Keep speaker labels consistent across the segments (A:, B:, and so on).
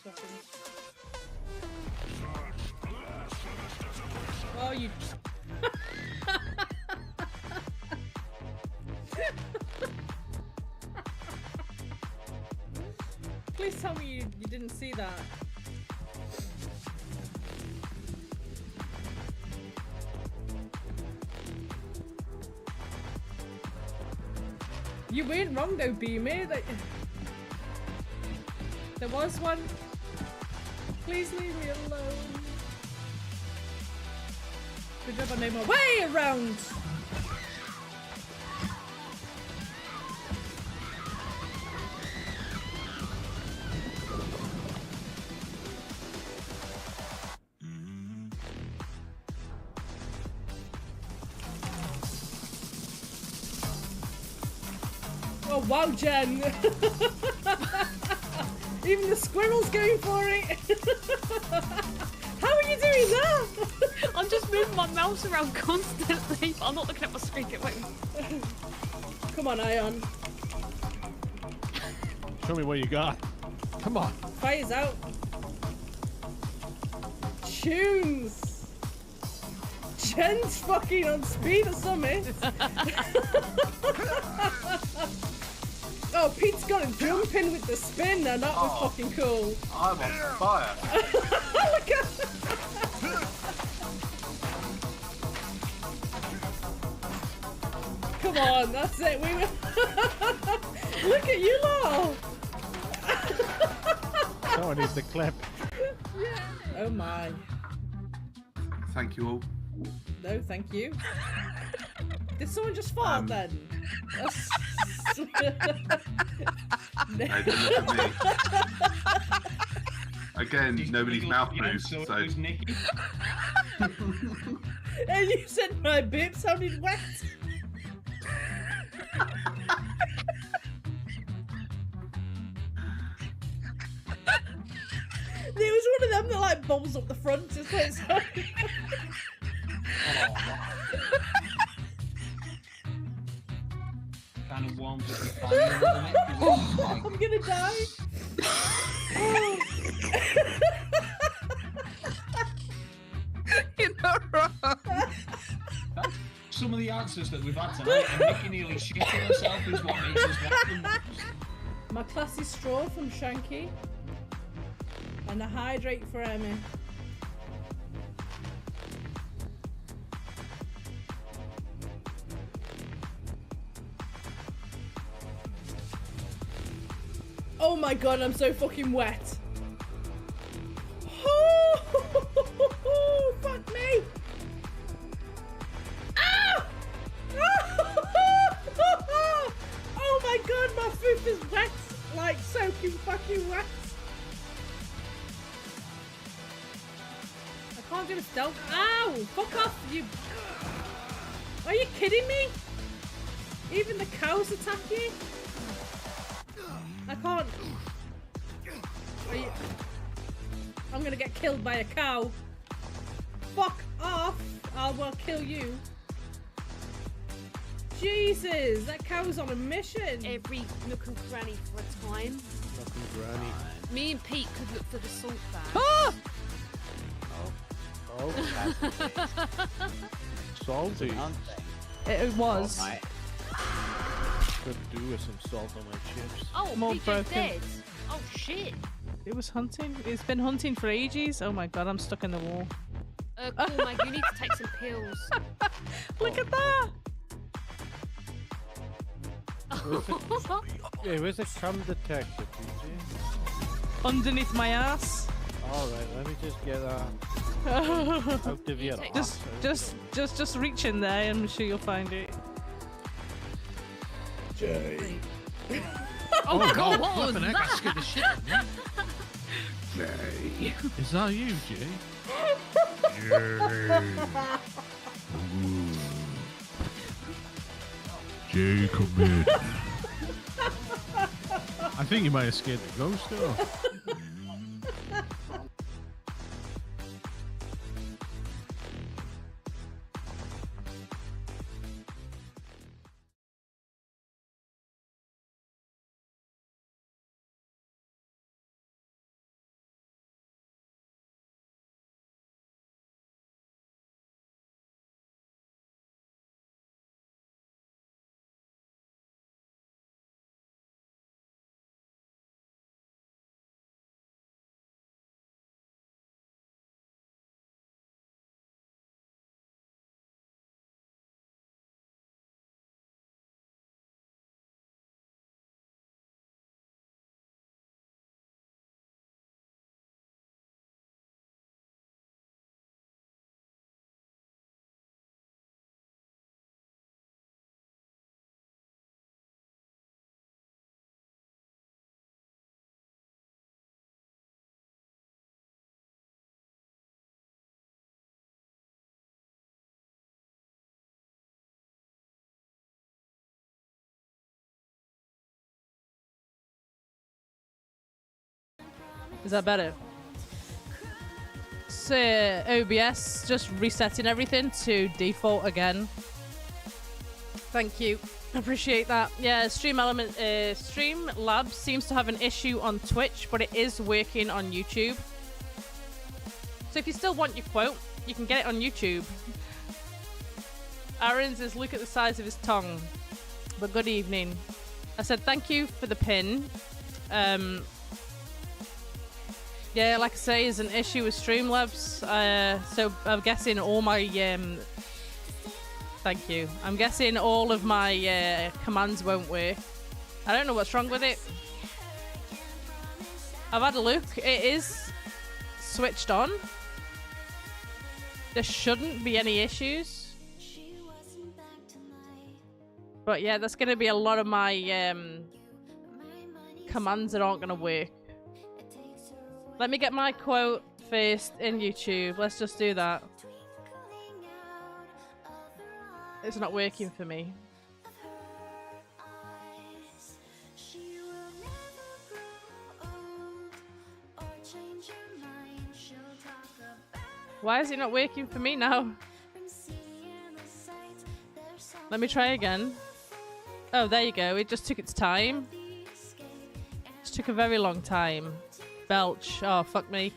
A: seconds. Oh, you. Please tell me you didn't see that. You weren't wrong though, Beamer. There was one. Please leave me alone. Good job I made my way around. Oh wow, Jen! Even the squirrel's going for it! How are you doing that?
B: I'm just moving my mouse around constantly. I'm not looking at my screen. Get away.
A: Come on, Ion.
C: Show me what you got. Come on.
A: Fire's out. Tunes! Jen's fucking on speed or something. Oh, Pete's got a jump in with the spin now. That was fucking cool.
D: I'm on fire.
A: Look at Come on, that's it. We were. Look at you lot.
C: Someone needs the clip.
A: Oh my.
D: Thank you all.
A: No, thank you. Did someone just fart then?
D: No, don't look at me. Again, nobody's mouth moves, so.
E: It was Nikki.
A: And you said my bib sounded wet. There was one of them that like bubbles up the front. Just like
E: Kind of warms up the fire.
A: I'm gonna die.
B: You're not wrong.
E: Some of the answers that we've had tonight, and Nikki nearly shooting herself is what makes us laugh the most.
A: My classy straw from Shanky. And a hydrate for Emmy. Oh my god, I'm so fucking wet. Oh, fuck me. Ah! Oh my god, my foot is wet. Like soaking fucking wet. I can't get a stealth. Ow! Fuck off, you. Are you kidding me? Even the cows attack you? I can't. Are you... I'm gonna get killed by a cow. Fuck off! I will kill you. Jesus, that cow's on a mission.
B: Every nook and cranny for a time.
C: Fucking granny.
B: Me and Pete could look for the salt bag.
C: Oh, salty.
F: It was.
G: Oh, mate.
C: Could do with some salt on my chips.
B: Oh,
F: More
B: Pete's
F: broken.
B: dead. Oh shit.
F: It was hunting. It's been hunting for ages. Oh my god, I'm stuck in the wall.
B: Cool, Mike, you need to take some pills.
F: Look at that!
C: Hey, where's the cum detector, PJ?
F: Underneath my ass.
C: Alright, let me just get out of your
B: Take-
C: ass.
F: Just reach in there and I'm sure you'll find it.
C: Jay.
B: Oh my god, what was
C: flipping heck,
B: that?
C: I scared the shit out of me.
D: Jay.
C: Is that you, Jay? Jay, come in. I think you might have scared the ghost though.
F: Is that better? So, OBS just resetting everything to default again. Thank you. Appreciate that. Yeah, Streamlabs seems to have an issue on Twitch, but it is working on YouTube. So if you still want your quote, you can get it on YouTube. Aaron's is look at the size of his tongue. But good evening. I said thank you for the pin. Yeah, like I say, is an issue with Streamlabs. So I'm guessing all my thank you. I'm guessing all of my commands won't work. I don't know what's wrong with it. I've had a look. It is switched on. There shouldn't be any issues. But yeah, that's going to be a lot of my commands that aren't going to work. Let me get my quote first in YouTube. Let's just do that. It's not working for me. Why is it not working for me now? Let me try again. Oh, there you go. It just took its time. It took a very long time. Belch. Oh, fuck me.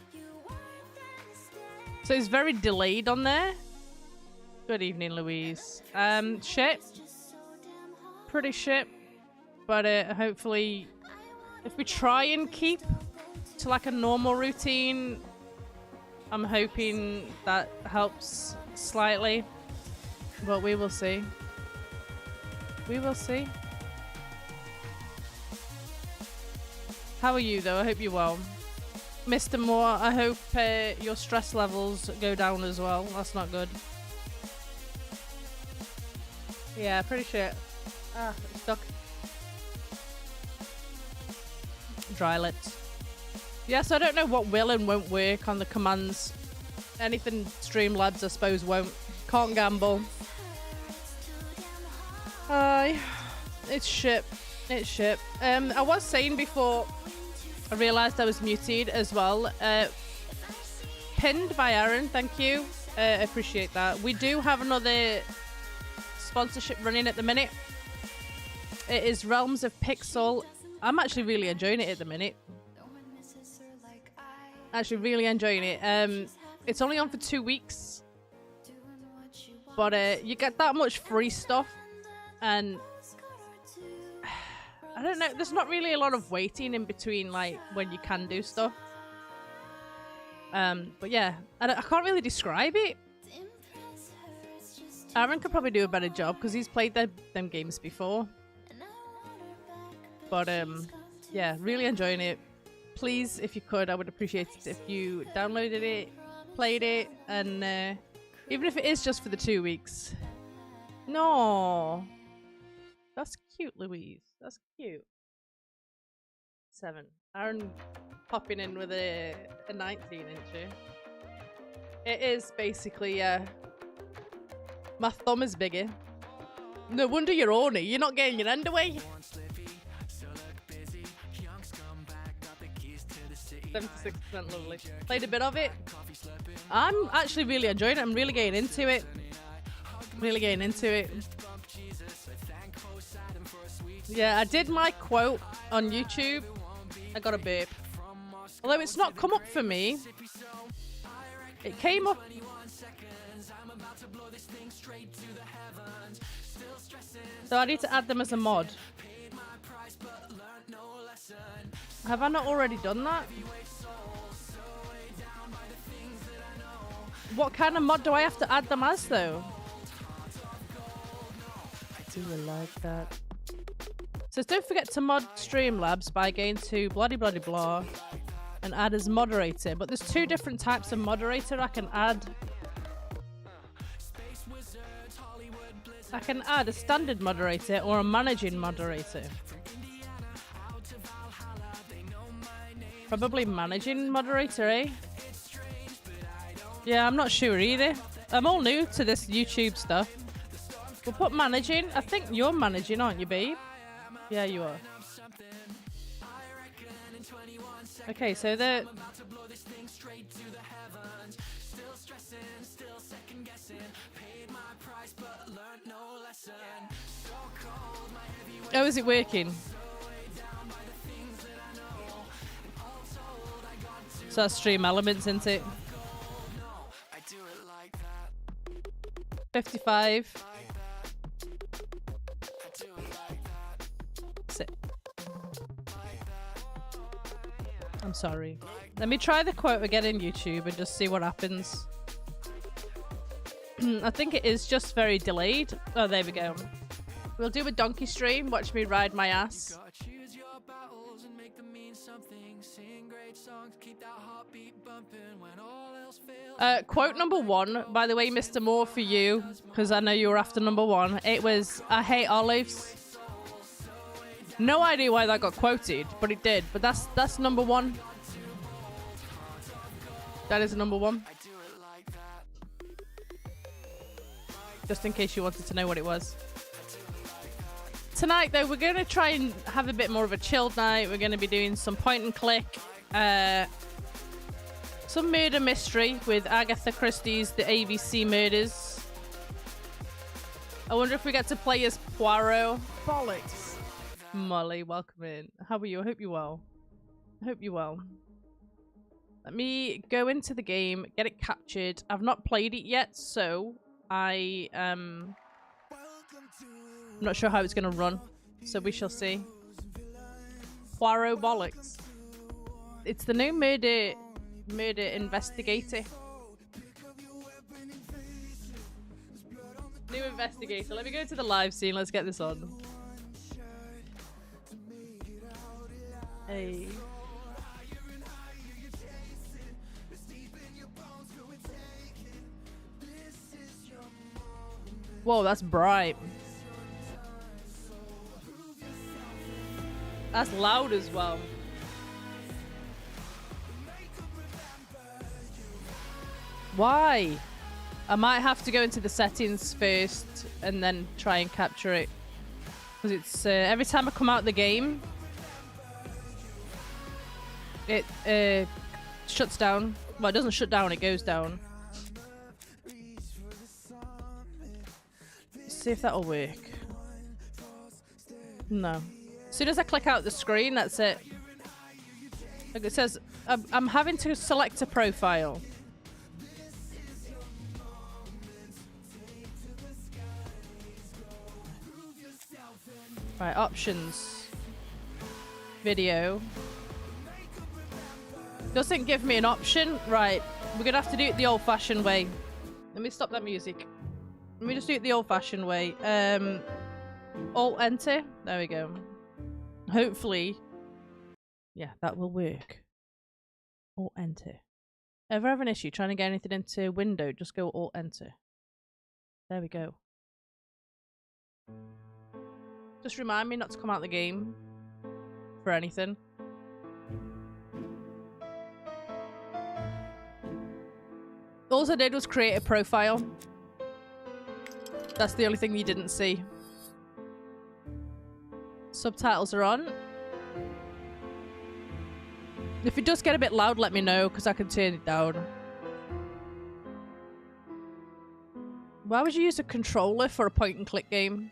F: So it's very delayed on there. Good evening, Louise. Shit. Pretty shit. But hopefully, if we try and keep to like a normal routine, I'm hoping that helps slightly. But we will see. We will see. How are you though? I hope you're well. Mr. Moore, I hope your stress levels go down as well. That's not good. Yeah, pretty shit. Ah, it's stuck. Dry lips. Yes, I don't know what will and won't work on the commands. Anything Streamlabs, I suppose, won't. Can't gamble. It's shit. It's shit. I was saying before I realised I was muted as well. Pinned by Aaron, thank you. Appreciate that. We do have another sponsorship running at the minute. It is Realms of Pixel. I'm actually really enjoying it at the minute. Actually really enjoying it. It's only on for 2 weeks. But you get that much free stuff. And I don't know, there's not really a lot of waiting in between, like, when you can do stuff. But yeah, I can't really describe it. Aaron could probably do a better job because he's played them games before. But yeah, really enjoying it. Please, if you could, I would appreciate it if you downloaded it, played it, and even if it is just for the 2 weeks. No. That's cute, Louise. That's cute. 7. Aaron popping in with a 19-incher. It is basically, my thumb is bigger. No wonder you're horny. You're not getting your end away. 76% lovely. Played a bit of it. I'm actually really enjoying it. I'm really getting into it. Really getting into it. Yeah, I did my quote on YouTube. I got a burp. Although it's not come up for me. It came up. So I need to add them as a mod. Have I not already done that? What kind of mod do I have to add them as though? Do you like that? So don't forget to mod Streamlabs by going to blah and add as moderator. But there's 2 different types of moderator I can add. I can add a standard moderator or a managing moderator. Probably managing moderator, eh? Yeah, I'm not sure either. I'm all new to this YouTube stuff. We'll put managing. I think you're managing, aren't you, babe? Yeah, you are. Okay, so the oh, is it working? So that's Stream Elements, isn't it? 55. Sit. I'm sorry. Let me try the quote again in YouTube and just see what happens. I think it is just very delayed. Oh, there we go. We'll do a donkey stream. Watch me ride my ass. Quote number 1, by the way, Mr. Moore, for you, because I know you were after number 1. It was, I hate olives. No idea why that got quoted, but it did. But that's number 1. That is number 1. Just in case you wanted to know what it was. Tonight, though, we're going to try and have a bit more of a chilled night. We're going to be doing some point and click. Some murder mystery with Agatha Christie's The ABC Murders. I wonder if we get to play as Poirot. Bollocks. Molly, welcome in. How are you? I hope you're well. I hope you're well. Let me go into the game, get it captured. I've not played it yet, so I'm not sure how it's going to run. So we shall see. Poirot bollocks. It's the new murder investigator. New investigator. Let me go to the live scene. Let's get this on. Hey. Whoa, that's bright. That's loud as well. Why? I might have to go into the settings first and then try and capture it. Because it's every time I come out the game, it shuts down. Well, it doesn't shut down, it goes down. Let's see if that'll work. No. As soon as I click out the screen, that's it. Like it says, I'm having to select a profile. Right, options. Video. Doesn't give me an option. Right, we're gonna have to do it the old-fashioned way. Let me stop that music. Let me just do it the old-fashioned way. Alt-enter. There we go. Hopefully, yeah, that will work. Alt-enter. Ever have an issue trying to get anything into window, just go Alt-enter. There we go. Just remind me not to come out the game for anything. All I did was create a profile. That's the only thing you didn't see. Subtitles are on. If it does get a bit loud, let me know, because I can turn it down. Why would you use a controller for a point-and-click game?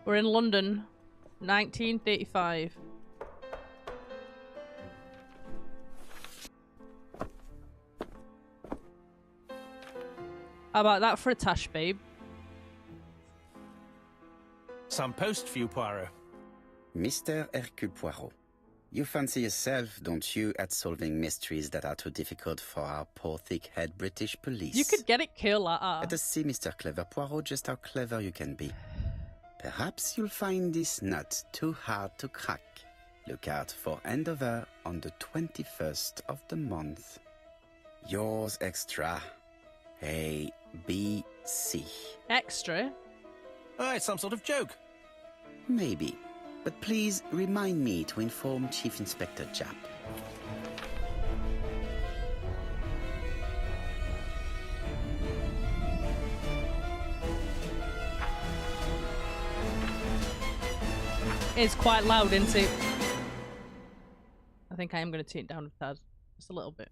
F: We're in London, 1935. How about that for a tash, babe?
G: Some post for you, Poirot.
H: Mr. Hercule Poirot, you fancy yourself, don't you, at solving mysteries that are too difficult for our poor thick-head British police?
F: You could get it killed like that.
H: Let us see, Mr. Clever Poirot, just how clever you can be. Perhaps you'll find this nut too hard to crack. Look out for Endover on the 21st of the month. Yours extra. A, B, C.
F: Extra?
G: Oh, it's some sort of joke.
H: Maybe. But please remind me to inform Chief Inspector Japp.
F: It's quite loud, isn't it? I think I am going to turn it down a tad. Just a little bit.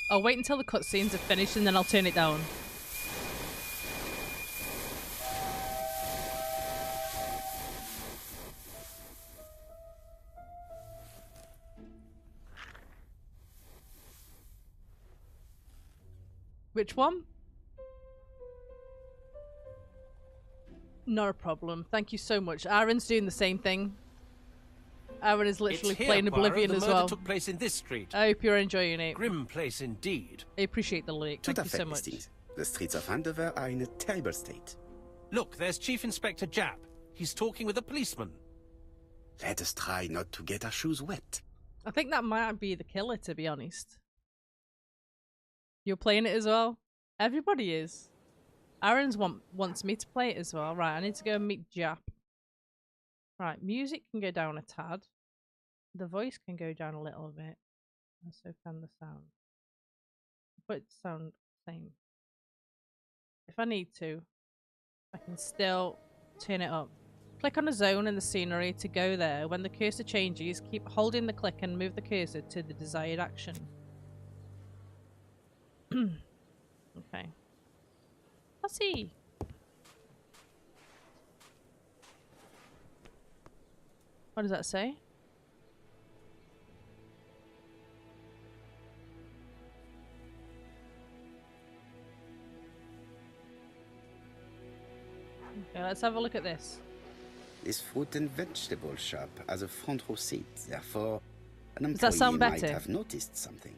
F: I'll wait until the cutscenes are finished and then I'll turn it down. Which one? Not a problem. Thank you so much. Aaron's doing the same thing. Aaron is literally
G: It's here,
F: playing
G: Poirot.
F: Oblivion
G: The
F: as
G: murder
F: well.
G: took place in this street.
F: I hope you're enjoying it.
G: Grim place indeed.
F: I appreciate the link.
H: Tout
F: Thank
H: à
F: you
H: fait,
F: so much.
H: Hastings. The streets of Andover are in a terrible state.
G: Look, there's Chief Inspector Japp. He's talking with a policeman.
H: Let us try not to get our shoes wet.
F: I think that might be the killer, to be honest. You're playing it as well? Everybody is. Aaron's wants me to play it as well. Right, I need to go and meet Jap. Right, music can go down a tad. The voice can go down a little bit. And so can the sound. But it sound same. If I need to, I can still turn it up. Click on a zone in the scenery to go there. When the cursor changes, keep holding the click and move the cursor to the desired action. Okay. Let's see. What does that say? Okay, let's have a look at this.
H: This fruit and vegetable shop has a front row seat, therefore an
F: Does that
H: employee
F: sound
H: might
F: better?
H: have noticed something.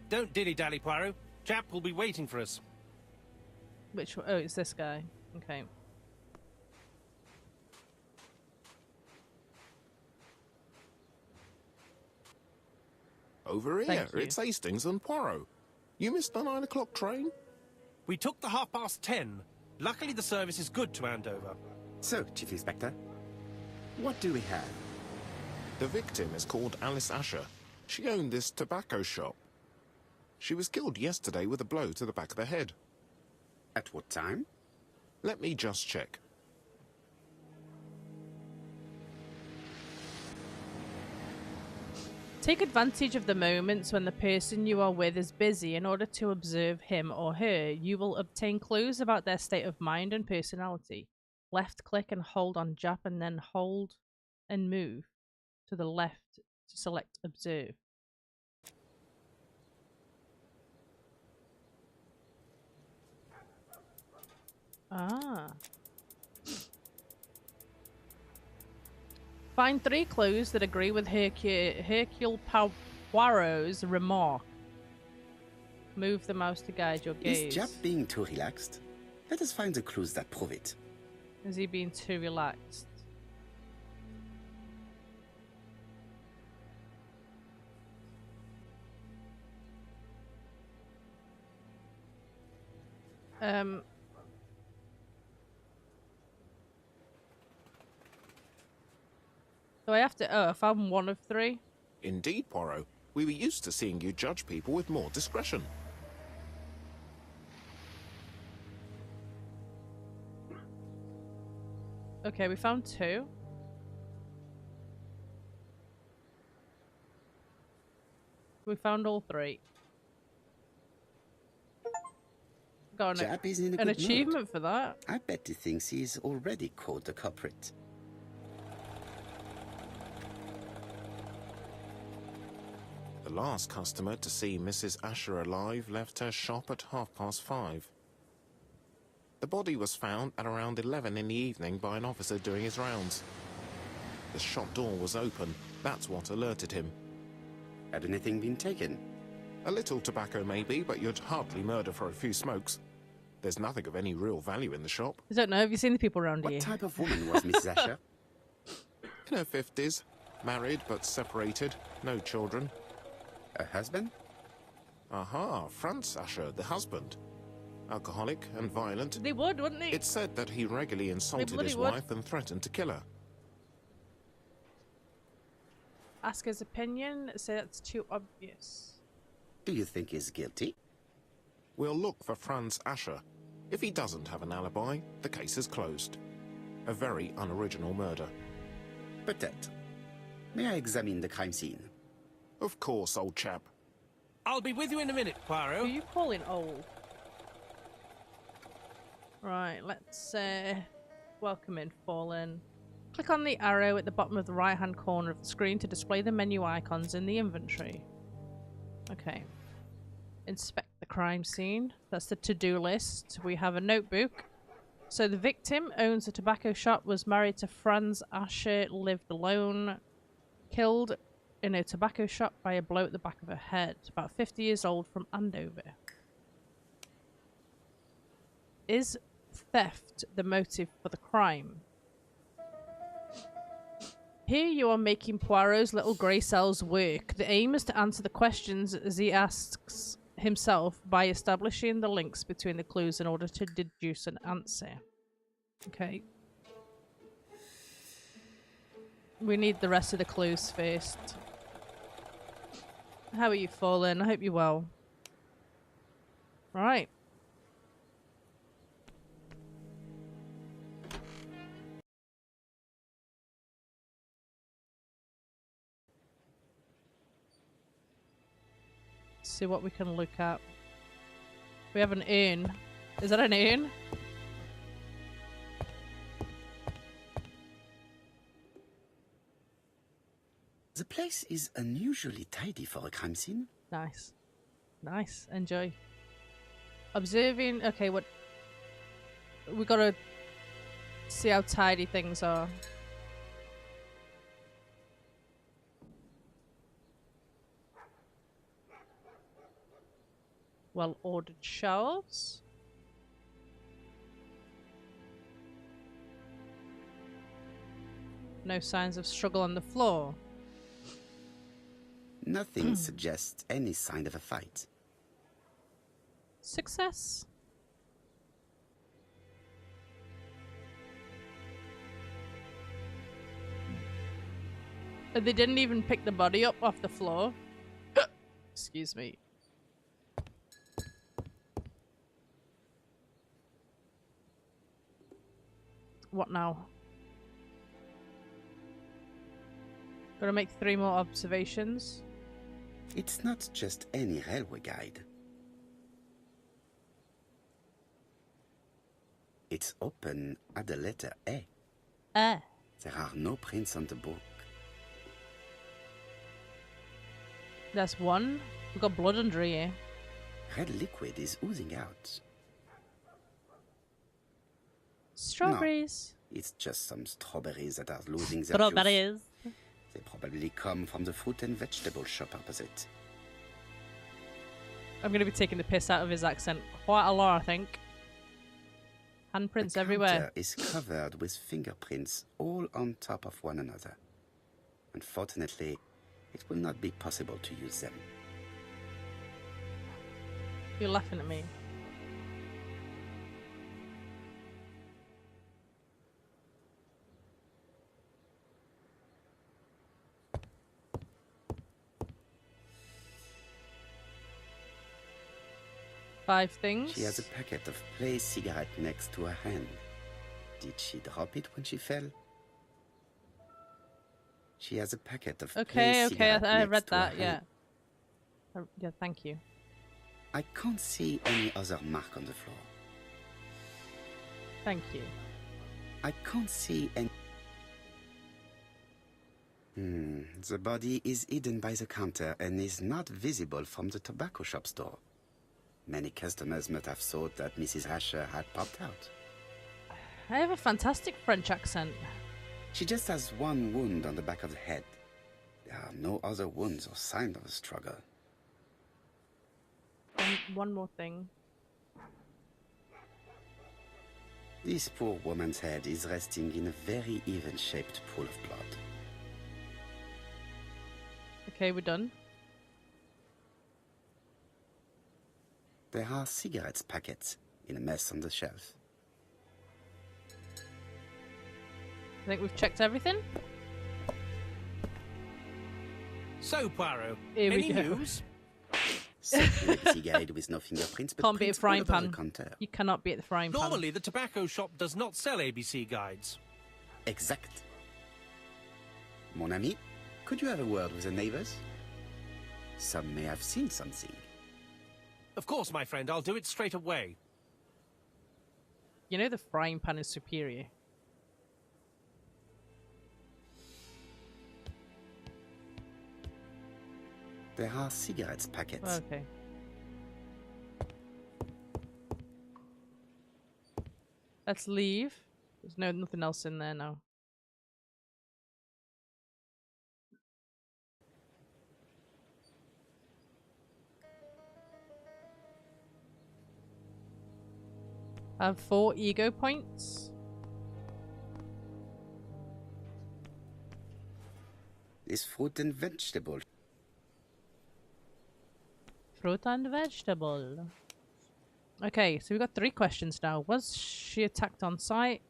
G: Don't dilly-dally, Poirot. Japp will be waiting for us.
F: Which one? Oh, it's this guy. Okay.
I: Over here,
F: Thank you.
I: it's Hastings and Poirot. You missed the 9 o'clock train?
G: We took the 10:30. Luckily, the service is good to Andover.
H: So, Chief Inspector, what do we have?
I: The victim is called Alice Asher. She owned this tobacco shop. She was killed yesterday with a blow to the back of the head.
H: At what time?
I: Let me just check.
F: Take advantage of the moments when the person you are with is busy in order to observe him or her. You will obtain clues about their state of mind and personality. Left click and hold on Jap and then hold and move to the left to select observe. Ah. Find 3 clues that agree with Hercule Poirot's remark. Move the mouse to guide your gaze.
H: Is Jap being too relaxed? Let us find the clues that prove it.
F: Is he being too relaxed? So I have to... Oh, I found 1 of 3.
I: Indeed, Poirot. We were used to seeing you judge people with more discretion.
F: Okay, we found 2. We found all 3. Got
H: Jap is in a
F: an
H: good
F: achievement
H: mood.
F: for that.
H: I bet he thinks he's already caught the culprit.
I: The last customer to see Mrs. Asher alive left her shop at 5:30. The body was found at around 11 in the evening by an officer doing his rounds. The shop door was open. That's what alerted him.
H: Had anything been taken?
I: A little tobacco maybe, but you'd hardly murder for a few smokes. There's nothing of any real value in the shop.
F: I don't know. Have you seen the people around
H: What
F: here?
H: type of woman was Mrs. Asher?
I: In her 50s, married but separated, no children.
H: Her husband?
I: Aha, Franz Asher, the husband. Alcoholic and violent.
F: They would, wouldn't they?
I: It's said that he regularly insulted
F: bloody
I: his
F: would.
I: wife and threatened to kill her.
F: Ask his opinion. Say that's too obvious.
H: Do you think he's guilty?
I: We'll look for Franz Asher. If he doesn't have an alibi, the case is closed. A very unoriginal murder.
H: Peut-être. May I examine the crime scene?
I: Of course, old chap.
G: I'll be with you in a minute,
F: Who are
G: Poirot.
F: you calling old? Right, let's welcome in Fallen. Click on the arrow at the bottom of the right hand corner of the screen to display the menu icons in the inventory. Okay. Inspect the crime scene. That's the to-do list. We have a notebook. So the victim owns a tobacco shop, was married to Franz Asher, lived alone, killed in a tobacco shop by a blow at the back of her head. About 50 years old, from Andover. Is theft the motive for the crime? Here you are making Poirot's little grey cells work. The aim is to answer the questions as he asks himself by establishing the links between the clues in order to deduce an answer. Okay. We need the rest of the clues first. How are you, Fallen? I hope you're well. Right. See what we can look at. We have an urn. Is that an urn?
H: The place is unusually tidy for a crime scene.
F: Nice. Nice. Enjoy. Observing. Okay, what? We gotta see how tidy things are. Well-ordered shelves. No signs of struggle on the floor.
H: Nothing suggests any sign of a fight.
F: Success. They didn't even pick the body up off the floor. Excuse me. What now? Gotta make 3 more observations.
H: It's not just any railway guide. It's open at the letter A.
F: Ah.
H: There are no prints on the book.
F: That's 1. We've got blood under here.
H: Red liquid is oozing out.
F: Strawberries.
H: No, it's just some strawberries that are losing their juice.
F: Strawberries.
H: They probably come from the fruit and vegetable shop opposite.
F: I'm going to be taking the piss out of his accent quite a lot, I think. Handprints
H: The
F: everywhere.
H: counter is covered with fingerprints all on top of one another. Unfortunately, it will not be possible to use them.
F: You're laughing at me. Five things.
H: She has a packet of play cigarette next to her hand. Did she drop it when she fell? She has a packet of
F: Okay,
H: play
F: okay,
H: cigarette
F: I
H: next
F: read
H: to her
F: that, yeah.
H: hand.
F: Yeah, thank you.
H: I can't see any other mark on the floor.
F: Thank you.
H: I can't see any... The body is hidden by the counter and is not visible from the tobacco shop store. Many customers must have thought that Mrs. Asher had popped out.
F: I have a fantastic French accent.
H: She just has one wound on the back of the head. There are no other wounds or signs of a struggle.
F: One more thing.
H: This poor woman's head is resting in a very even-shaped pool of blood.
F: Okay, we're done.
H: There are cigarettes packets in a mess on the shelf.
F: I think we've checked everything.
G: So, Poirot,
F: Here we
G: any
F: go.
G: news?
H: Certainly ABC guide with no fingerprints, but
F: Can't beat a
H: prints all
F: frying
H: over the
F: pan.
H: counter.
F: You cannot beat the frying pan.
G: Normally, the tobacco shop does not sell ABC guides.
H: Exact. Mon ami, could you have a word with the neighbors? Some may have seen something.
G: Of course, my friend, I'll do it straight away.
F: You know the frying pan is superior.
H: There are cigarettes packets.
F: Okay. Let's leave. There's nothing else in there now. I have 4 ego points.
H: This fruit and vegetable.
F: Fruit and vegetable. Okay, so we've got 3 questions now. Was she attacked on sight?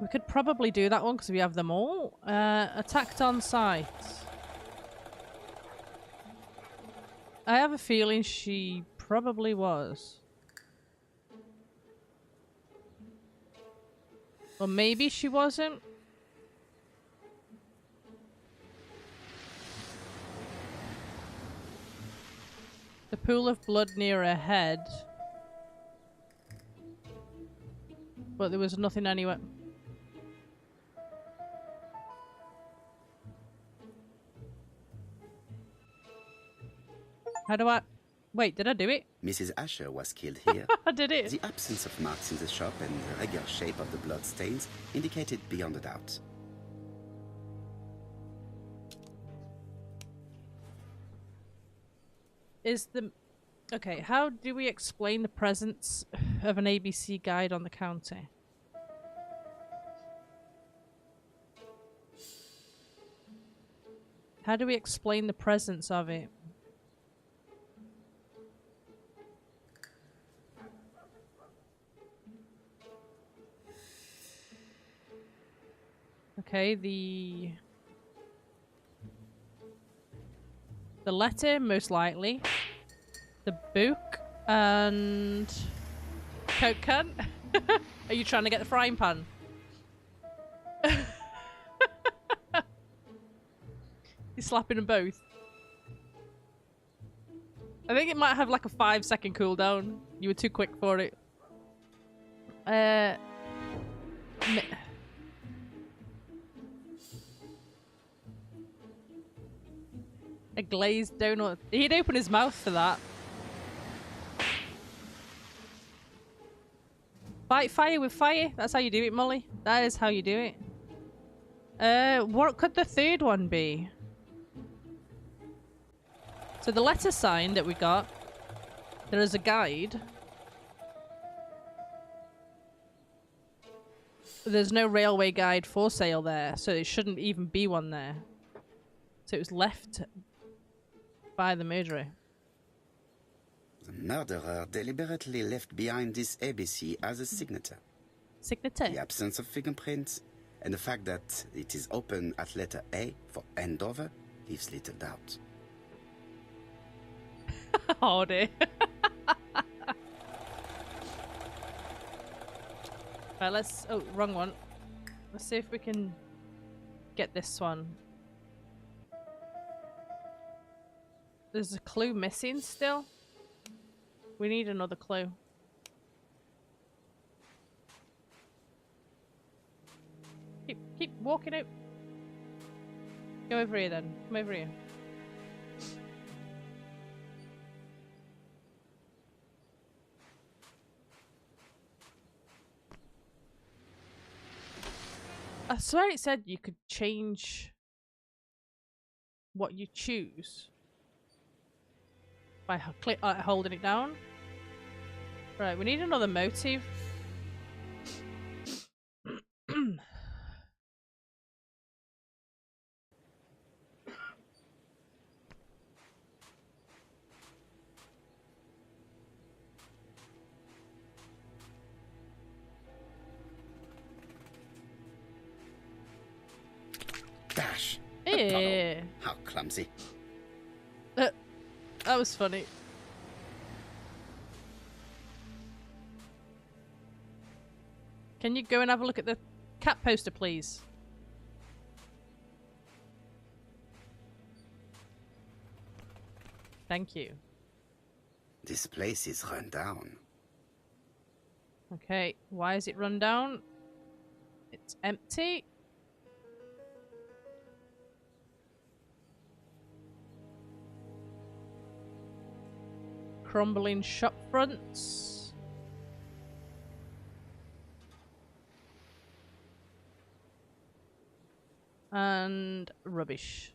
F: We could probably do that one because we have them all. Attacked on sight. I have a feeling she probably was. Or maybe she wasn't. The pool of blood near her head. But there was nothing anywhere. How do I... Wait, did I do it?
H: Mrs. Asher was killed here.
F: I did it.
H: The absence of marks in the shop and the regular shape of the blood stains indicated beyond a doubt.
F: Is the... Okay, how do we explain the presence of an ABC guide on the counter? How do we explain the presence of it? Okay, the letter, most likely. The book and Coke can. Are you trying to get the frying pan? He's slapping them both. I think it might have like a 5-second cooldown. You were too quick for it. A glazed donut. He'd open his mouth for that. Fight fire with fire. That's how you do it, Molly. That is how you do it. What could the third one be? So the letter sign that we got, there is a guide. There's no railway guide for sale there, so it shouldn't even be one there. So it was left by the murderer.
H: The murderer deliberately left behind this ABC as a signature.
F: Signature?
H: The absence of fingerprints and the fact that it is open at letter A for Andover leaves little doubt.
F: Oh dear. Right, let's... Oh, wrong one. Let's see if we can get this one. There's a clue missing still. We need another clue. Keep walking out. Go over here then. Come over here. I swear it said you could change what you choose by holding it down. Right, we need another motive.
H: Dash! A
F: Eh.
H: puddle. How clumsy.
F: That was funny. Can you go and have a look at the cat poster, please? Thank you.
H: This place is run down.
F: Okay, why is it run down? It's empty. Crumbling shop fronts. And rubbish.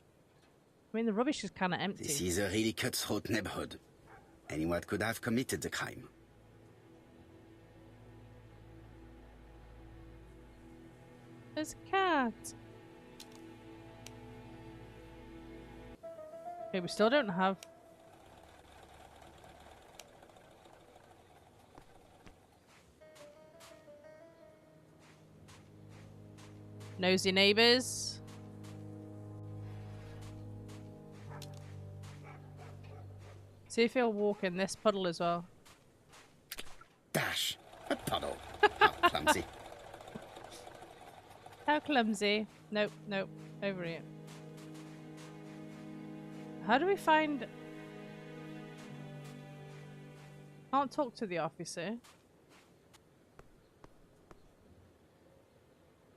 F: I mean, the rubbish is kind of empty.
H: This is a really cutthroat neighborhood. Anyone could have committed the crime.
F: There's a cat. Okay, we still don't have... Nosy neighbours. See if he'll walk in this puddle as well.
H: Dash! A puddle. How clumsy.
F: How clumsy. Nope, nope. Over here. How do we find... Can't talk to the officer.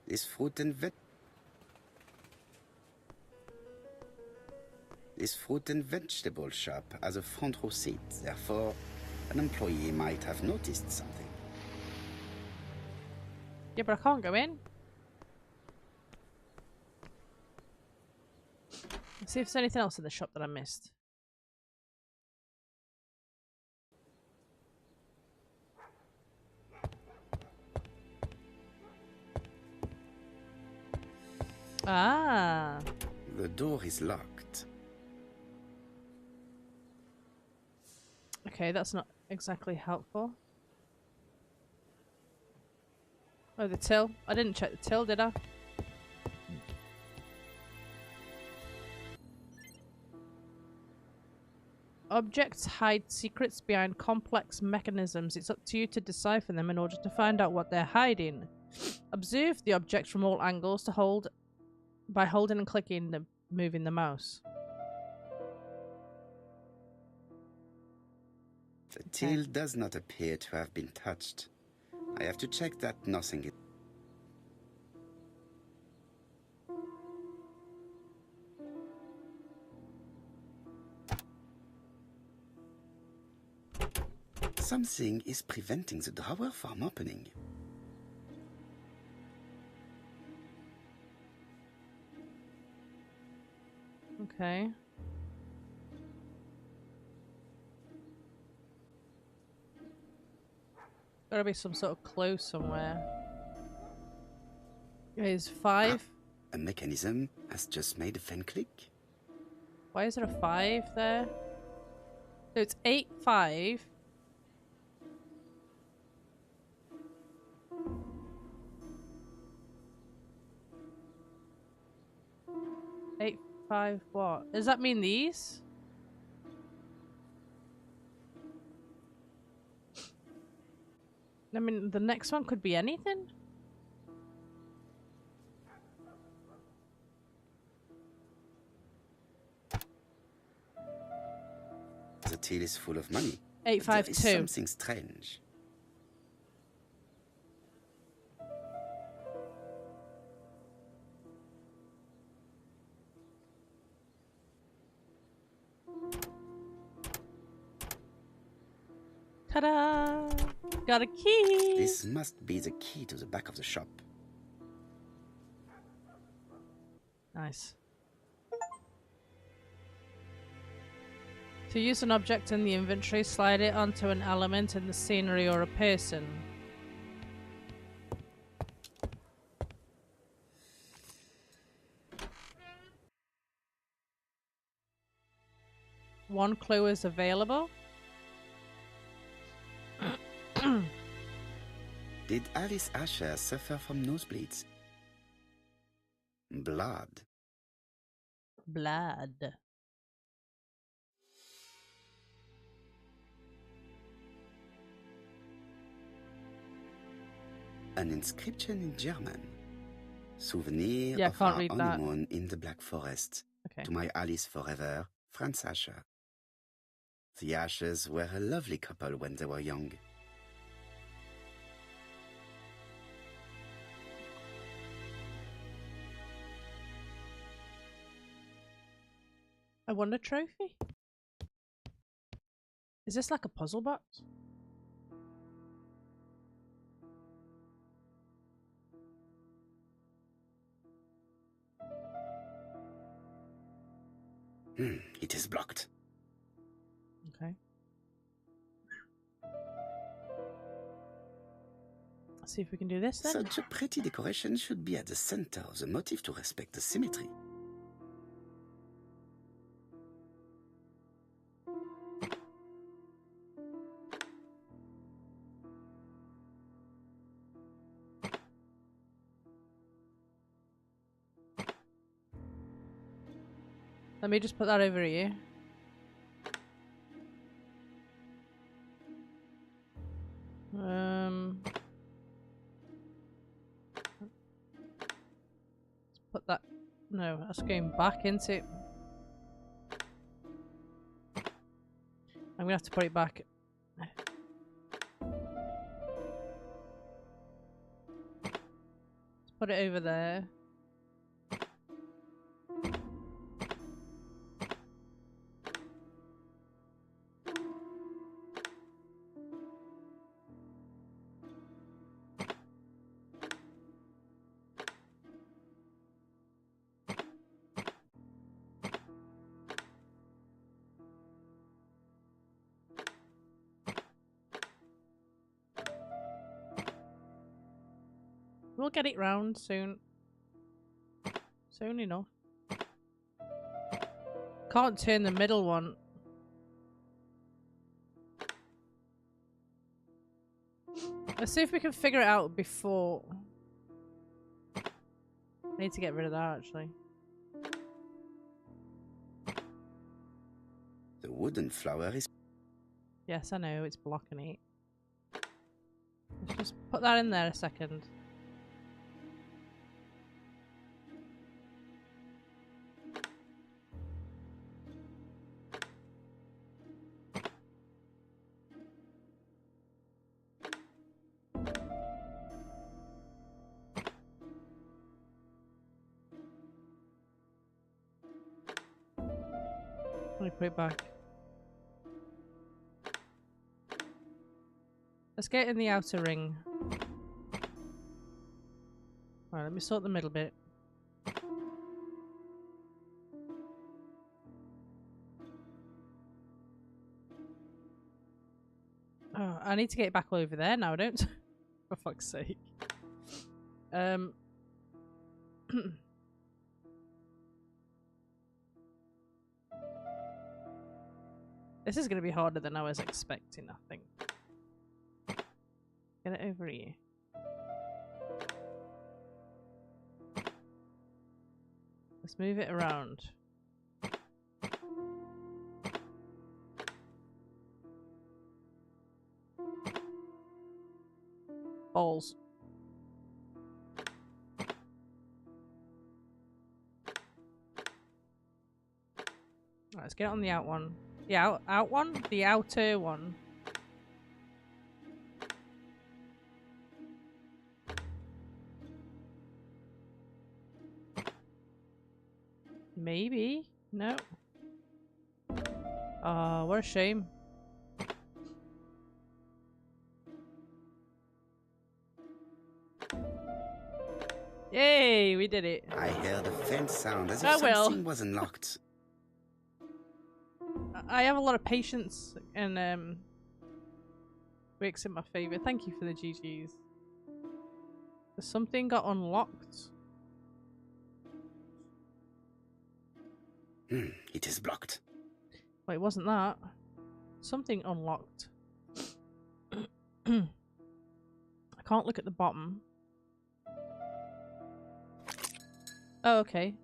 H: This fruit and vegetable shop has a front row seat. Therefore, an employee might have noticed something.
F: Yeah, but I can't go in. Let's see if there's anything else in the shop that I missed. Ah.
H: The door is locked.
F: Okay, that's not exactly helpful. Oh, the till. I didn't check the till, did I? Objects hide secrets behind complex mechanisms. It's up to you to decipher them in order to find out what they're hiding. Observe the object from all angles to hold by holding and clicking and moving the mouse.
H: The till does not appear to have been touched. I have to check that nothing is... Something is preventing the drawer from opening.
F: Okay. Gotta be some sort of clue somewhere. Here's 5.
H: A mechanism has just made a fan click.
F: Why is there a 5 there? So it's 8, 5. Eight, 5, what? Does that mean these? I mean, the next one could be anything.
H: The till is full of money.
F: 852.
H: There is something strange.
F: Ta-da! Got a key!
H: This must be the key to the back of the shop.
F: Nice. To use an object in the inventory, slide it onto an element in the scenery or a person. One clue is available.
H: Did Alice Asher suffer from nosebleeds? Blood
F: Blood.
H: An inscription in German. Souvenir
F: Yeah,
H: of
F: can't
H: our
F: read that.
H: honeymoon in the Black Forest.
F: Okay.
H: To my Alice forever, Franz Asher. The Ashers were a lovely couple when they were young.
F: I won a trophy? Is this like a puzzle box?
H: It is blocked.
F: Okay. Let's see if we can do this then.
H: Such a pretty decoration should be at the center of the motif to respect the symmetry.
F: Let me just put that over here. Let's put that. No, that's going back into. I'm gonna have to put it back. Let's put it over there. We'll get it round soon. Soon enough. Can't turn the middle one. Let's see if we can figure it out before. I need to get rid of that actually.
H: The wooden flower is...
F: Yes, I know, it's blocking it. Let's just put that in there a second. Let me put it back. Let's get in the outer ring. Alright, let me sort the middle bit. Oh, I need to get it back over there now, don't I? For fuck's sake. This is going to be harder than I was expecting, I think. Get it over here. Let's move it around. Balls. Right, let's get on the out one. The out one? The outer one. Maybe. No. Oh, what a shame. Yay, we did it.
H: I heard a faint sound as if
F: Oh, well.
H: something was unlocked.
F: I have a lot of patience and works in my favour. Thank you for the GGs. Something got unlocked.
H: It is blocked.
F: Wait, wasn't that? Something unlocked. I can't look at the bottom. Oh, okay.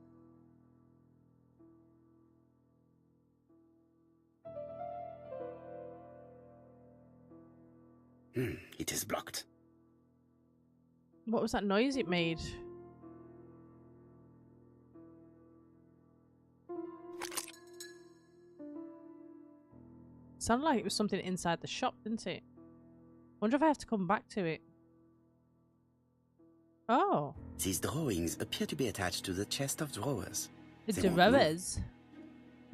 H: It is blocked.
F: What was that noise it made? Sounded like it was something inside the shop, didn't it? Wonder if I have to come back to it. Oh.
H: These drawings appear to be attached to the chest of drawers.
F: The
H: They won't move.
F: drawers.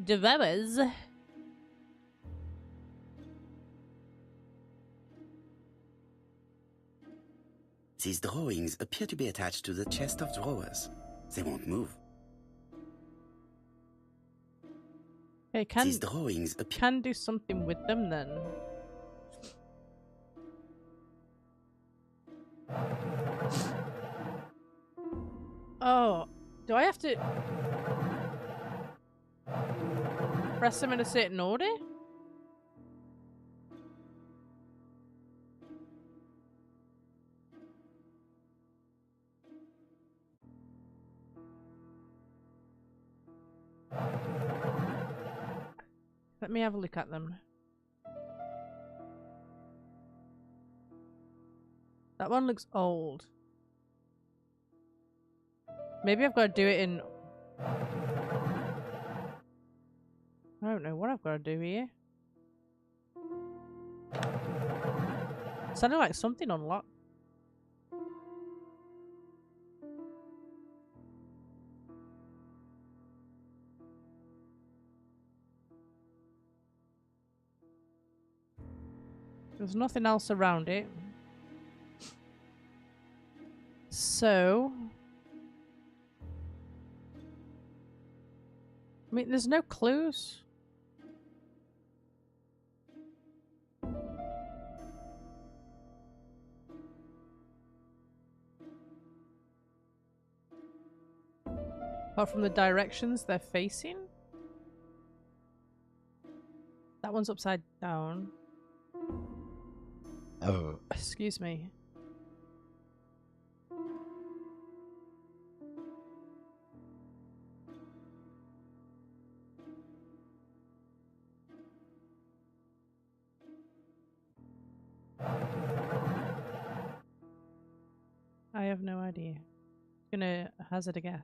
F: Drawers.
H: These drawings appear to be attached to the chest of drawers. They won't move.
F: Okay,
H: These drawings appear.
F: can do something with them then. Oh, do I have to press them in a certain order? Let me have a look at them. That one looks old. Maybe I've got to do it in... I don't know what I've got to do here. Sounded like something unlocked. There's nothing else around it. So... I mean, there's no clues. Apart from the directions they're facing. That one's upside down. Oh. Excuse me. I have no idea. I'm gonna hazard a guess.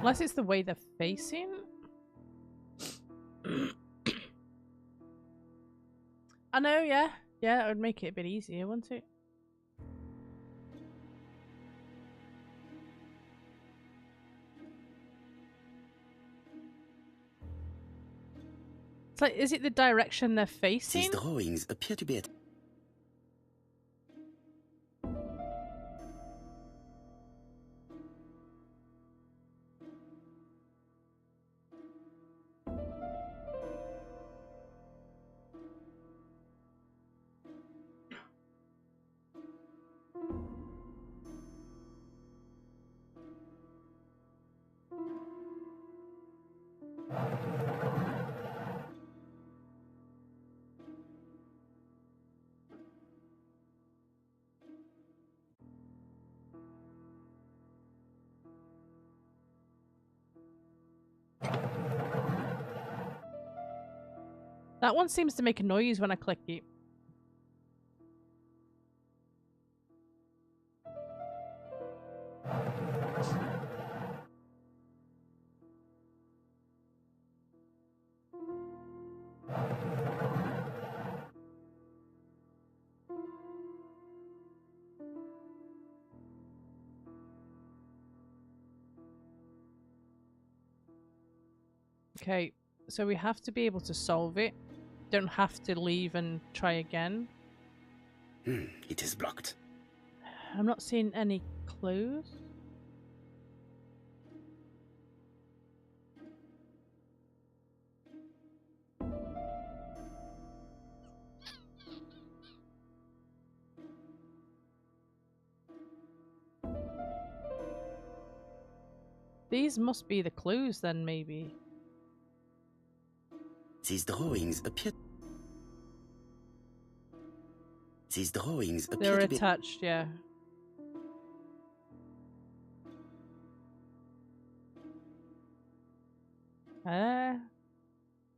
F: Unless it's the way they're facing. I know, yeah. Yeah, that would make it a bit easier, wouldn't it? It's like, is it the direction they're facing?
H: These drawings appear to be at... That one seems to make a noise when I click it. Okay, so we have to be able to solve it. Don't have to leave and try again. It is blocked.
F: I'm not seeing any clues. These must be the clues then, maybe.
H: These drawings appear
F: They're
H: to be...
F: attached, yeah.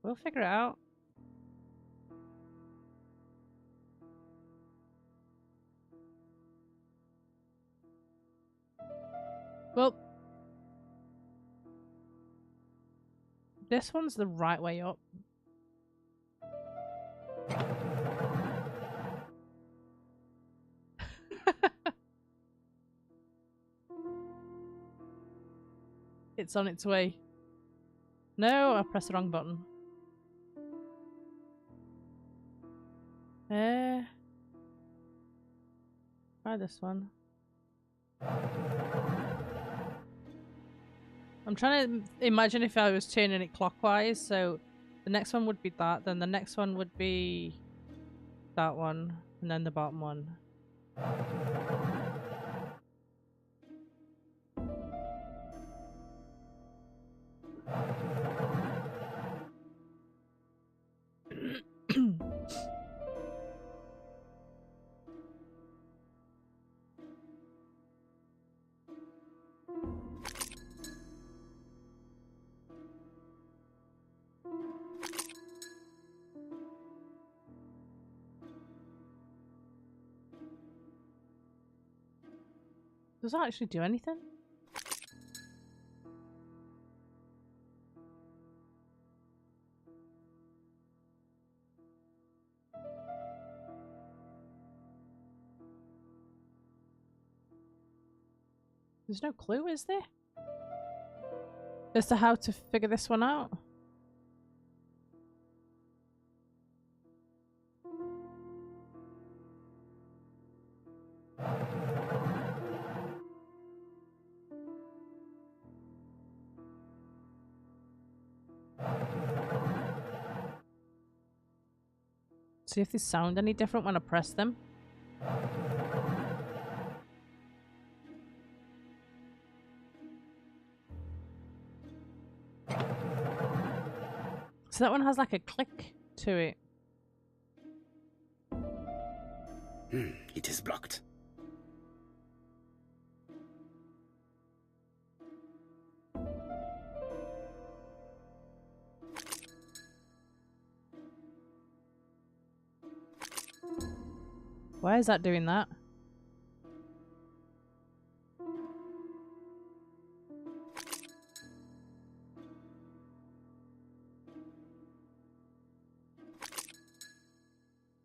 F: We'll figure it out. Well, this one's the right way up. It's on its way. No, I pressed the wrong button. Try this one. I'm trying to imagine if I was turning it clockwise, so the next one would be that, then the next one would be that one, and then the bottom one. Does that actually do anything? There's no clue, is there? As to how to figure this one out? See if they sound any different when I press them. So that one has like a click to it.
H: It is blocked.
F: Why is that doing that?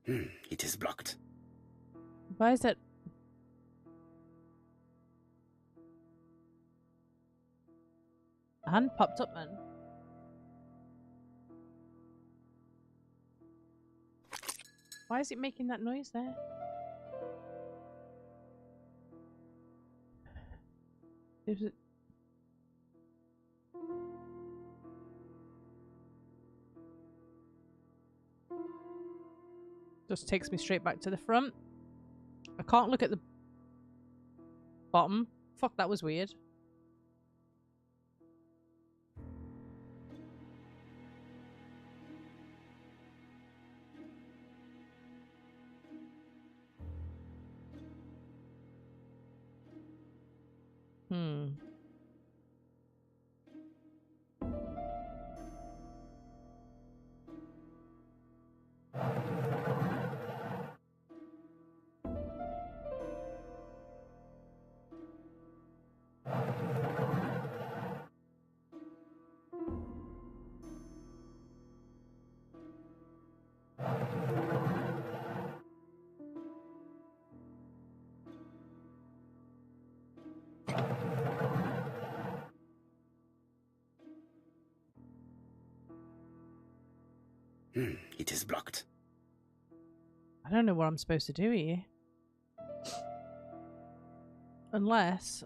H: It is blocked.
F: Why is it? A hand popped up then. Why is it making that noise there? Is it? Just takes me straight back to the front. I can't look at the bottom. Fuck, that was weird.
H: It is blocked.
F: I don't know what I'm supposed to do here. Unless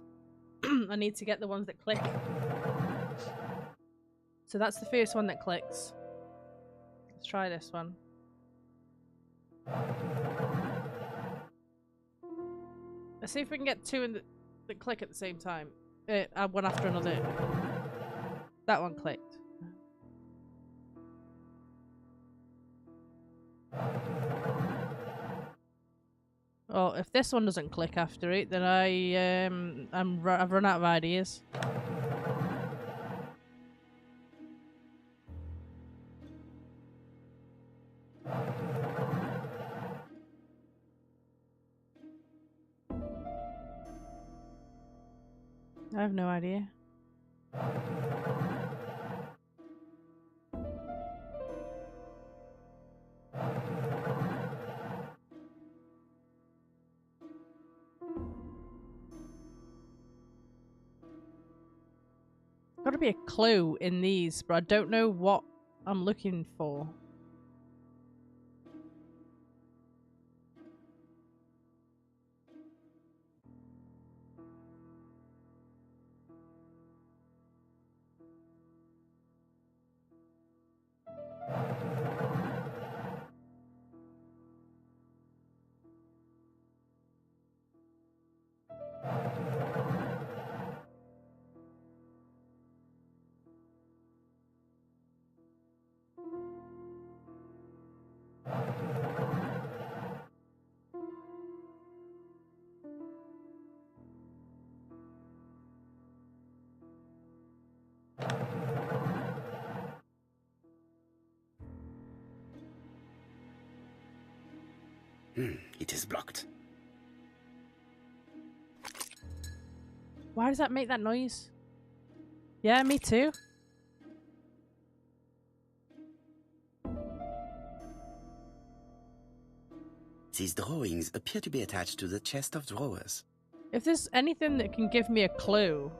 F: I need to get the ones that click. So that's the first one that clicks. Let's try this one. Let's see if we can get two in that click at the same time. One after another. That one clicked. Well, if this one doesn't click after it, then I've run out of ideas. I have no idea. Gotta be a clue in these, but I don't know what I'm looking for.
H: It is blocked.
F: Why does that make that noise? Yeah, me too.
H: These drawings appear to be attached to the chest of drawers.
F: If there's anything that can give me a clue.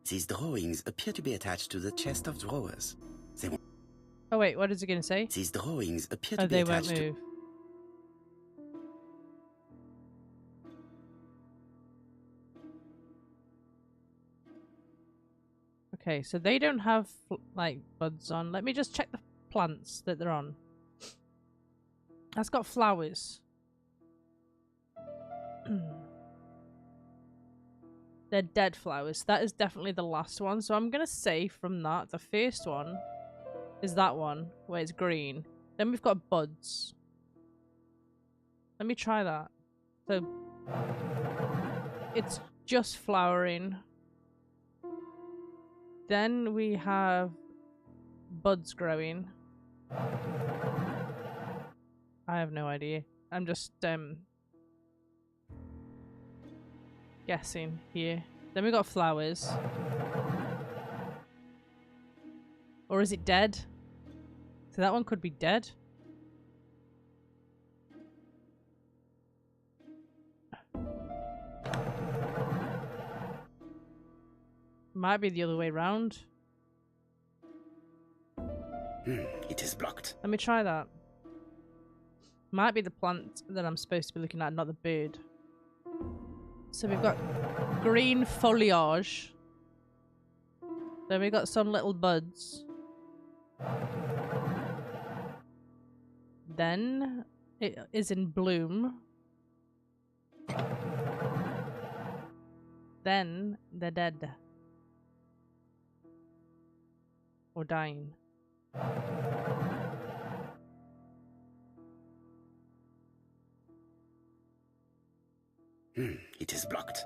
H: These drawings appear to be attached to the chest of drawers. They won't.
F: Oh wait, what is it going to say?
H: These drawings appear
F: Oh,
H: to be
F: they won't
H: attached to.
F: move. Okay, so they don't have like buds on. Let me just check the plants that they're on. That's got flowers. They're dead flowers. That is definitely the last one. So I'm going to say from that, the first one is that one where it's green. Then we've got buds. Let me try that. So it's just flowering. Then we have buds growing. I have no idea. I'm just guessing here. Then we got flowers. Or is it dead? So that one could be dead. Might be the other way round.
H: It is blocked.
F: Let me try that. Might be the plant that I'm supposed to be looking at, not the bird. So we've got green foliage. Then we've got some little buds. Then it is in bloom. Then they're dead. Or dying.
H: It is blocked.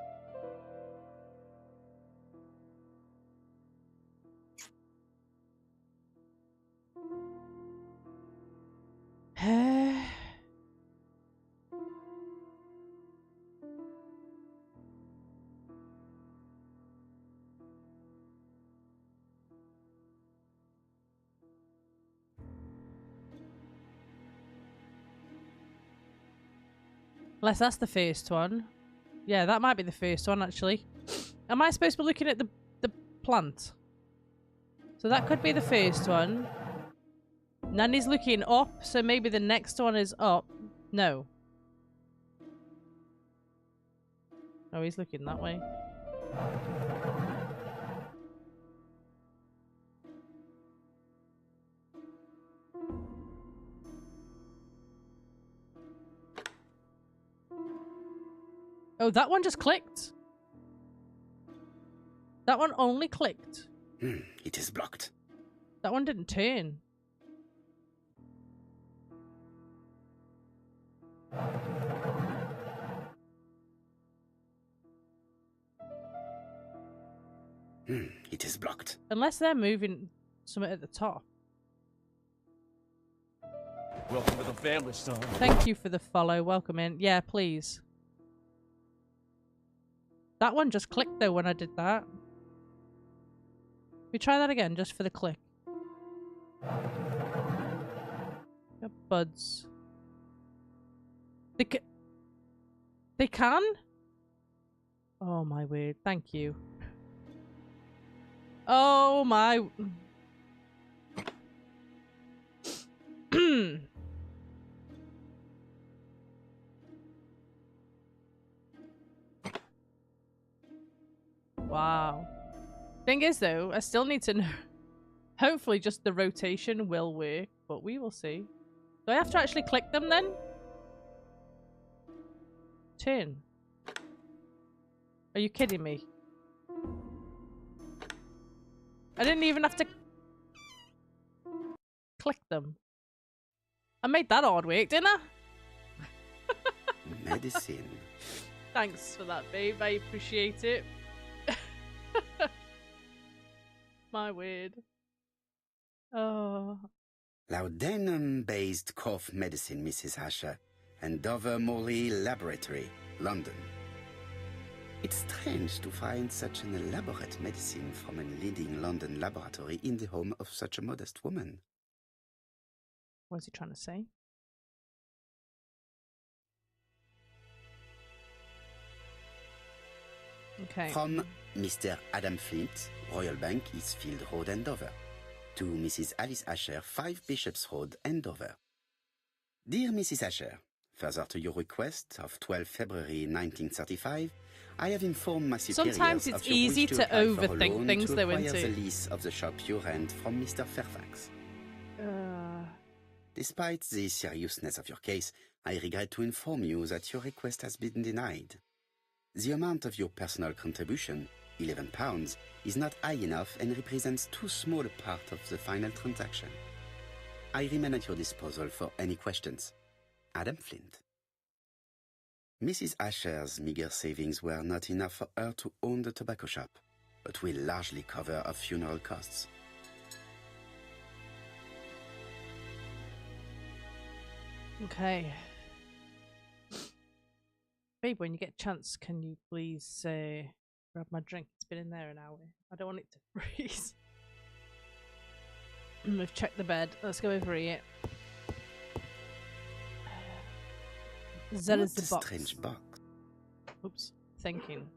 F: Unless that's the first one. Yeah, that might be the first one, actually. Am I supposed to be looking at the plant? So that could be the first one. Nanny's looking up, so maybe the next one is up. No. Oh, he's looking that way. Oh, that one just clicked. That one only clicked.
H: It is blocked.
F: That one didn't turn.
H: It is blocked.
F: Unless they're moving something at the top.
G: Welcome to the family, son.
F: Thank you for the follow. Welcome in. Yeah, please. That one just clicked though when I did that. We try that again just for the click. Your buds. They can? Oh my word. Thank you. Oh my. Wow. Thing is though, I still need to know. Hopefully just the rotation will work, but we will see. Do I have to actually click them then? Turn. Are you kidding me? I didn't even have to click them. I made that hard work, didn't I?
H: Medicine.
F: Thanks for that, babe. I appreciate it. My word. Oh.
H: Laudanum-based cough medicine, Mrs. Asher, and Dover Morley Laboratory, London. It's strange to find such an elaborate medicine from a leading London laboratory in the home of such a modest woman.
F: What is he trying to say? Okay.
H: From Mr. Adam Flint, Royal Bank, Eastfield Road, Andover. To Mrs. Alice Asher, 5 Bishops Road, Andover. Dear Mrs. Asher, further to your request of 12 February 1935, I have informed my superiors
F: Sometimes it's
H: of your
F: easy
H: wish
F: to
H: apply for a
F: overthink
H: loan
F: things
H: to
F: though,
H: acquire
F: isn't
H: the
F: it?
H: lease of the shop you rent from Mr. Fairfax. Despite the seriousness of your case, I regret to inform you that your request has been denied. The amount of your personal contribution, £11, is not high enough and represents too small a part of the final transaction. I remain at your disposal for any questions. Adam Flint. Mrs. Asher's meager savings were not enough for her to own the tobacco shop, but will largely cover her funeral costs.
F: Okay. Babe, when you get a chance, can you please grab my drink? It's been in there an hour. I don't want it to freeze. We've checked the bed. Let's go over here. That is the box.
H: Strange box.
F: Oops. Thinking.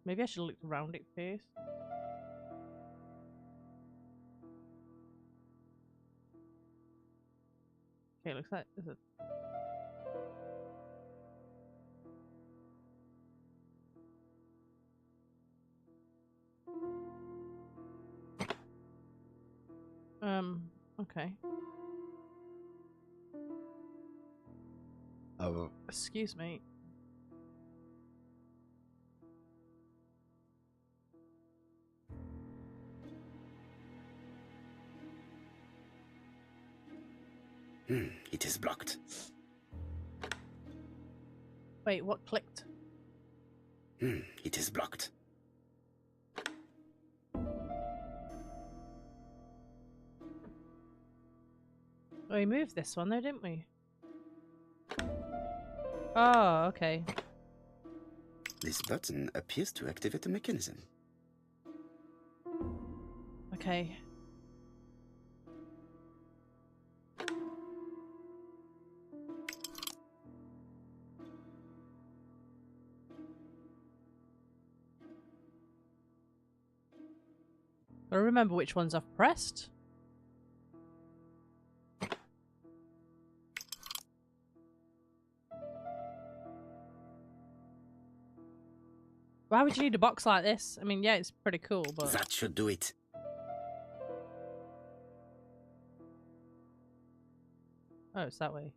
F: Maybe I should look around it first. Okay, it looks like there's a... Okay.
H: Oh.
F: Excuse me.
H: It is blocked.
F: Wait, what clicked?
H: It is blocked.
F: Oh, we moved this one though, didn't we? Oh, okay.
H: This button appears to activate a mechanism.
F: Okay. I remember which ones I've pressed. Why would you need a box like this? I mean, yeah, it's pretty cool, but...
H: That should do it.
F: Oh, it's that way.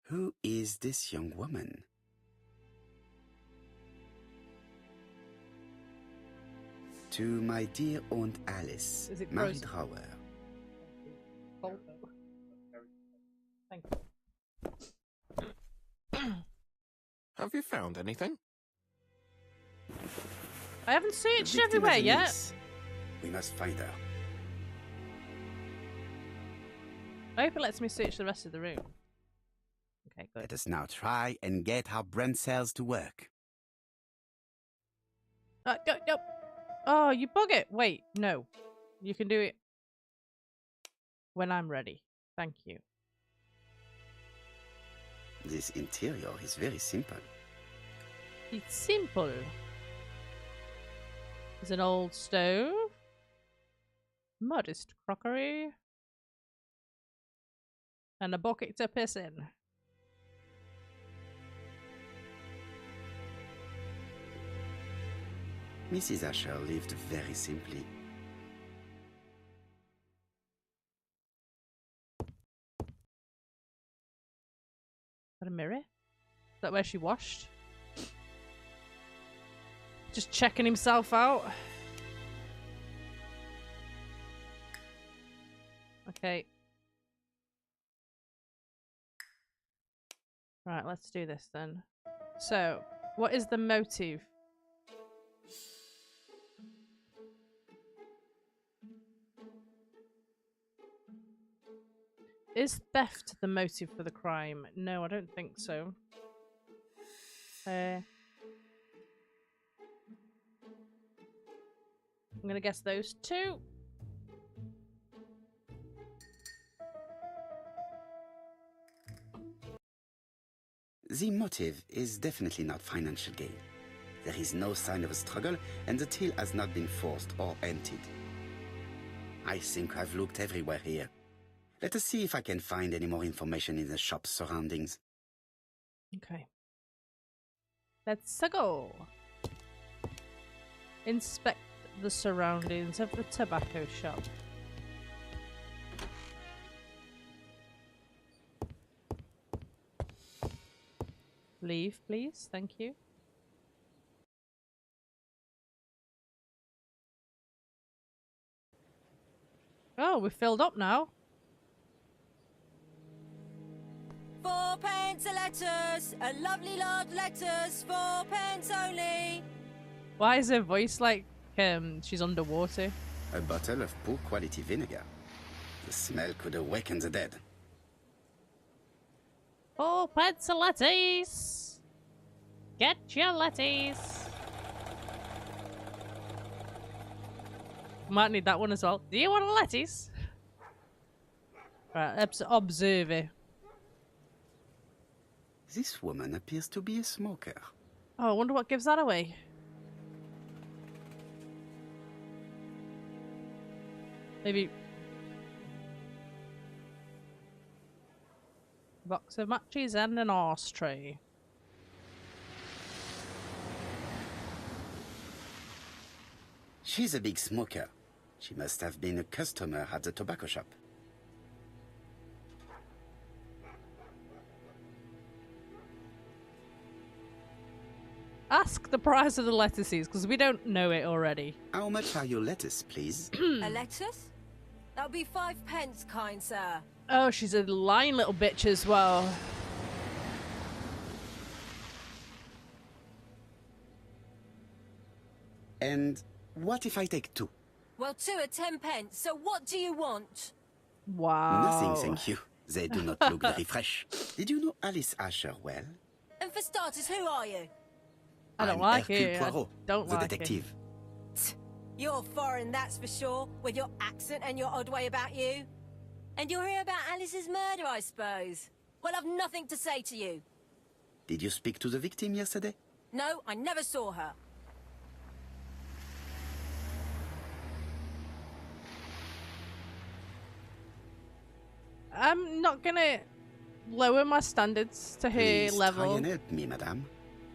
H: Who is this young woman? To my dear Aunt Alice,
F: Is it
H: married
F: frozen?
H: Howard.
F: Thank you.
I: Have you found anything?
F: I haven't
H: The
F: searched
H: victim
F: everywhere
H: has a
F: yet.
H: niece. We must find her.
F: I hope it lets me search the rest of the room. Okay, good.
H: Let us now try and get our brain cells to work.
F: No. Oh, you bug it. Wait, no. You can do it when I'm ready. Thank you.
H: This interior is very simple.
F: It's simple. There's an old stove. Modest crockery. And a bucket to piss in.
H: Mrs. Asher lived very simply.
F: Got a mirror? Is that where she washed? Just checking himself out. Okay. Right, let's do this then. So, what is the motive? Is theft the motive for the crime? No, I don't think so. I'm gonna guess those two.
H: The motive is definitely not financial gain. There is no sign of a struggle, and the till has not been forced or emptied. I think I've looked everywhere here. Let us see if I can find any more information in the shop's surroundings.
F: Okay. Let's go. Inspect the surroundings of the tobacco shop. Leave, please. Thank you. Oh, we're filled up now.
J: 4p a letters, a lovely large letters, 4p only.
F: Why is her voice like she's underwater?
H: A bottle of poor quality vinegar. The smell could awaken the dead.
F: 4p a lettuce. Get your lettuce. Might need that one as well. Do you want a lettuce? Right, observe it.
H: This woman appears to be a smoker.
F: Oh, I wonder what gives that away. Maybe box of matches and an ashtray.
H: She's a big smoker. She must have been a customer at the tobacco shop.
F: Ask the price of the lettuces, because we don't know it already.
H: How much are your lettuce, please?
J: A lettuce? That'll be 5p, kind sir.
F: Oh, she's a lying little bitch as well.
H: And what if I take 2?
J: Well, 2 are 10p, so what do you want?
F: Wow.
H: Nothing, thank you. They do not look very fresh. Did you know Alice Asher well?
J: And for starters, who are you?
F: I don't
H: I'm
F: like
H: Hercule
F: it.
H: Poirot,
F: I don't
H: the
F: like
H: detective.
J: You're foreign, that's for sure, with your accent and your odd way about you. And you're here about Alice's murder, I suppose. Well, I've nothing to say to you.
H: Did you speak to the victim yesterday?
J: No, I never saw her.
F: I'm not gonna lower my standards to her
H: Please
F: level.
H: try and help me, madame.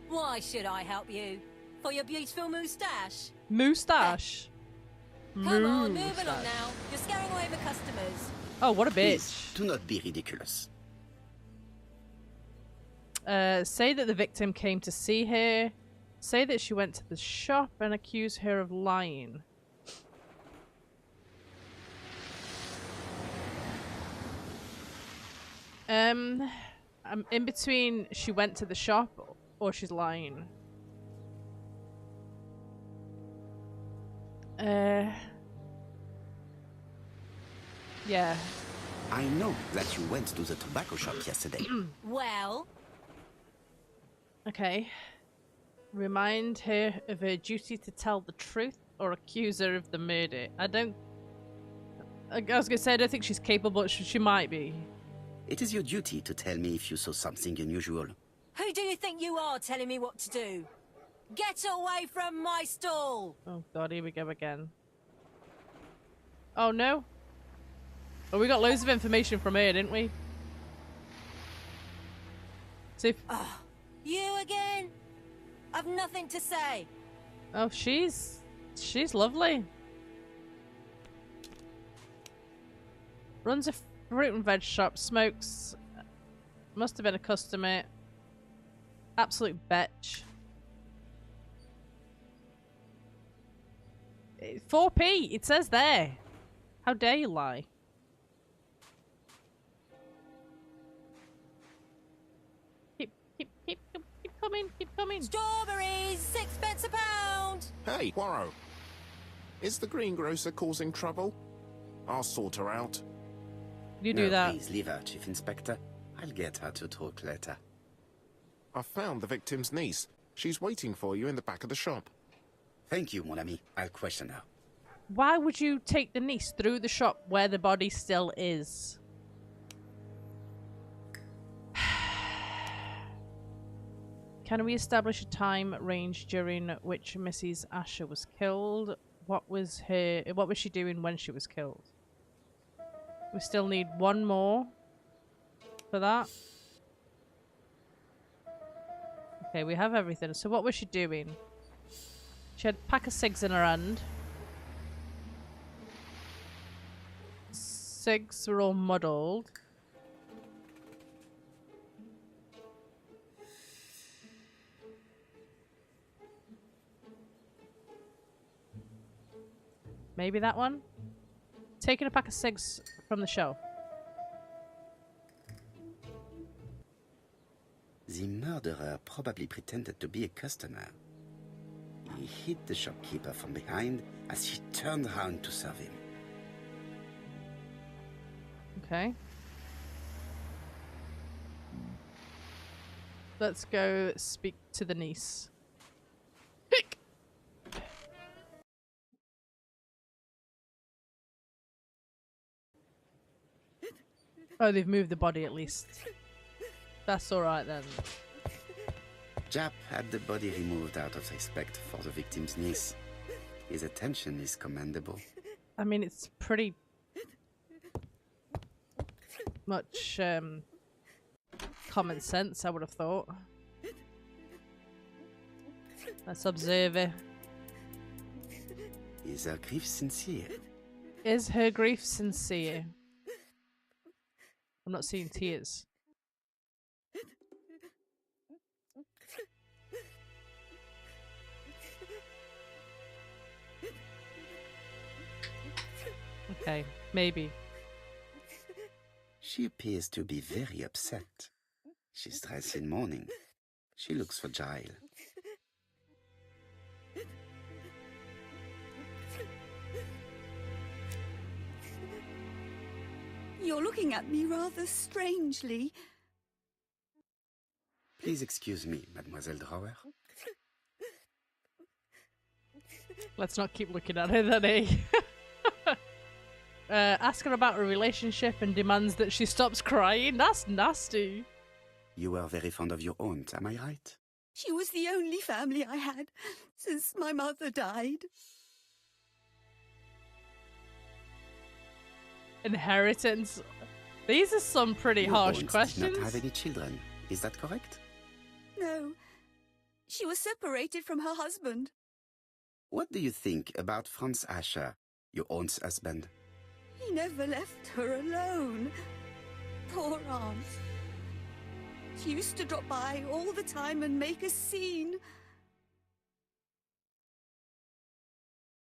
J: Why should I help you? For your beautiful moustache?
F: Moustache.
J: Come on, moving on now. You're scaring away the customers.
F: Oh, what a
H: Please,
F: bitch.
H: do not be ridiculous.
F: Say that the victim came to see her. Say that she went to the shop and accuse her of lying. I'm in between she went to the shop or she's lying. Yeah.
H: I know that you went to the tobacco shop yesterday.
J: Well,
F: Okay. Remind her of her duty to tell the truth or accuse her of the murder. I was gonna say I don't think she's capable, but she might be.
H: It is your duty to tell me if you saw something unusual.
J: who do you think you are telling me what to do? Get away from my stall!
F: Oh god, here we go again. Oh no. Oh, we got loads of information from her, didn't we? See if...
J: You again? I've nothing to say.
F: Oh, she's lovely. Runs a fruit and veg shop, smokes. Must have been a customer. Absolute betch. 4p, it says there. How dare you lie? Keep coming.
J: Strawberries, 6 pence a pound!
I: Hey, Poirot. Is the greengrocer causing trouble? I'll sort her out.
F: You do that.
H: Please leave her, Chief Inspector. I'll get her to talk later.
I: I found the victim's niece. She's waiting for you in the back of the shop.
H: Thank you, mon ami. I'll question her.
F: Why would you take the niece through the shop where the body still is? Can we establish a time range during which Mrs. Asher was killed? What was she doing when she was killed? We still need one more for that. Okay, we have everything. So what was she doing? She had a pack of cigs in her hand. Cigs were all muddled. Maybe that one? Taking a pack of cigs from the shelf.
H: The murderer probably pretended to be a customer. He hit the shopkeeper from behind as she turned around to serve him.
F: Okay. Let's go speak to the niece. Oh, they've moved the body at least. That's alright then.
H: Jap had the body removed out of respect for the victim's niece. His attention is commendable.
F: I mean, it's pretty much common sense, I would have thought. Let's observe it.
H: Is her grief sincere?
F: Is her grief sincere? I'm not seeing tears. Okay, maybe.
H: She appears to be very upset. She's dressed in mourning. She looks fragile.
K: You're looking at me rather strangely.
H: Please excuse me, Mademoiselle Drower.
F: Let's not keep looking at her then, eh? Ask her about her relationship and demands that she stops crying. That's nasty.
H: You were very fond of your aunt, am I right?
K: She was the only family I had since my mother died.
F: Inheritance. These are some pretty
H: Your
F: harsh
H: aunt
F: questions.
H: did not have any children. Is that correct?
K: No, she was separated from her husband.
H: What do you think about Franz Asher, your aunt's husband?
K: He never left her alone. Poor aunt. She used to drop by all the time and make a scene.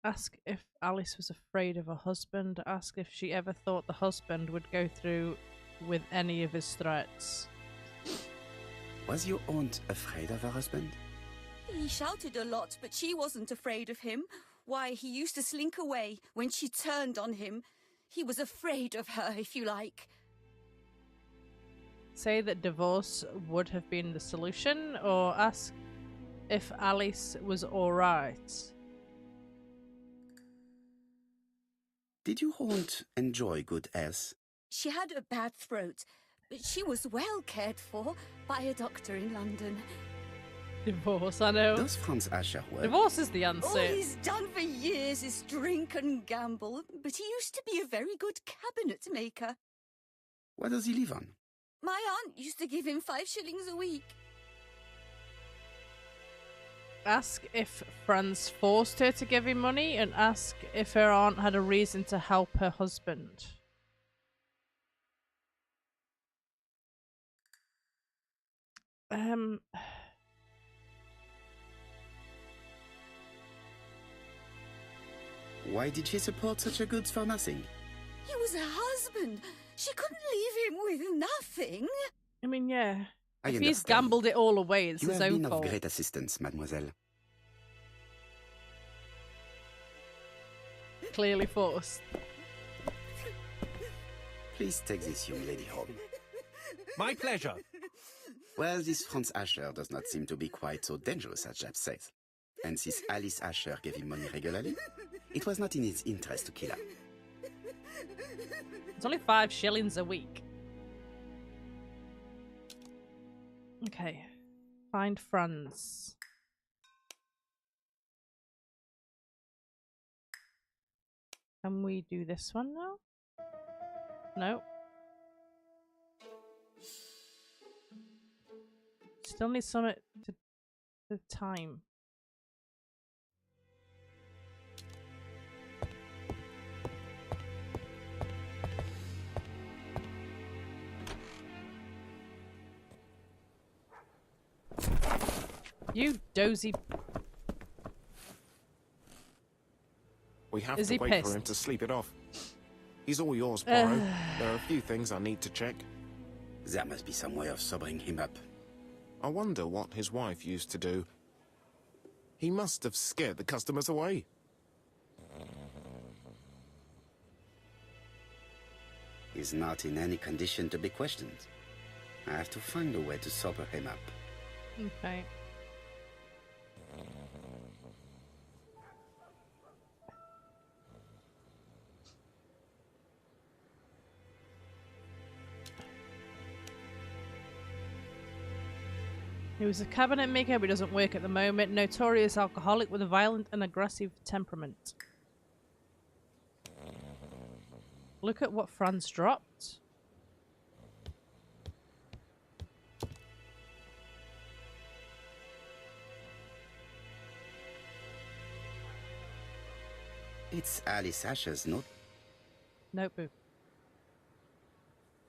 F: Ask if Alice was afraid of her husband. Ask if she ever thought the husband would go through with any of his threats.
H: Was your aunt afraid of her husband?
K: He shouted a lot, but she wasn't afraid of him. Why, he used to slink away when she turned on him. He was afraid of her, if you like.
F: Say that divorce would have been the solution, or ask if Alice was alright.
H: Did your aunt enjoy good health?
K: She had a bad throat, but she was well cared for by a doctor in London.
F: Divorce, I know.
H: Does Franz Asher work?
F: Divorce is the answer.
K: All he's done for years is drink and gamble, but he used to be a very good cabinet maker.
H: What does he live on?
K: My aunt used to give him 5 shillings a week.
F: Ask if Franz forced her to give him money, and ask if her aunt had a reason to help her husband.
H: Why did she support such a goods for nothing?
K: He was her husband. She couldn't leave him with nothing.
F: I mean, yeah.
H: I
F: If he's
H: understand.
F: gambled it all away, it's
H: You
F: his
H: have
F: own
H: been
F: fault.
H: of great assistance, mademoiselle.
F: Clearly forced.
H: Please take this young lady home.
G: My pleasure.
H: Well, this Franz Asher does not seem to be quite so dangerous as Jab says. And since Alice Asher gave him money regularly, it was not in his interest to kill her.
F: It's only 5 shillings a week. Okay. Find Franz. Can we do this one now? No. Still need some to the time. You dozy.
I: We have
F: Is
I: to
F: he
I: wait
F: pissed?
I: for him to sleep it off. He's all yours, Poirot. There are a few things I need to check.
H: There must be some way of sobering him up.
I: I wonder what his wife used to do. He must have scared the customers away.
H: He's not in any condition to be questioned. I have to find a way to sober him up.
F: Okay. He was a cabinet maker, but doesn't work at the moment. Notorious alcoholic with a violent and aggressive temperament. Look at what Franz dropped.
H: It's Alice Asher's
F: Notebook.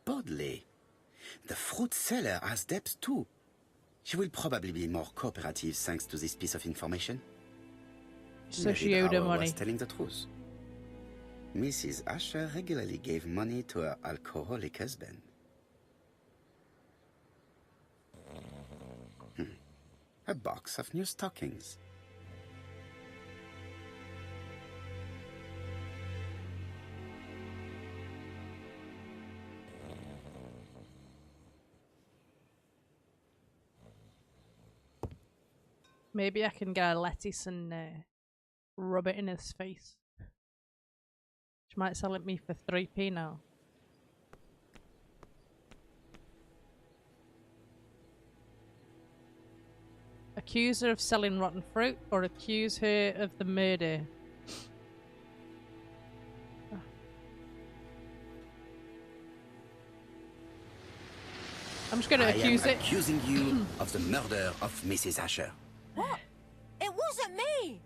H: Bodley. The fruit seller has debts too. She will probably be more cooperative thanks to this piece of information.
F: So
H: Maybe
F: she owed her
H: Brower
F: money.
H: was telling the truth. Mrs. Asher regularly gave money to her alcoholic husband. A box of new stockings.
F: Maybe I can get a lettuce and rub it in his face. She might sell it me for 3p now. Accuse her of selling rotten fruit or accuse her of the murder. I'm just going to accuse
H: I am
F: it.
H: accusing you of the murder of Mrs. Asher.
J: What? It wasn't me!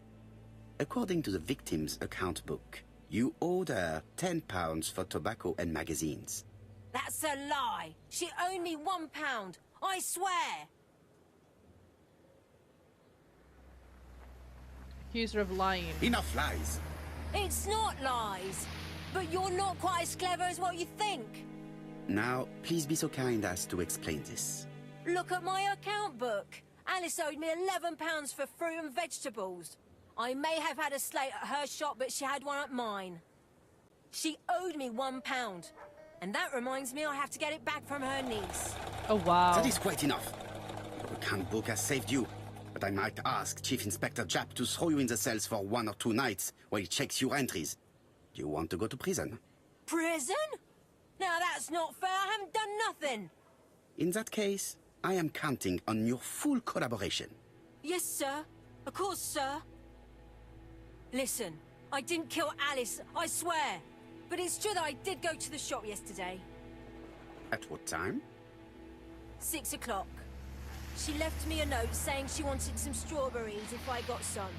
H: According to the victim's account book, you owed her £10 for tobacco and magazines.
J: That's a lie. She owed me £1. I swear.
F: Accuse her of lying.
H: Enough lies.
J: It's not lies. But you're not quite as clever as what you think.
H: Now, please be so kind as to explain this.
J: Look at my account book. Alice owed me £11 for fruit and vegetables. I may have had a slate at her shop, but she had one at mine. She owed me £1. And that reminds me I have to get it back from her niece.
F: Oh, wow.
H: That is quite enough. Your account book has saved you, but I might ask Chief Inspector Japp to throw you in the cells for 1 or 2 nights while he checks your entries. Do you want to go to prison?
J: Prison? Now that's not fair. I haven't done nothing.
H: In that case, I am counting on your full collaboration.
J: Yes, sir. Of course, sir. Listen, I didn't kill Alice, I swear. But it's true that I did go to the shop yesterday.
H: At what time?
J: 6 o'clock. She left me a note saying she wanted some strawberries if I got some.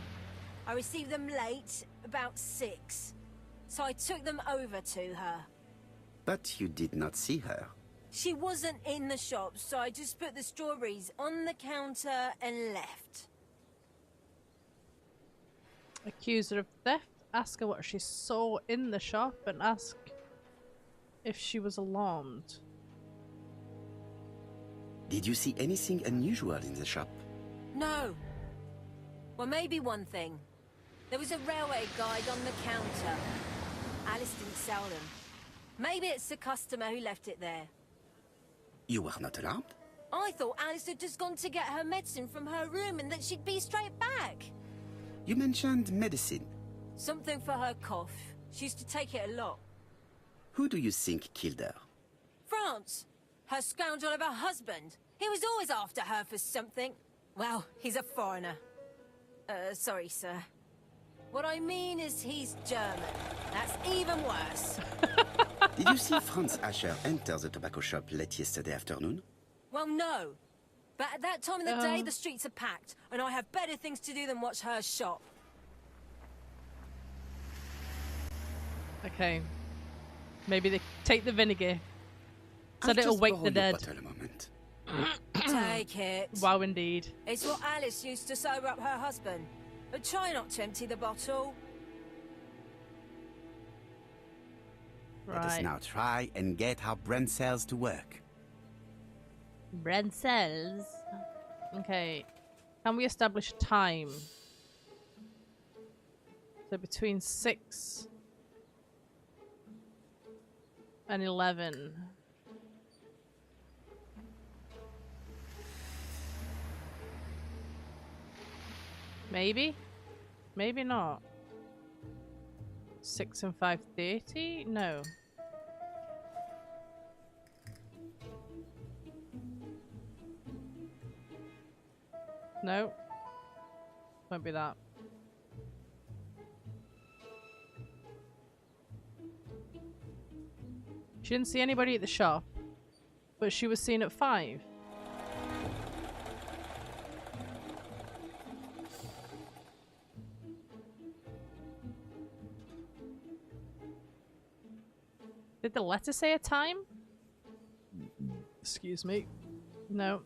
J: I received them late, about 6. So I took them over to her.
H: But you did not see her.
J: She wasn't in the shop, so I just put the strawberries on the counter and left.
F: Accuse her of theft. Ask her what she saw in the shop and ask if she was alarmed.
H: Did you see anything unusual in the shop?
J: No. Well, maybe one thing. There was a railway guide on the counter. Alice didn't sell them. Maybe it's the customer who left it there.
H: You were not alarmed?
J: I thought Alice had just gone to get her medicine from her room and that she'd be straight back.
H: You mentioned medicine.
J: Something for her cough. She used to take it a lot.
H: Who do you think killed her?
J: France. Her scoundrel of a husband. He was always after her for something. Well, he's a foreigner. Sorry, sir. What I mean is he's German. That's even worse.
H: Did you see Franz Asher enter the tobacco shop late yesterday afternoon?
J: Well, no. But at that time of the day, the streets are packed, and I have better things to do than watch her shop.
F: Okay. Maybe they take the vinegar. So
H: I'll
F: that it'll
H: just
F: wake
H: borrow
F: the
H: your
F: dead.
H: bottle a moment.
J: Take it.
F: Wow, indeed.
J: It's what Alice used to sober up her husband. But try not to empty the bottle.
H: Let us
F: Right.
H: now try and get our brain cells to work.
F: Brain cells. Okay. Can we establish time? So between 6 and 11. Maybe? Maybe not. 6 and 5:30? No. No. Won't be that. She didn't see anybody at the shop, but she was seen at 5. Did the letter say a time? Excuse me. No.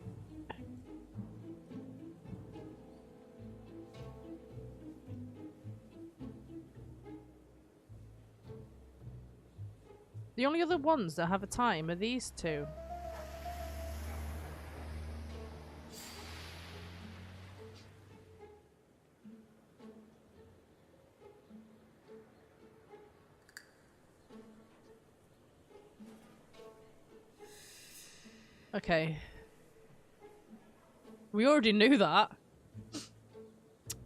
F: The only other ones that have a time are these two. Okay. We already knew that.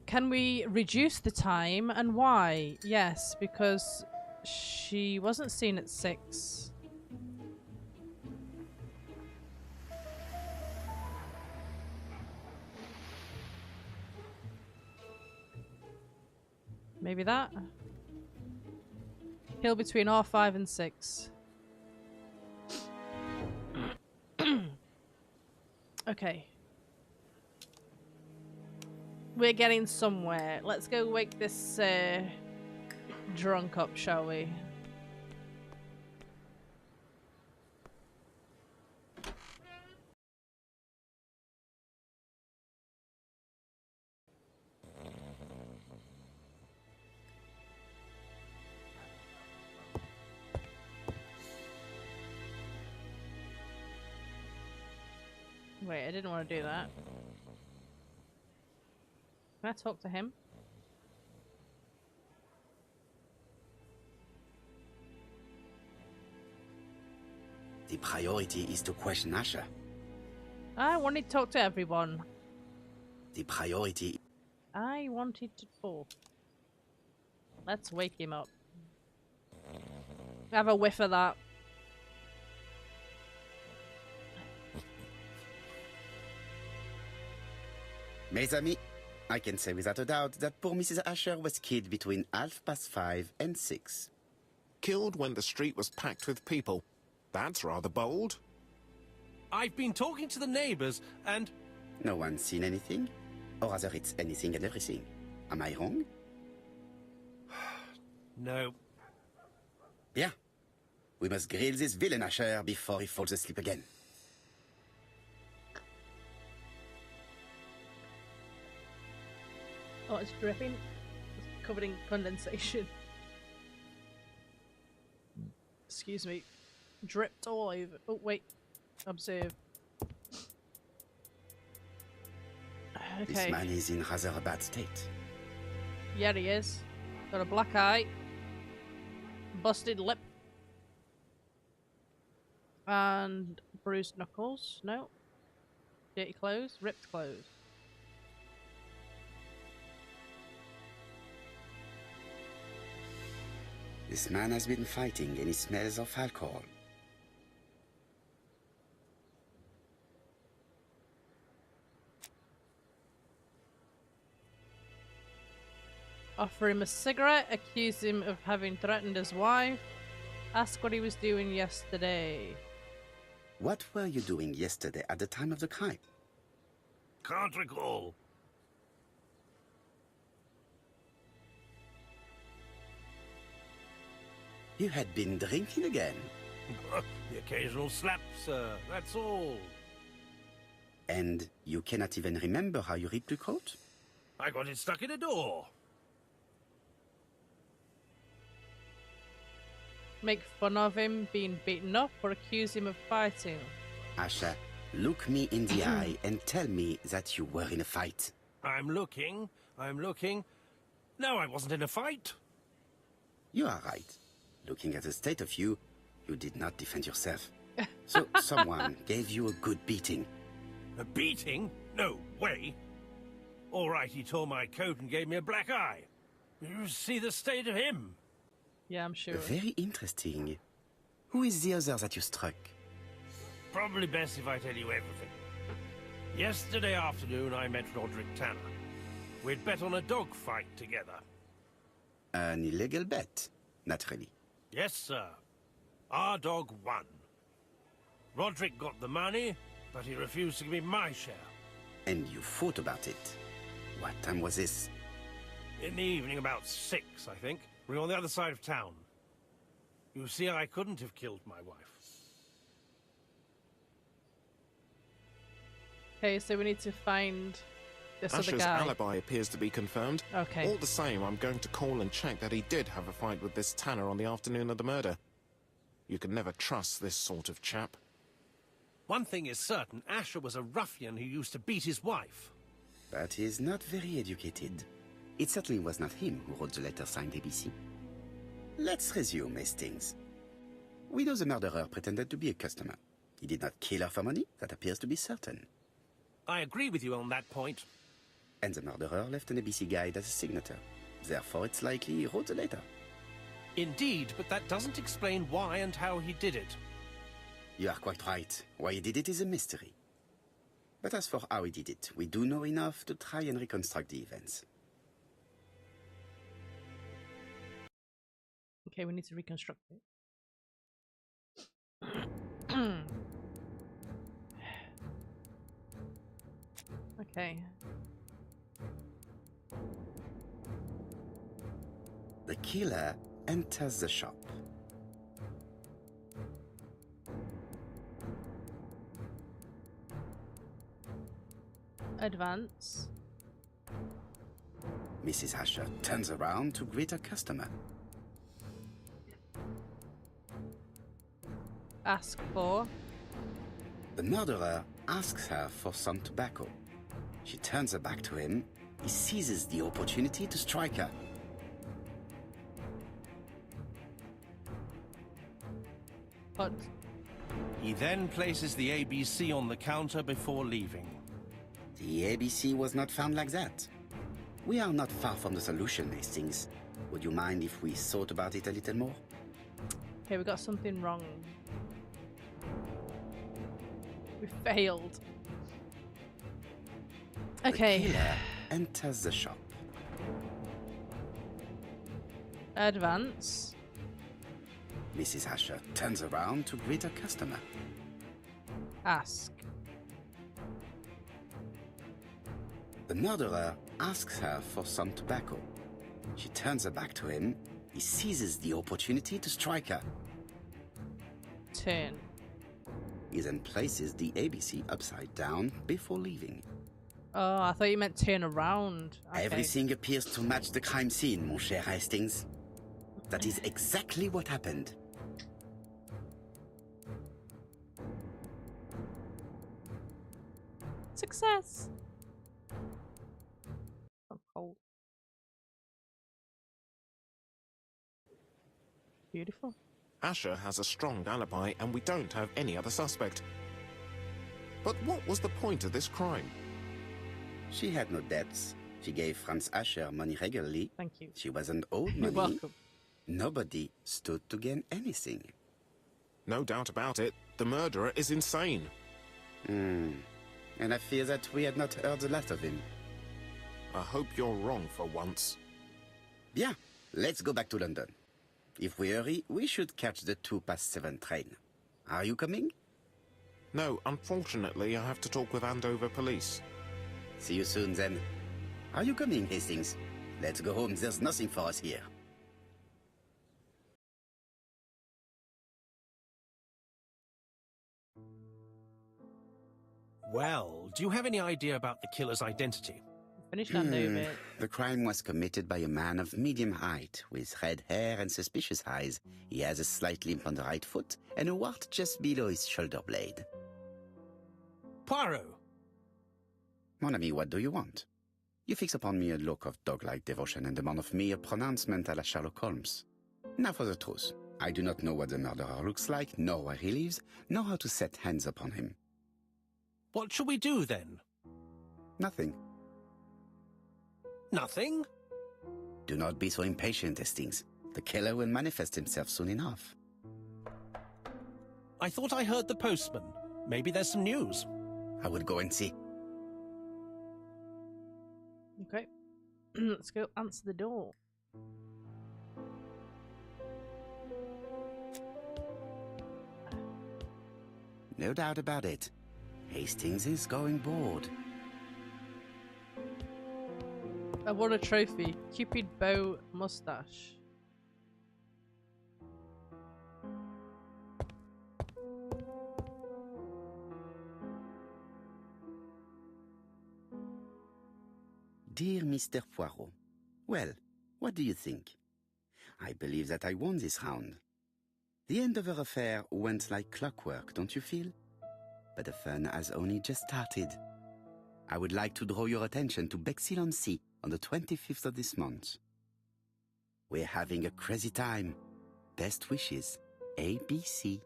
F: Can we reduce the time and why? Yes, because she wasn't seen at 6. Maybe that? Kill between R5 and 6. Okay. We're getting somewhere. Let's go wake this drunk up, shall we? Wait, I didn't want to do that. Can I talk to him?
H: The priority is to question Asher.
F: I wanted to talk to everyone.
H: The priority...
F: I wanted to talk. Let's wake him up. Have a whiff of that.
H: Mes amis, I can say without a doubt that poor Mrs. Asher was killed between 5:30 and 6.
I: Killed when the street was packed with people. That's rather bold.
G: I've been talking to the neighbours and...
H: No one's seen anything? Or rather, it's anything and everything. Am I wrong?
G: No.
H: Bien. We must grill this villain Asher before he falls asleep again.
F: Oh, it's dripping. It's covered in condensation. Excuse me. Dripped all over. Oh, wait. Observe. Okay.
H: This man is in rather a bad state.
F: Yeah, he is. Got a black eye. Busted lip. And bruised knuckles. No. Dirty clothes. Ripped clothes.
H: This man has been fighting and he smells of alcohol.
F: Offer him a cigarette, accuse him of having threatened his wife, ask what he was doing yesterday.
H: What were you doing yesterday at the time of the crime?
G: Can't recall.
H: You had been drinking again.
G: The occasional slap, sir, that's all.
H: And you cannot even remember how you ripped the coat?
G: I got it stuck in a door.
F: Make fun of him being beaten up or accuse him of fighting.
H: Asher, look me in the eye and tell me that you were in a fight.
G: I'm looking. No, I wasn't in a fight.
H: You are right. Looking at the state of you, you did not defend yourself. So someone gave you a good beating.
G: A beating? No way. All right, he tore my coat and gave me a black eye. You see the state of him?
F: Yeah, I'm sure.
H: Very interesting. Who is the other that you struck?
G: Probably best if I tell you everything. Yesterday afternoon, I met Roderick Tanner. We'd bet on a dog fight together.
H: An illegal bet, naturally.
G: Yes, sir. Our dog won. Roderick got the money, but he refused to give me my share.
H: And you fought about it. What time was this?
G: In the evening, about 6, I think. We were on the other side of town. You see, I couldn't have killed my wife.
F: Okay, so we need to find this
I: Asher's
F: other guy.
I: alibi appears to be confirmed.
F: Okay.
I: All the same, I'm going to call and check that he did have a fight with this Tanner on the afternoon of the murder. You can never trust this sort of chap.
G: One thing is certain, Asher was a ruffian who used to beat his wife.
H: But he is not very educated. It certainly was not him who wrote the letter signed ABC. Let's resume, Hastings. We know the murderer pretended to be a customer. He did not kill her for money, that appears to be certain.
G: I agree with you on that point.
H: And the murderer left an ABC guide as a signature. Therefore, it's likely he wrote the letter.
G: Indeed, but that doesn't explain why and how he did it.
H: You are quite right. Why he did it is a mystery. But as for how he did it, we do know enough to try and reconstruct the events.
F: Okay, we need to reconstruct it. Okay.
H: The killer enters the shop.
F: Advance.
H: Mrs. Asher turns around to greet a customer.
F: Ask for.
H: The murderer asks her for some tobacco. She turns her back to him. He seizes the opportunity to strike her.
F: But
G: He then places the ABC on the counter before leaving.
H: The ABC was not found like that. We are not far from the solution, Hastings. Would you mind if we thought about it a little more?
F: okay, we got something wrong. We failed. Okay.
H: The killer enters the shop.
F: Advance.
H: Mrs. Asher turns around to greet her customer.
F: Ask.
H: The murderer asks her for some tobacco. She turns her back to him. He seizes the opportunity to strike her.
F: Turn.
H: He then places the ABC upside down before leaving.
F: Oh, I thought you meant turn around. Okay.
H: Everything appears to match the crime scene, mon cher Hastings. That is exactly what happened.
F: Success. I'm cold. Beautiful.
I: Asher has a strong alibi and we don't have any other suspect. But what was the point of this crime?
H: She had no debts. She gave Franz Asher money regularly.
F: Thank you.
H: She wasn't owed
F: You're
H: money.
F: welcome.
H: Nobody stood to gain anything.
I: No doubt about it, the murderer is insane.
H: And I fear that we had not heard the last of him.
I: I hope you're wrong for once.
H: Bien, let's go back to London. If we hurry, we should catch the 7:02 train. Are you coming?
I: No, unfortunately, I have to talk with Andover police.
H: See you soon then. Are you coming, Hastings? Let's go home, there's nothing for us here.
G: Well, do you have any idea about the killer's identity?
F: Finished Andover.
H: The crime was committed by a man of medium height, with red hair and suspicious eyes. He has a slight limp on the right foot, and a wart just below his shoulder blade.
G: Poirot!
H: Mon ami, what do you want? You fix upon me a look of dog-like devotion and demand of me a pronouncement à la Sherlock Holmes. Now for the truth. I do not know what the murderer looks like, nor where he lives, nor how to set hands upon him.
G: What shall we do then?
H: Nothing.
G: Nothing?
H: Do not be so impatient, Hastings. The killer will manifest himself soon enough.
G: I thought I heard the postman. Maybe there's some news.
H: I will go and see.
F: Okay. Let's go answer the door.
H: No doubt about it. Hastings is going bored.
F: I won a trophy. Cupid bow mustache.
H: Dear Mr. Poirot, well, what do you think? I believe that I won this round. The Andover affair went like clockwork, don't you feel? But the fun has only just started. I would like to draw your attention to Bexhill-on-Sea on the 25th of this month. We're having a crazy time. Best wishes, ABC.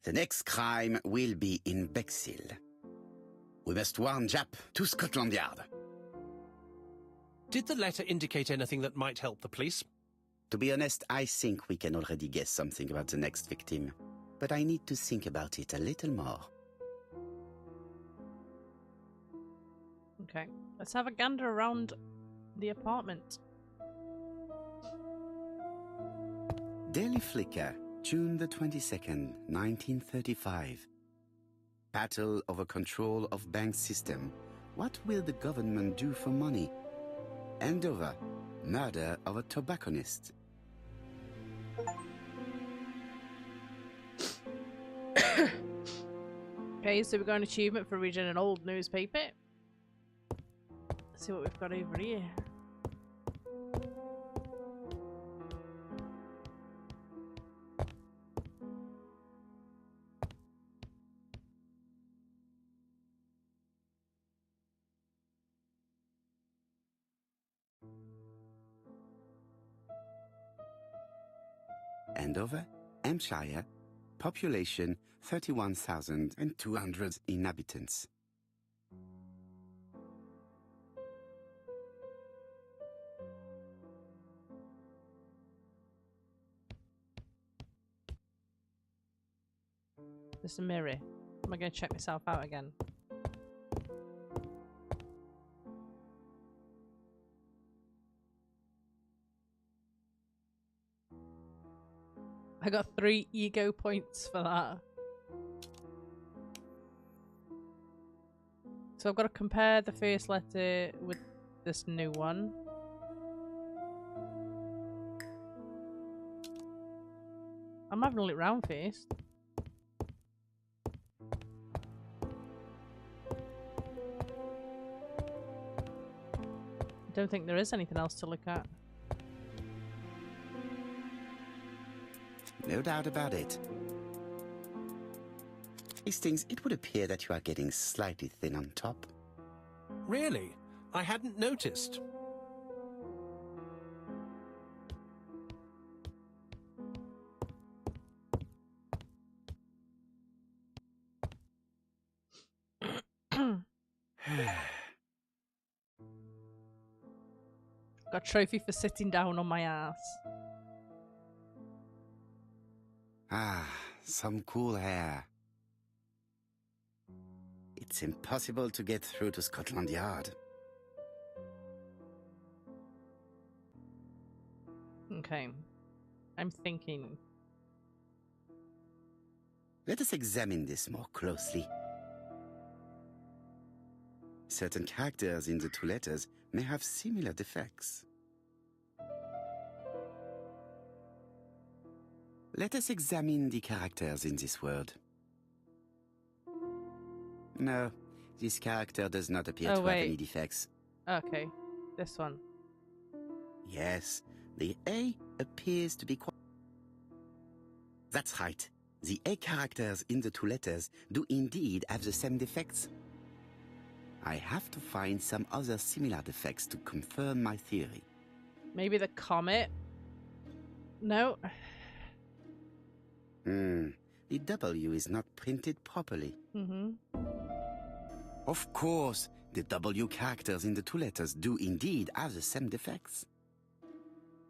H: The next crime will be in Bexhill. We must warn Jap to Scotland Yard.
G: Did the letter indicate anything that might help the police?
H: To be honest, I think we can already guess something about the next victim. But I need to think about it a little more.
F: Okay. Let's have a gander around the apartment.
H: Daily Flicker, June the 22nd, 1935. Battle over control of bank system. What will the government do for money? Andover, murder of a tobacconist.
F: Okay, so we got an achievement for reading an old newspaper. Let's see what we've got over here.
H: Andover, Hampshire, population 31,200 inhabitants.
F: There's a mirror. Am I going to check myself out again? I got 3 ego points for that. So I've got to compare the first letter with this new one. I'm having a look round first. I don't think there is anything else to look at.
H: No doubt about it. Hastings, it would appear that you are getting slightly thin on top.
G: Really? I hadn't noticed.
F: Got a trophy for sitting down on my ass.
H: Ah, some cool hair. It's impossible to get through to Scotland Yard.
F: Okay. I'm thinking.
H: Let us examine this more closely. Certain characters in the 2 letters may have similar defects. Let us examine the characters in this word. No, this character does not appear to have any defects.
F: Okay, this one.
H: Yes, the A appears to be quite... That's right. The A characters in the 2 letters do indeed have the same defects. I have to find some other similar defects to confirm my theory.
F: Maybe the comet? No.
H: The W is not printed properly. Of course, the W characters in the 2 letters do indeed have the same defects.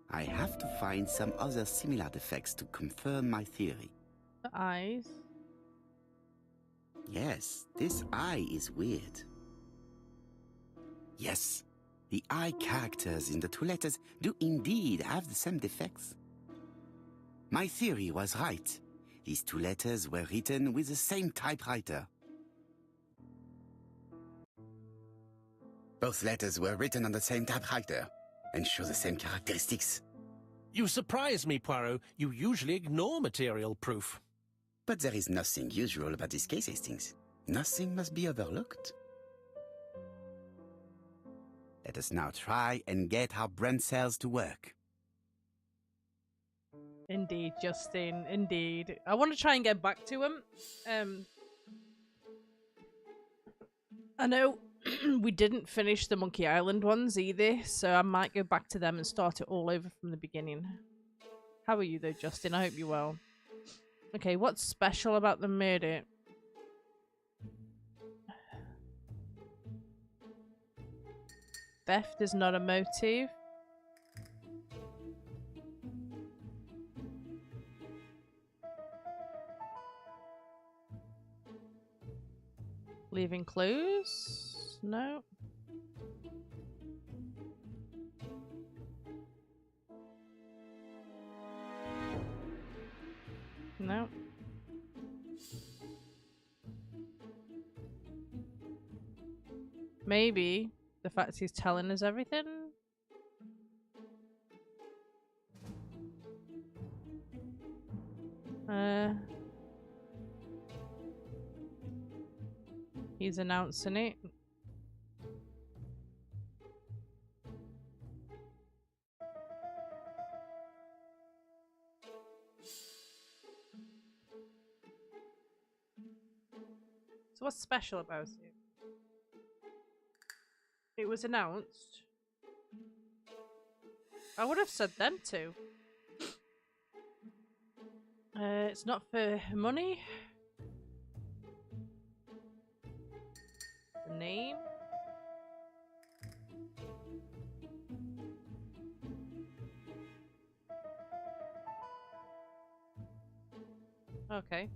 H: I have to find some other similar defects to confirm my theory.
F: The eyes?
H: Yes, this I is weird. Yes, the I characters in the 2 letters do indeed have the same defects. My theory was right. These 2 letters were written with the same typewriter. Both letters were written on the same typewriter and show the same characteristics.
G: You surprise me, Poirot. You usually ignore material proof.
H: But there is nothing usual about this case, Hastings. Nothing must be overlooked. Let us now try and get our brain cells to work.
F: Indeed, Justin. Indeed. I want to try and get back to him. I know we didn't finish the Monkey Island ones either, so I might go back to them and start it all over from the beginning. How are you though, Justin? I hope you're well. Okay, what's special about the murder? Theft is not a motive. Leaving clues? No. No. Maybe the fact he's telling us everything? He's announcing it. So what's special about it? It was announced. I would have said them too. It's not for money. The name. Okay.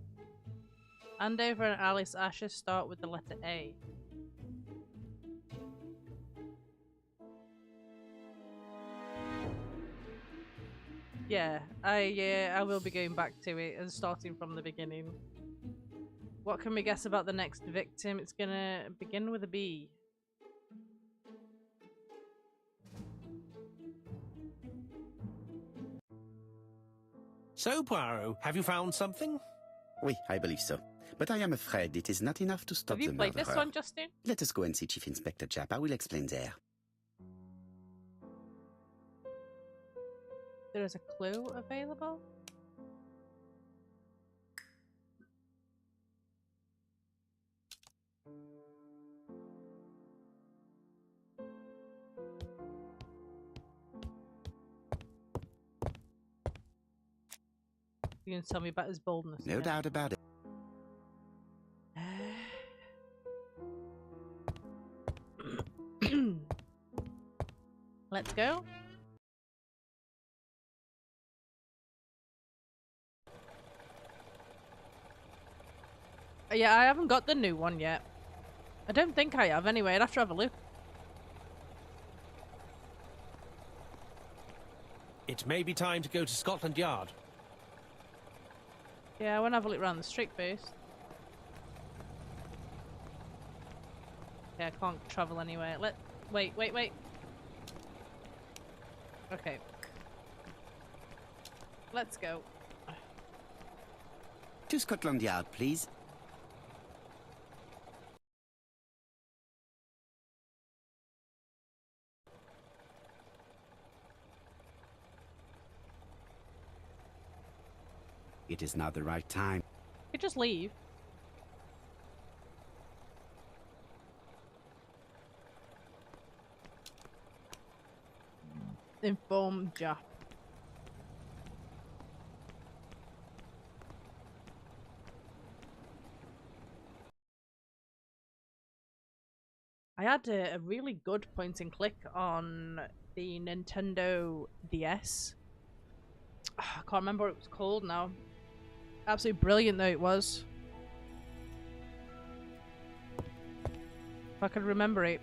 F: Andover and Alice Asher start with the letter A. Yeah, I will be going back to it and starting from the beginning. What can we guess about the next victim? It's gonna begin with a B.
G: So, Poirot, have you found something?
H: Oui, I believe so. But I am afraid it is not enough to stop
F: Have you
H: the
F: played
H: murderer.
F: this one, Justin?
H: Let us go and see Chief Inspector Japp. I will explain there.
F: There is a clue available? You gonna tell me about his boldness?
H: No doubt about it.
F: Let's go. Yeah, I haven't got the new one yet. I don't think I have anyway. I'd have to have a look.
G: It may be time to go to Scotland Yard.
F: Yeah, I want to have a look around the street first. Yeah, I can't travel anywhere. Wait. Okay. Let's go.
H: To Scotland Yard, please. It is not the right time.
F: You could just leave. Inform Japp. I had a really good point and click on the Nintendo DS. I can't remember what it was called now. Absolutely brilliant though it was. If I could remember it.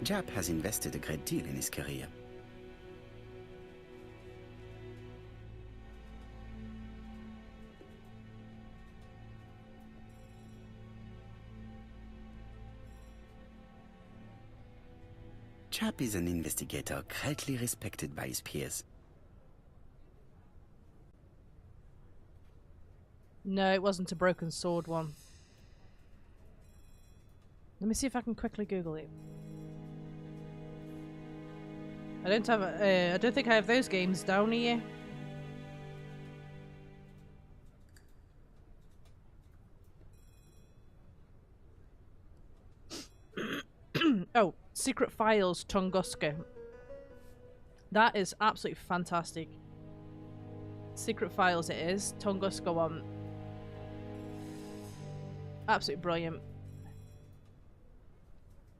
H: Japp has invested a great deal in his career. Japp is an investigator greatly respected by his peers.
F: No, it wasn't a broken sword one. Let me see if I can quickly Google it. I don't have. I don't think I have those games down here. Oh, Secret Files Tunguska. That is absolutely fantastic. Secret Files it is. Tunguska one. Absolutely brilliant.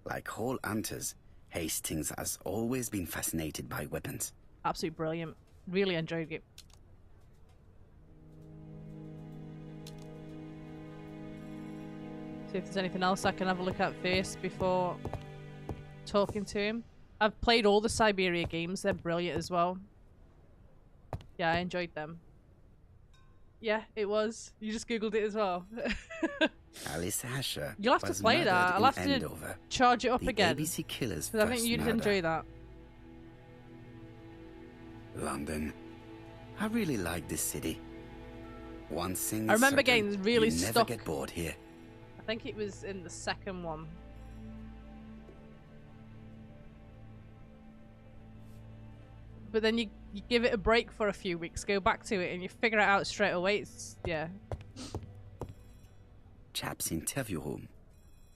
H: Like all hunters, Hastings has always been fascinated by weapons.
F: Absolutely brilliant. Really enjoyed it. See if there's anything else I can have a look at first before talking to him. I've played all the Siberia games. They're brilliant as well. Yeah, I enjoyed them. Yeah, it was. You just Googled it as well.
H: Alice Asher.
F: You'll have to play that. I'll have to
H: Andover.
F: charge it up
H: The
F: again.
H: ABC killer's
F: Because I think
H: first
F: you'd
H: murder.
F: enjoy that.
H: London. I really like this city. One thing
F: I remember
H: certain,
F: getting really
H: you never
F: stuck.
H: get bored here.
F: I think it was in the second one. But then you give it a break for a few weeks, go back to it, and you figure it out straight away. It's, yeah.
H: Japp's interview room.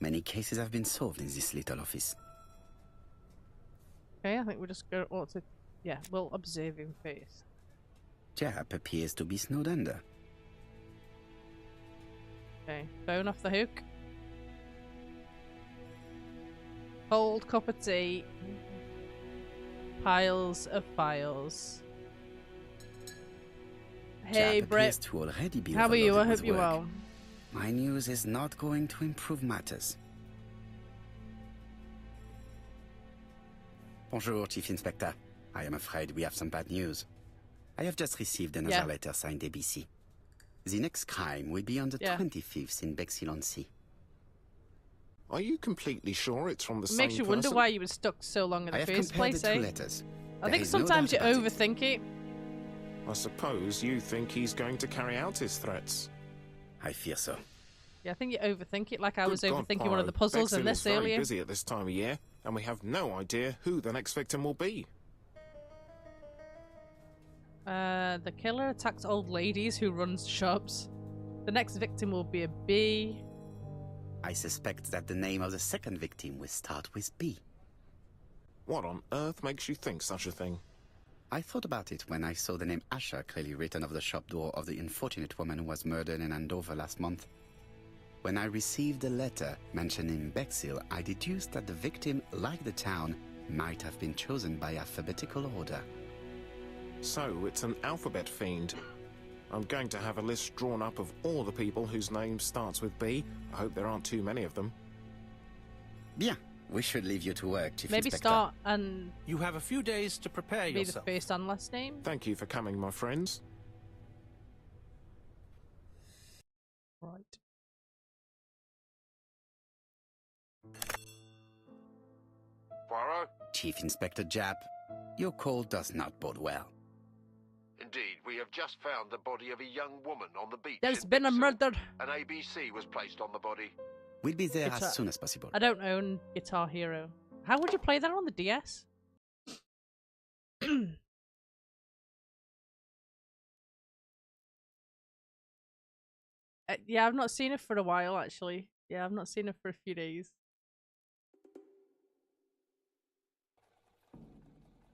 H: Many cases have been solved in this little office.
F: Okay, I think we'll just go ought to. Yeah, we'll observe him first.
H: Jap appears to be snowed under.
F: Okay, phone off the hook. Cold cup of tea. Piles of files. Hey,
H: Jap
F: Brett.
H: appears to already be
F: How are you? I
H: overloaded
F: hope
H: with
F: you're
H: work.
F: well.
H: My news is not going to improve matters. Bonjour, Chief Inspector. I am afraid we have some bad news. I have just received another letter signed ABC. The next crime will be on the 25th in Bexhill-on-Sea.
I: Are you completely sure it's from the
F: It
I: same
F: makes you wonder
I: person?
F: why you were stuck so long in
H: I
F: the
H: have
F: first
H: compared
F: place,
H: the two
F: eh?
H: letters.
F: I
H: There
F: think
H: is no
F: sometimes you
H: doubt about it.
F: overthink it.
I: I suppose you think he's going to carry out his threats.
H: I fear so.
F: Yeah, I think you overthink it, like I was
I: Good God,
F: overthinking one of the
I: Poirot.
F: puzzles in
I: Bexhill
F: this
I: is very
F: earlier.
I: busy at this time of year, and we have no idea who the next victim will be.
F: The killer attacks old ladies who runs shops. The next victim will be a bee.
H: I suspect that the name of the second victim will start with B.
I: What on earth makes you think such a thing?
H: I thought about it when I saw the name Asher clearly written over the shop door of the unfortunate woman who was murdered in Andover last month. When I received a letter mentioning Bexhill, I deduced that the victim, like the town, might have been chosen by alphabetical order.
I: So, it's an alphabet fiend. I'm going to have a list drawn up of all the people whose name starts with B. I hope there aren't too many of them.
H: Bien. We should leave you to work, Chief
F: Maybe
H: Inspector.
F: start and
G: You have a few days to prepare
F: be
G: yourself.
F: the first and last name.
I: Thank you for coming, my friends.
F: Right.
L: Poirot?
H: Chief Inspector Jap, your call does not bode well.
L: Indeed, we have just found the body of a young woman on the beach.
F: There's
L: in
F: been a
L: Bexhill.
F: murder.
L: An ABC was placed on the body.
H: We'll be there
F: Guitar-
H: as soon as possible.
F: I don't own Guitar Hero. How would you play that on the DS? Yeah, I've not seen it for a while, actually. Yeah, I've not seen it for a few days.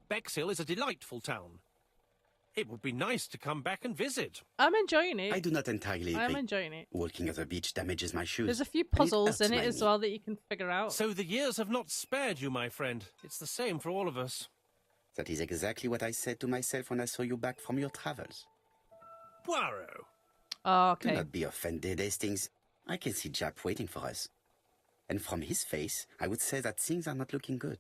G: Bexhill is a delightful town. It would be nice to come back and visit.
F: I'm enjoying it.
H: I do not entirely agree.
F: I'm enjoying it.
H: Walking on the beach damages my shoes.
F: There's a few
H: and
F: puzzles
H: hurts
F: in it
H: my
F: as
H: knee.
F: well that you can figure out.
G: So the years have not spared you, my friend. It's the same for all of us.
H: That is exactly what I said to myself when I saw you back from your travels.
G: Poirot.
F: Oh,
H: Do
F: okay.
H: not be offended, Hastings. I can see Jap waiting for us. And from his face, I would say that things are not looking good.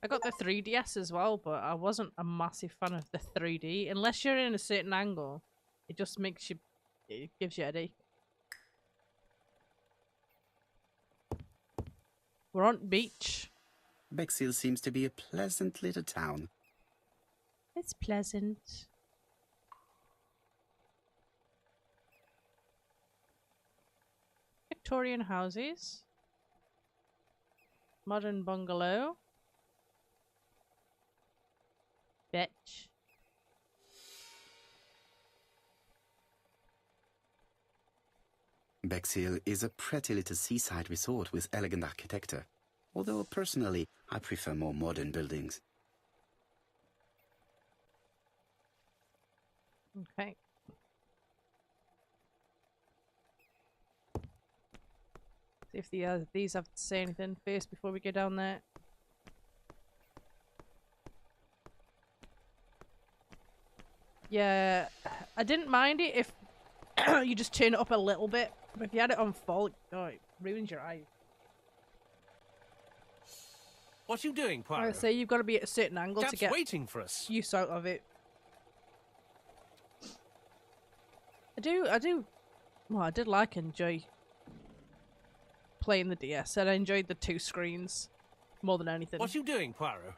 F: I got the 3DS as well, but I wasn't a massive fan of the 3D. Unless you're in a certain angle, it just makes you... It gives you a headache. We're on beach.
H: Bexhill seems to be a pleasant little town.
F: It's pleasant. Victorian houses. Modern bungalow. Bitch.
H: Bexhill is a pretty little seaside resort with elegant architecture, although personally I prefer more modern buildings.
F: Okay. See if these have to say anything first before we go down there. Yeah, I didn't mind it if you just turn it up a little bit, but if you had it on full, oh, it ruins your eyes.
G: What are you doing, Poirot?
F: I say you've got to be at a certain angle to
G: Cap's
F: get
G: waiting for us.
F: use out of it. I do. Well, I did enjoy playing the DS, and I enjoyed the 2 screens more than anything.
G: What are you doing, Poirot?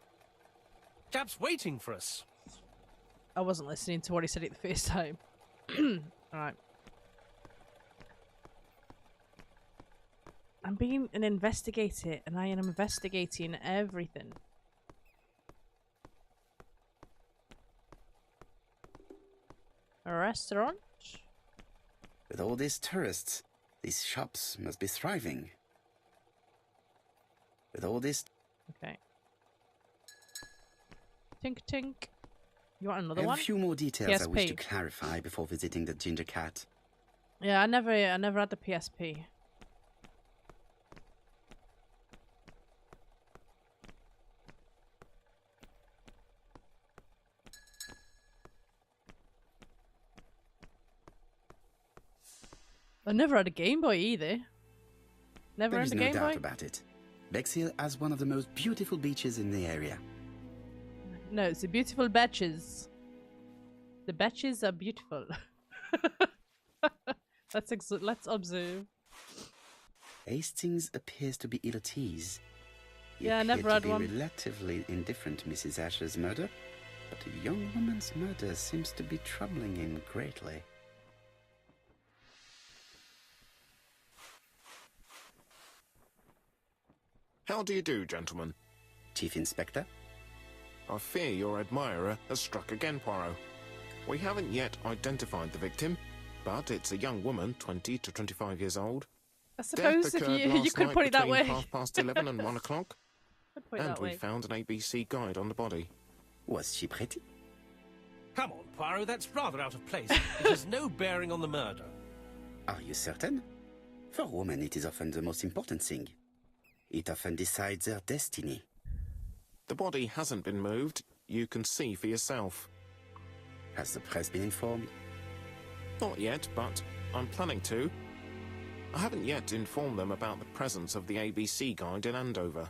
G: Cap's waiting for us.
F: I wasn't listening to what he said it the first time. Alright. I'm being an investigator, and I am investigating everything. A restaurant?
H: With all these tourists, these shops must be thriving. With all this...
F: Okay. Tink tink. You want
H: I
F: another
H: have
F: one?
H: a few more details I wish to
F: PSP.
H: clarify before visiting the ginger cat.
F: Yeah, I never had the PSP. I never had a Game Boy either. Never
H: There
F: had
H: is
F: a
H: no
F: Game
H: doubt
F: Boy.
H: about it. Bexhill has one of the most beautiful beaches in the area.
F: No, it's the beautiful betches. The betches are beautiful. Let's observe.
H: Hastings appears to be ill at ease. He
F: Yeah, I
H: appeared
F: never
H: to
F: had
H: be
F: one.
H: relatively indifferent to Mrs. Asher's murder, but a young woman's murder seems to be troubling him greatly.
I: How do you do, gentlemen?
H: Chief Inspector?
I: I fear your admirer has struck again, Poirot. We haven't yet identified the victim, but it's a young woman, 20 to 25 years old.
F: I suppose
I: Death
F: if
I: occurred
F: you
I: last
F: could
I: night
F: put it that
I: between
F: way.
I: 11:30 and 1 o'clock.
F: Could put it
I: And
F: that
I: we
F: way.
I: found an ABC guide on the body.
H: Was she pretty?
G: Come on, Poirot, that's rather out of place. It has no bearing on the murder.
H: Are you certain? For women, it is often the most important thing. It often decides their destiny.
I: The body hasn't been moved. You can see for yourself.
H: Has the press been informed?
I: Not yet, but I'm planning to. I haven't yet informed them about the presence of the ABC guide in Andover.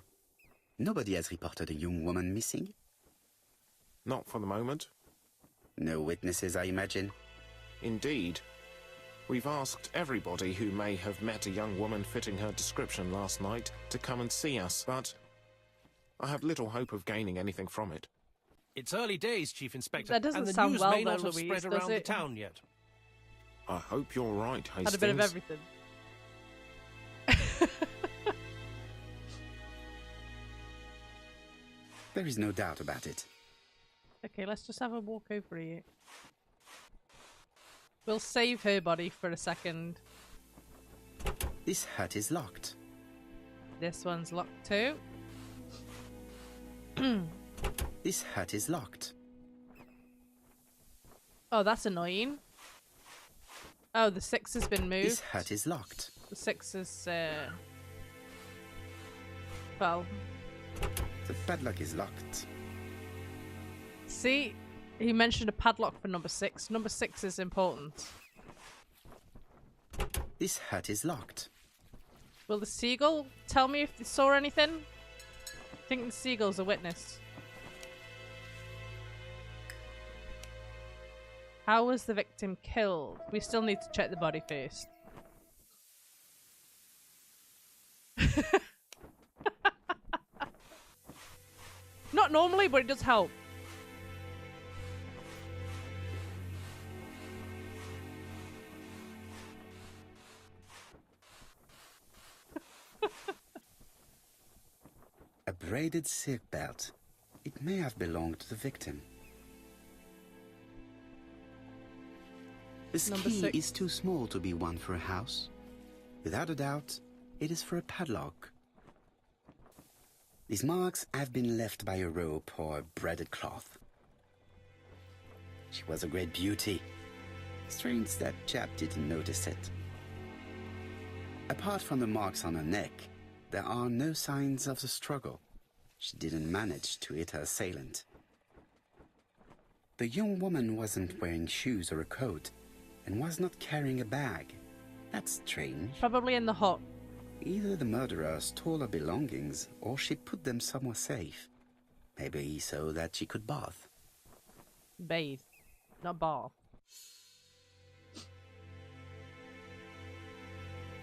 H: Nobody has reported a young woman missing?
I: Not for the moment.
H: No witnesses, I imagine.
I: Indeed. We've asked everybody who may have met a young woman fitting her description last night to come and see us, but I have little hope of gaining anything from it.
G: It's early days, Chief Inspector,
F: That doesn't
G: and the
F: sound
G: news
F: well,
G: may
F: though,
G: not have
F: Louise,
G: spread
F: does
G: around the
F: it?
G: town yet.
I: I hope you're right, Hastings.
F: Had a bit of everything.
H: There is no doubt about it.
F: Okay, let's just have a walk over here. We'll save her body for a second.
H: This hut is locked.
F: This one's locked too.
H: This hut is locked.
F: Oh, that's annoying. Oh, the 6 has been moved.
H: This hut is locked.
F: The 6 is, well.
H: The padlock is locked.
F: See? He mentioned a padlock for number 6. Number 6 is important.
H: This hut is locked.
F: Will the seagull tell me if they saw anything? I think the seagull's a witness. How was the victim killed? We still need to check the body first. Not normally, but it does help.
H: A braided silk belt. It may have belonged to the victim. This
F: Number
H: key
F: 6.
H: is too small to be one for a house. Without a doubt, it is for a padlock. These marks have been left by a rope or a braided cloth. She was a great beauty. Strange that chap didn't notice it. Apart from the marks on her neck, there are no signs of the struggle. She didn't manage to hit her assailant. The young woman wasn't wearing shoes or a coat, and was not carrying a bag. That's strange.
F: Probably in the hut.
H: Either the murderer stole her belongings, or she put them somewhere safe. Maybe so that she could bath.
F: Bathe. Not bath.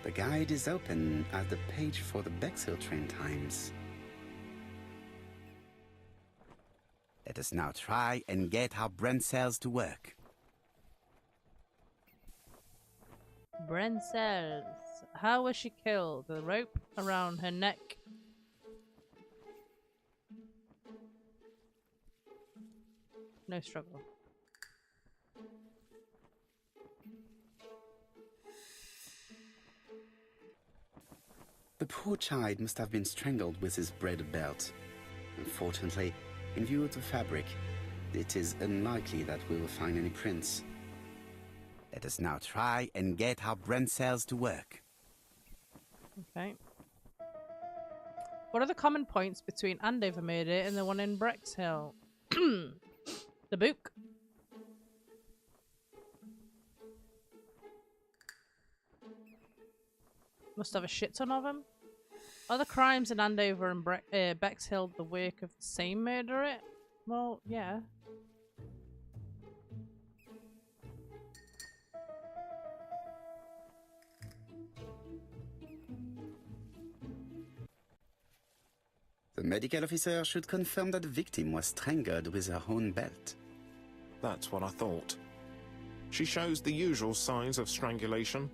H: The guide is open at the page for the Bexhill train times. Let us now try and get our brain cells to work.
F: Brain cells. How was she killed? The rope around her neck. No struggle.
H: The poor child must have been strangled with his braided belt. Unfortunately, In view of the fabric, it is unlikely that we will find any prints. Let us now try and get our brain cells to work.
F: Okay. What are the common points between Andover murder and the one in Brexhill? The book. Must have a shit ton of them. Are the crimes in Andover and Bexhill the work of the same murderer? Well, yeah.
H: The medical officer should confirm that the victim was strangled with her own belt.
I: That's what I thought. She shows the usual signs of strangulation.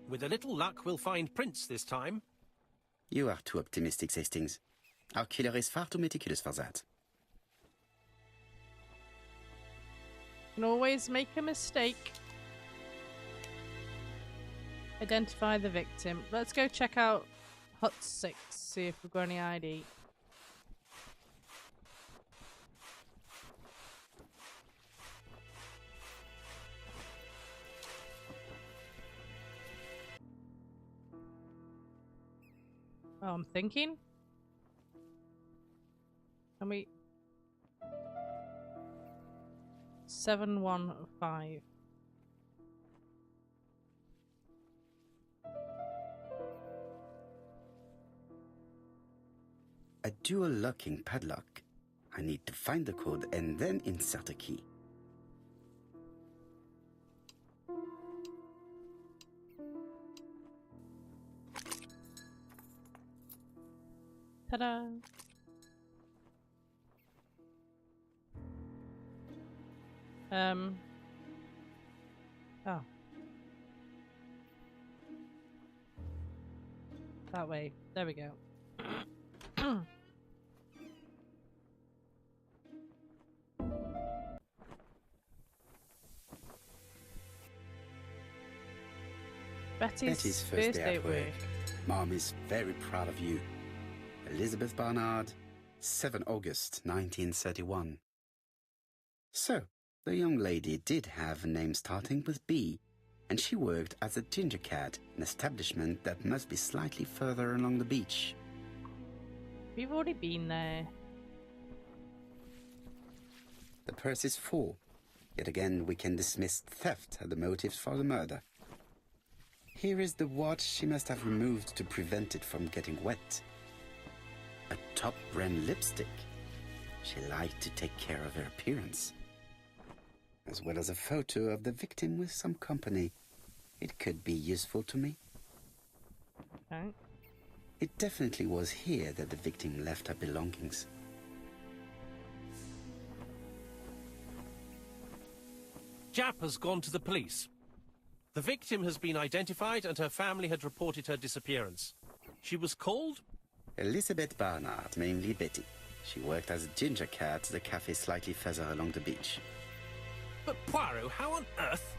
G: With a little luck, we'll find prints this time.
H: You are too optimistic, Hastings. Our killer is far too meticulous for that.
F: Can always make a mistake. Identify the victim. Let's go check out Hut 6, see if we've got any ID. Oh, I'm thinking. Can we... 715.
H: A dual locking padlock. I need to find the code and then insert a key.
F: Ta-da! Oh. That way. There we go.
H: Betty's first day at work. Mom is very proud of you. Elizabeth Barnard, 7 August 1931. So, the young lady did have a name starting with B, and she worked as a ginger cat, an establishment that must be slightly further along the beach.
F: We've already been there.
H: The purse is full. Yet again, we can dismiss theft as the motive for the murder. Here is the watch she must have removed to prevent it from getting wet. A top brand lipstick. She liked to take care of her appearance. As well as a photo of the victim with some company. It could be useful to me.
F: Okay.
H: It definitely was here that the victim left her belongings.
G: Jap has gone to the police. The victim has been identified and her family had reported her disappearance. She was called?
H: Elizabeth Barnard, mainly Betty. She worked as a ginger cat at the cafe slightly further along the beach.
G: But Poirot, how on earth?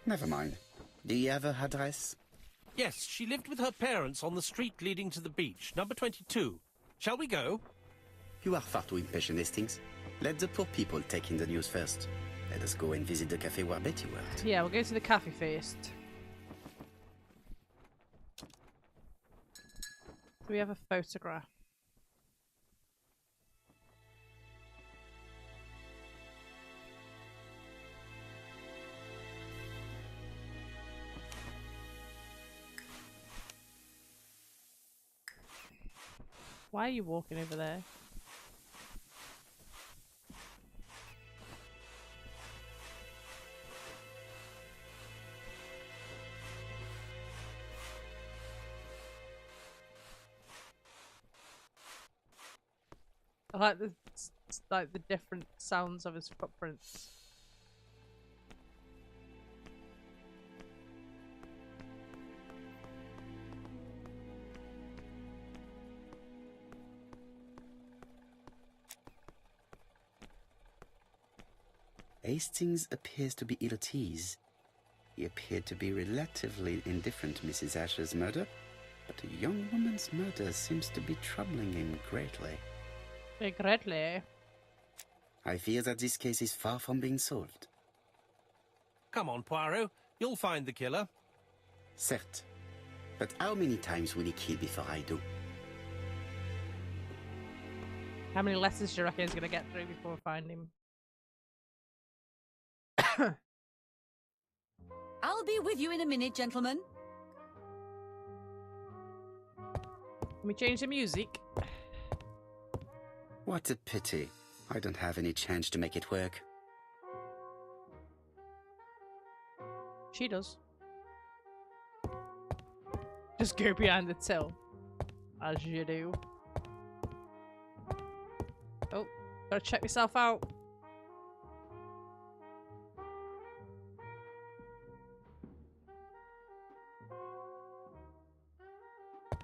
H: Never mind. Do you have her address?
G: Yes, she lived with her parents on the street leading to the beach, number 22. Shall we go?
H: You are far too impatient, Hastings. Let the poor people take in the news first. Let us go and visit the cafe where Betty worked.
F: Yeah, we'll go to the cafe first. Do we have a photograph? Why are you walking over there? I like the different sounds of his footprints.
H: Hastings appears to be ill at ease. He appeared to be relatively indifferent to Mrs. Asher's murder, but a young woman's murder seems to be troubling him greatly.
F: Greatly.
H: I fear that this case is far from being solved.
G: Come on, Poirot. You'll find the killer.
H: Certes. But how many times will he kill before I do?
F: How many letters do you reckon he's going to get through before we find him?
K: I'll be with you in a minute, gentlemen.
F: Can we change the music?
H: What a pity. I don't have any change to make it work.
F: She does. Just go behind the till. As you do. Oh, gotta check myself out.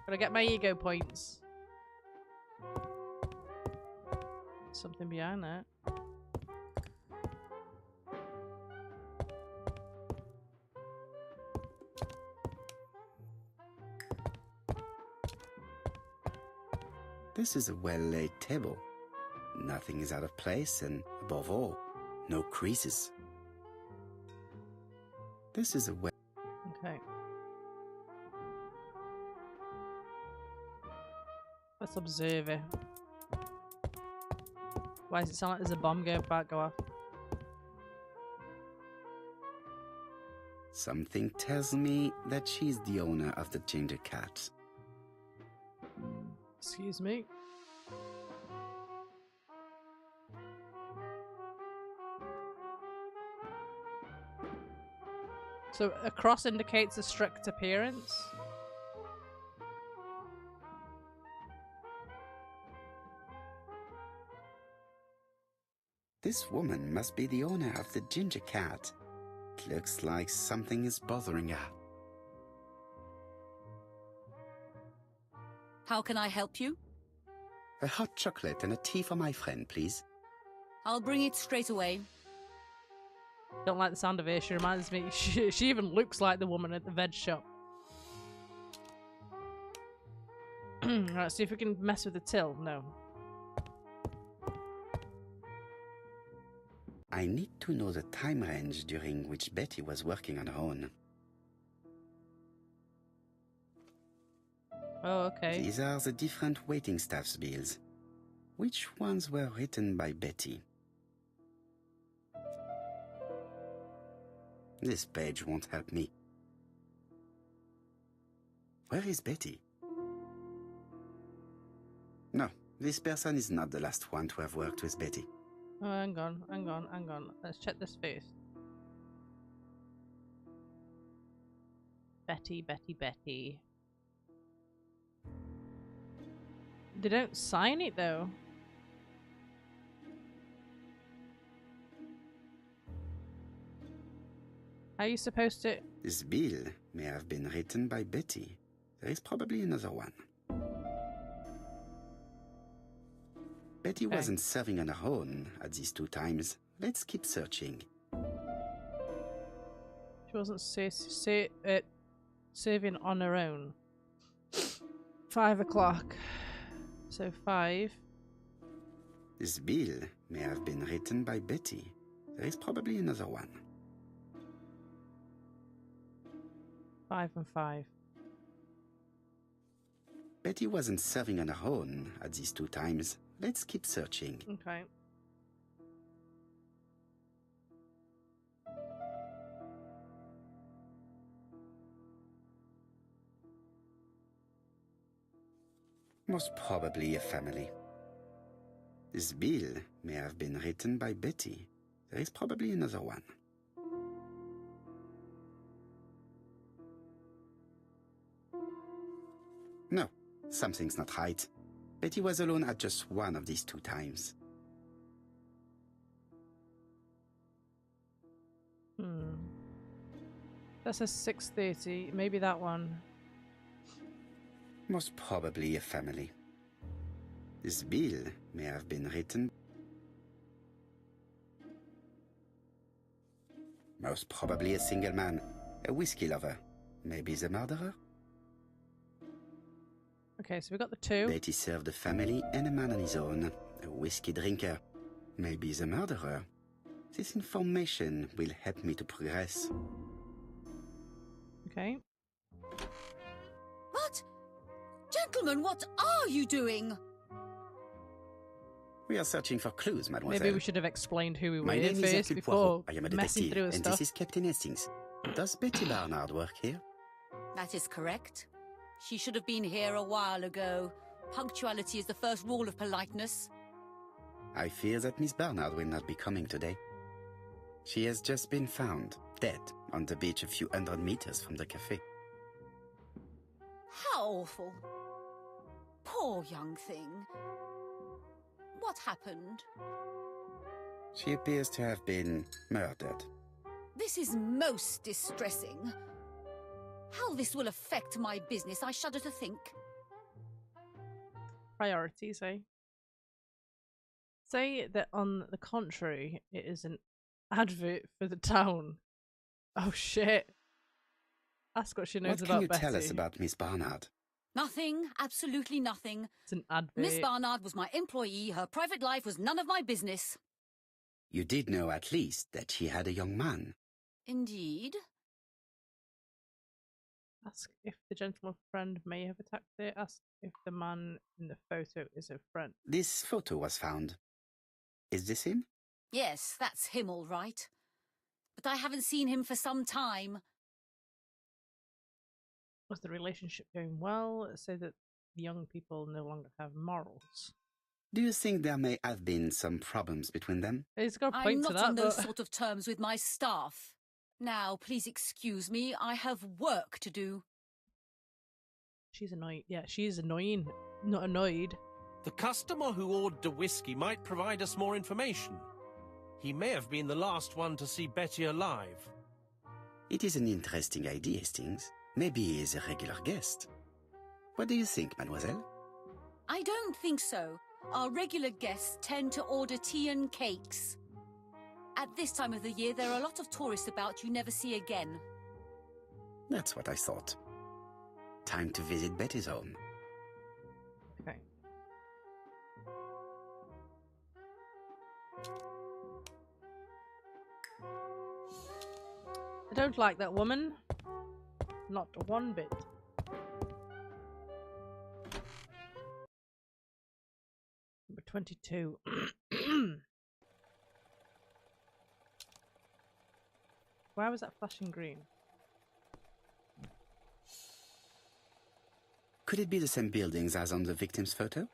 F: Gotta get my ego points. Something behind that.
H: This is a well-laid table. Nothing is out of place and, above all, no creases. This is a well...
F: Okay. Let's observe it. Why does it sound like there's a bomb about go off?
H: Something tells me that she's the owner of the ginger cat.
F: Excuse me. So a cross indicates a strict appearance.
H: This woman must be the owner of the ginger cat. It looks like something is bothering her.
K: How can I help you?
H: A hot chocolate and a tea for my friend, please.
K: I'll bring it straight away.
F: Don't like the sound of her. She reminds me. She even looks like the woman at the veg shop. Right, see if we can mess with the till. No.
H: I need to know the time range during which Betty was working on her own.
F: Oh, okay.
H: These are the different waiting staff's bills. Which ones were written by Betty? This page won't help me. Where is Betty? No, this person is not the last one to have worked with Betty.
F: Oh, hang on. Let's check this first. Betty. They don't sign it though. How are you supposed to...
H: This bill may have been written by Betty. There is probably another one. Betty wasn't serving on her own at these 2 times. Let's keep searching.
F: She wasn't serving on her own. 5 o'clock. So 5.
H: This bill may have been written by Betty. There is probably another one.
F: 5 and 5.
H: Betty wasn't serving on her own at these 2 times. Let's keep searching.
F: Okay.
H: Most probably a family. This bill may have been written by Betty. There is probably another one. No, something's not right. Betty was alone at just one of these 2 times.
F: That says 6:30. Maybe that one.
H: Most probably a family. This bill may have been written... Most probably a single man, a whiskey lover. Maybe the murderer?
F: Okay, so we got the 2.
H: Betty served a family and a man on his own. a whiskey drinker, maybe the murderer. This information will help me to progress.
F: Okay.
K: What? Gentlemen, what are you doing?
H: We are searching for clues, mademoiselle.
F: Maybe we should have explained who we were
H: My name is
F: first
H: Hercule
F: before
H: Poirot. I am a
F: messing
H: detective,
F: through his
H: and
F: stuff.
H: this is Captain Hastings. Does Betty Barnard work here?
K: That is correct. She should have been here a while ago. Punctuality is the first rule of politeness.
H: I fear that Miss Barnard will not be coming today. She has just been found, dead, on the beach a few hundred meters from the cafe.
K: How awful. Poor young thing. What happened?
H: She appears to have been murdered.
K: This is most distressing. How this will affect my business, I shudder to think.
F: Priorities, eh? Say that on the contrary, it is an advert for the town. Oh shit. Ask what she knows
H: What
F: about
H: can you
F: Betty.
H: tell us about Miss Barnard?
K: Nothing, absolutely nothing.
F: It's an advert.
K: Miss Barnard was my employee. Her private life was none of my business.
H: You did know at least that she had a young man.
K: Indeed.
F: Ask if the gentleman friend may have attacked it. Ask if the man in the photo is a friend.
H: This photo was found. Is this him?
K: Yes, that's him all right. But I haven't seen him for some time.
F: Was the relationship going well? Say that the young people no longer have morals.
H: Do you think there may have been some problems between them?
F: He's got a
K: I'm
F: point
K: not
F: to that,
K: on those
F: but...
K: sort of terms with my staff. Now, please excuse me, I have work to do.
F: She's annoying. Yeah, she is annoying. Not annoyed.
G: The customer who ordered the whiskey might provide us more information. He may have been the last one to see Betty alive.
H: It is an interesting idea, Hastings. Maybe he is a regular guest. What do you think, mademoiselle?
K: I don't think so. Our regular guests tend to order tea and cakes. At this time of the year, there are a lot of tourists about you never see again.
H: That's what I thought. Time to visit Betty's home.
F: Okay. I don't like that woman. Not one bit. Number 22. Why was that flashing green?
H: Could it be the same buildings as on the victim's photo?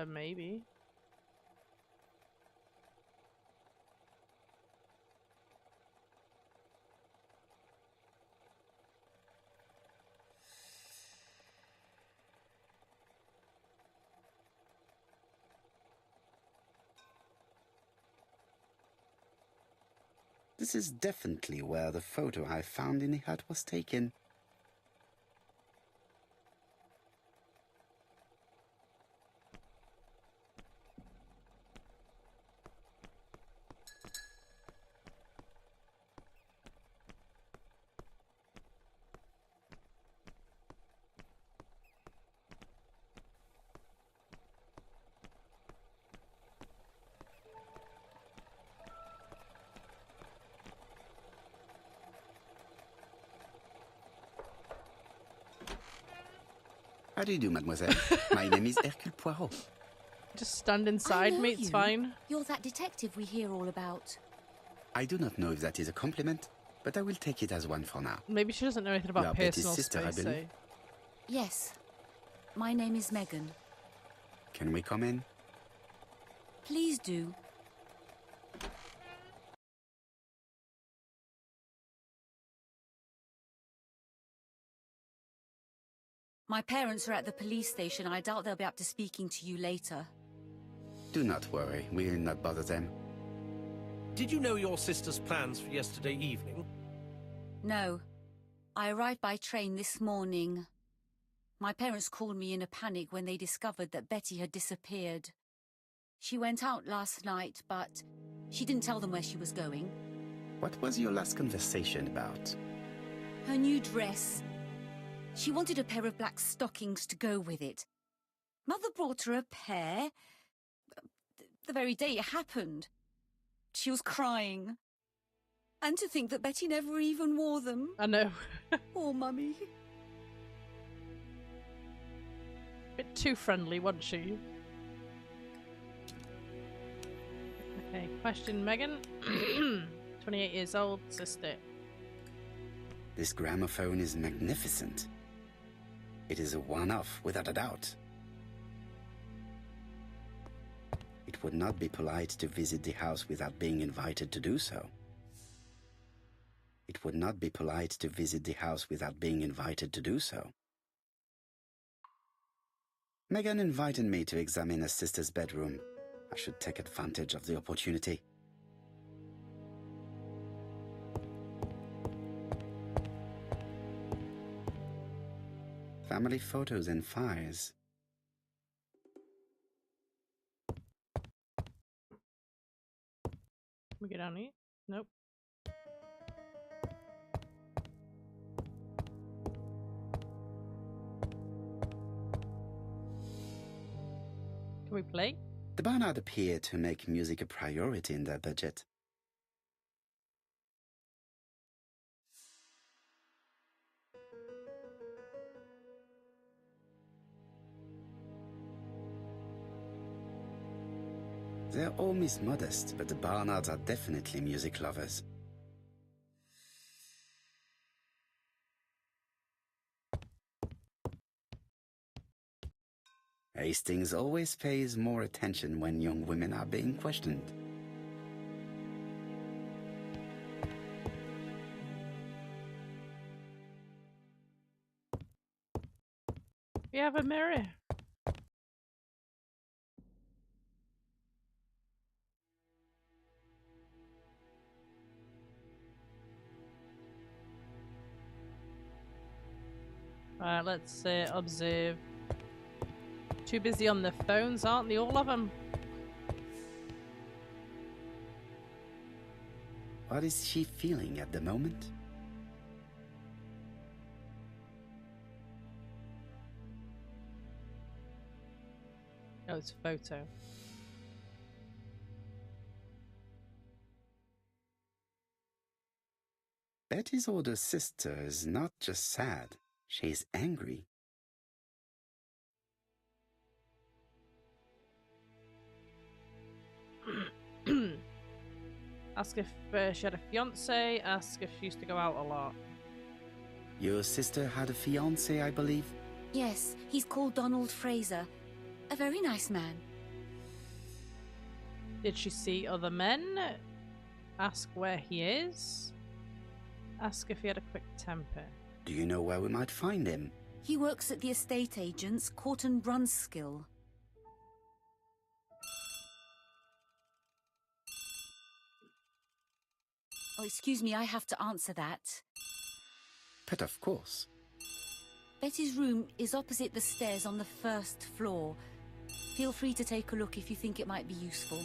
F: Maybe.
H: This is definitely where the photo I found in the hut was taken. How do you do, mademoiselle? My name is Hercule Poirot.
F: Just stand inside me, it's fine.
K: You're that detective we hear all about.
H: I do not know if that is a compliment, but I will take it as one for now.
F: Maybe she doesn't know anything
H: You
F: about
H: are Betty's
F: personal
H: sister, I
F: space.
H: believe.
K: Yes. My name is Megan.
H: Can we come in?
K: Please do. My parents are at the police station. I doubt they'll be up to speaking to you later.
H: Do not worry, we will not bother them.
G: Did you know your sister's plans for yesterday evening?
K: No. I arrived by train this morning. My parents called me in a panic when they discovered that Betty had disappeared. She went out last night, but she didn't tell them where she was going.
H: What was your last conversation about?
K: Her new dress. She wanted a pair of black stockings to go with it. Mother brought her a pair. The very day it happened. She was crying. And to think that Betty never even wore them.
F: I know.
K: Poor Mummy.
F: Bit too friendly, wasn't she? Okay, question Megan. 28 years old, sister.
H: This gramophone is magnificent. It is a one-off, without a doubt. It would not be polite to visit the house without being invited to do so. It would not be polite to visit the house without being invited to do so. Megan invited me to examine her sister's bedroom. I should take advantage of the opportunity. Family photos and files.
F: Can we get down here? Nope. Can we play?
H: The Barnard appear to make music a priority in their budget. They're all Miss Modest, but the Barnards are definitely music lovers. Hastings always pays more attention when young women are being questioned.
F: We have a mirror. Alright, let's observe. Too busy on their phones, aren't they? All of them.
H: What is she feeling at the moment?
F: Oh, it's a photo.
H: Betty's older sister is not just sad, she's angry.
F: Ask if she had a fiance, ask if she used to go out a lot.
H: Your sister had a fiancé, I believe?
K: Yes, he's called Donald Fraser. A very nice man.
F: Did she see other men? Ask where he is. Ask if he had a quick temper.
H: Do you know where we might find him?
K: He works at the estate agent's, Corton Brunskill. Oh, excuse me, I have to answer that.
H: But of course.
K: Betty's room is opposite the stairs on the first floor. Feel free to take a look if you think it might be useful.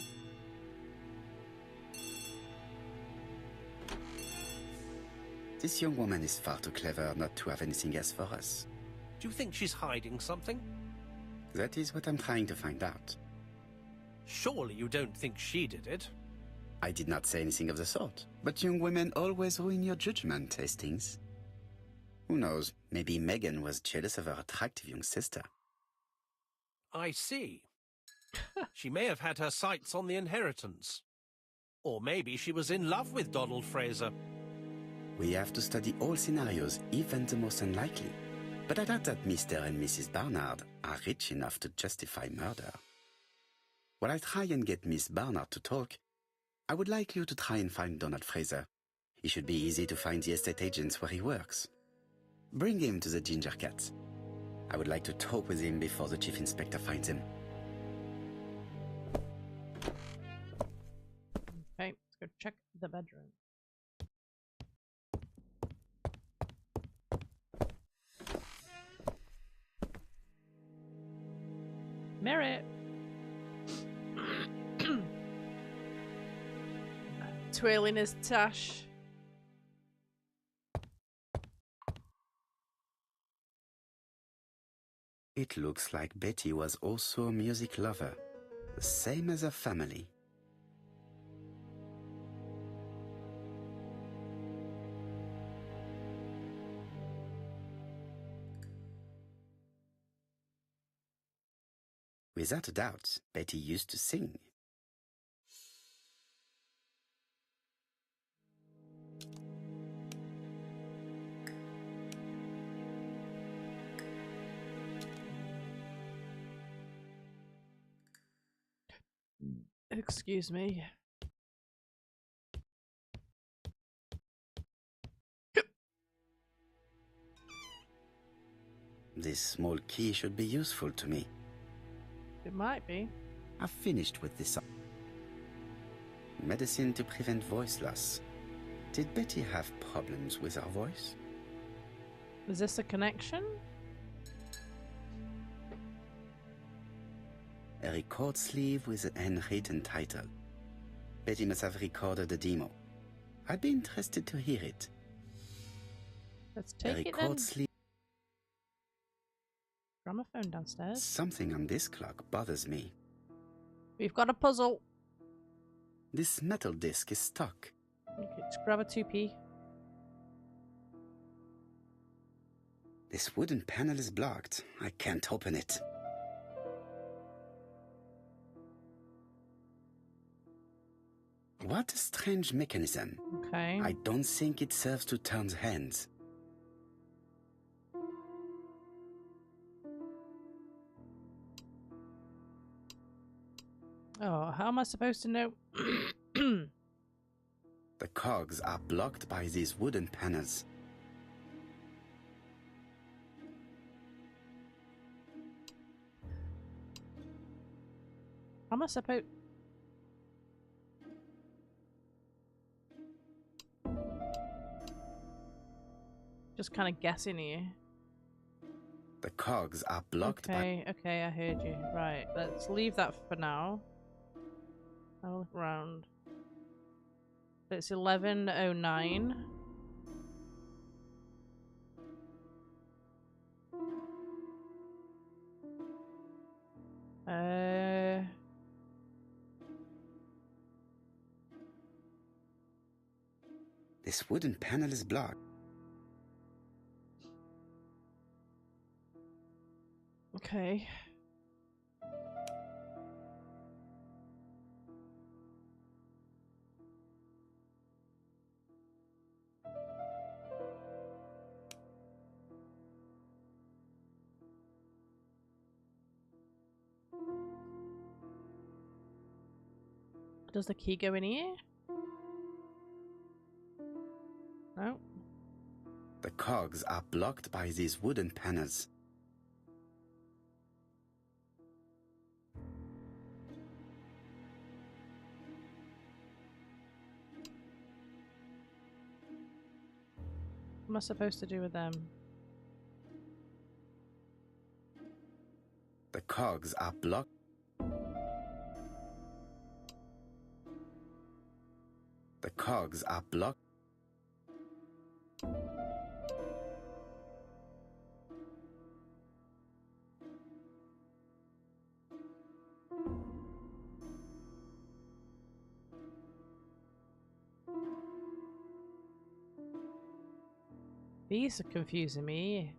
H: This young woman is far too clever not to have anything else for us.
G: Do you think she's hiding something?
H: That is what I'm trying to find out.
G: Surely you don't think she did it?
H: I did not say anything of the sort. But young women always ruin your judgment, Hastings. Who knows, maybe Megan was jealous of her attractive young sister.
G: I see. She may have had her sights on the inheritance. Or maybe she was in love with Donald Fraser.
H: We have to study all scenarios, even the most unlikely. But I doubt that Mr. and Mrs. Barnard are rich enough to justify murder. While I try and get Miss Barnard to talk, I would like you to try and find Donald Fraser. It should be easy to find the estate agents where he works. Bring him to the Ginger Cat. I would like to talk with him before the Chief Inspector finds him.
F: Okay, let's go check the bedroom. Merit. Twirling his tash.
H: It looks like Betty was also a music lover, the same as her family. Without a doubt, Betty used to sing.
F: Excuse me.
H: This small key should be useful to me.
F: It might be.
H: I've finished with this. Medicine to prevent voice loss. Did Betty have problems with her voice?
F: Is this a connection?
H: A record sleeve with an handwritten title. Betty must have recorded the demo. I'd be interested to hear it.
F: Let's
H: A
F: take it then.
H: record sleeve.
F: Gramophone downstairs.
H: Something on this clock bothers me.
F: We've got a puzzle.
H: This metal disc is stuck.
F: Okay, let's grab a 2p.
H: This wooden panel is blocked. I can't open it. What a strange mechanism.
F: Okay.
H: I don't think it serves to turn hands.
F: Oh, how am I supposed to know?
H: The cogs are blocked by these wooden panels.
F: How am I supposed... Just kind of guessing here.
H: The cogs are blocked
F: Okay, okay, I heard you. Right, let's leave that for now. I'll look around. It's 11:09.
H: This wooden panel is blocked.
F: Okay. Does the key go in here? No.
H: The cogs are blocked by these wooden panels.
F: What am I supposed to do with them?
H: The cogs are blocked. The cogs are blocked.
F: These are confusing me.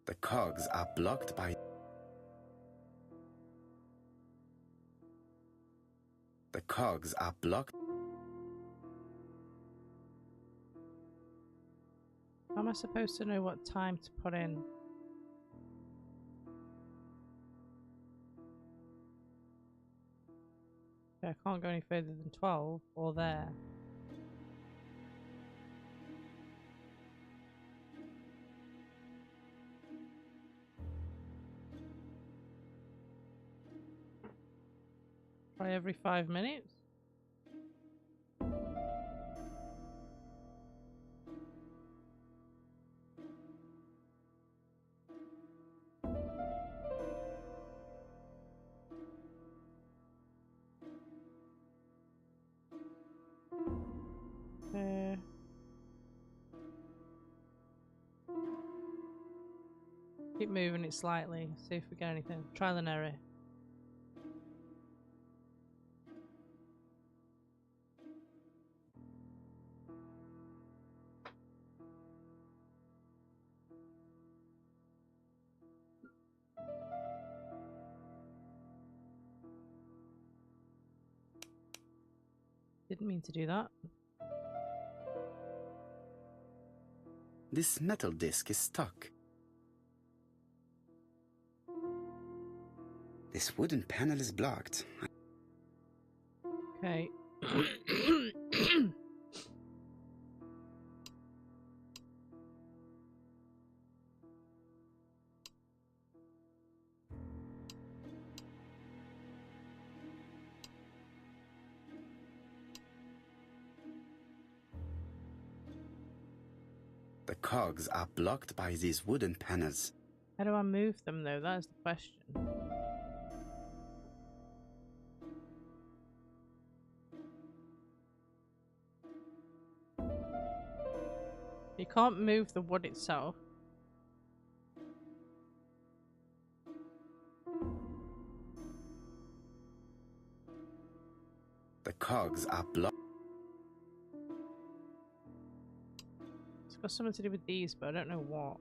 H: The cogs are blocked by... The cogs are blocked.
F: How am I supposed to know what time to put in? Okay, I can't go any further than 12 or there. Try every 5 minutes. Keep moving it slightly. See if we get anything. Trial and error. Didn't mean to do that.
H: This metal disc is stuck. This wooden panel is blocked.
F: Okay.
H: The cogs are blocked by these wooden panels.
F: How do I move them though? That is the question. You can't move the wood itself.
H: The cogs are blocked.
F: It's got something to do with these, but I don't know what.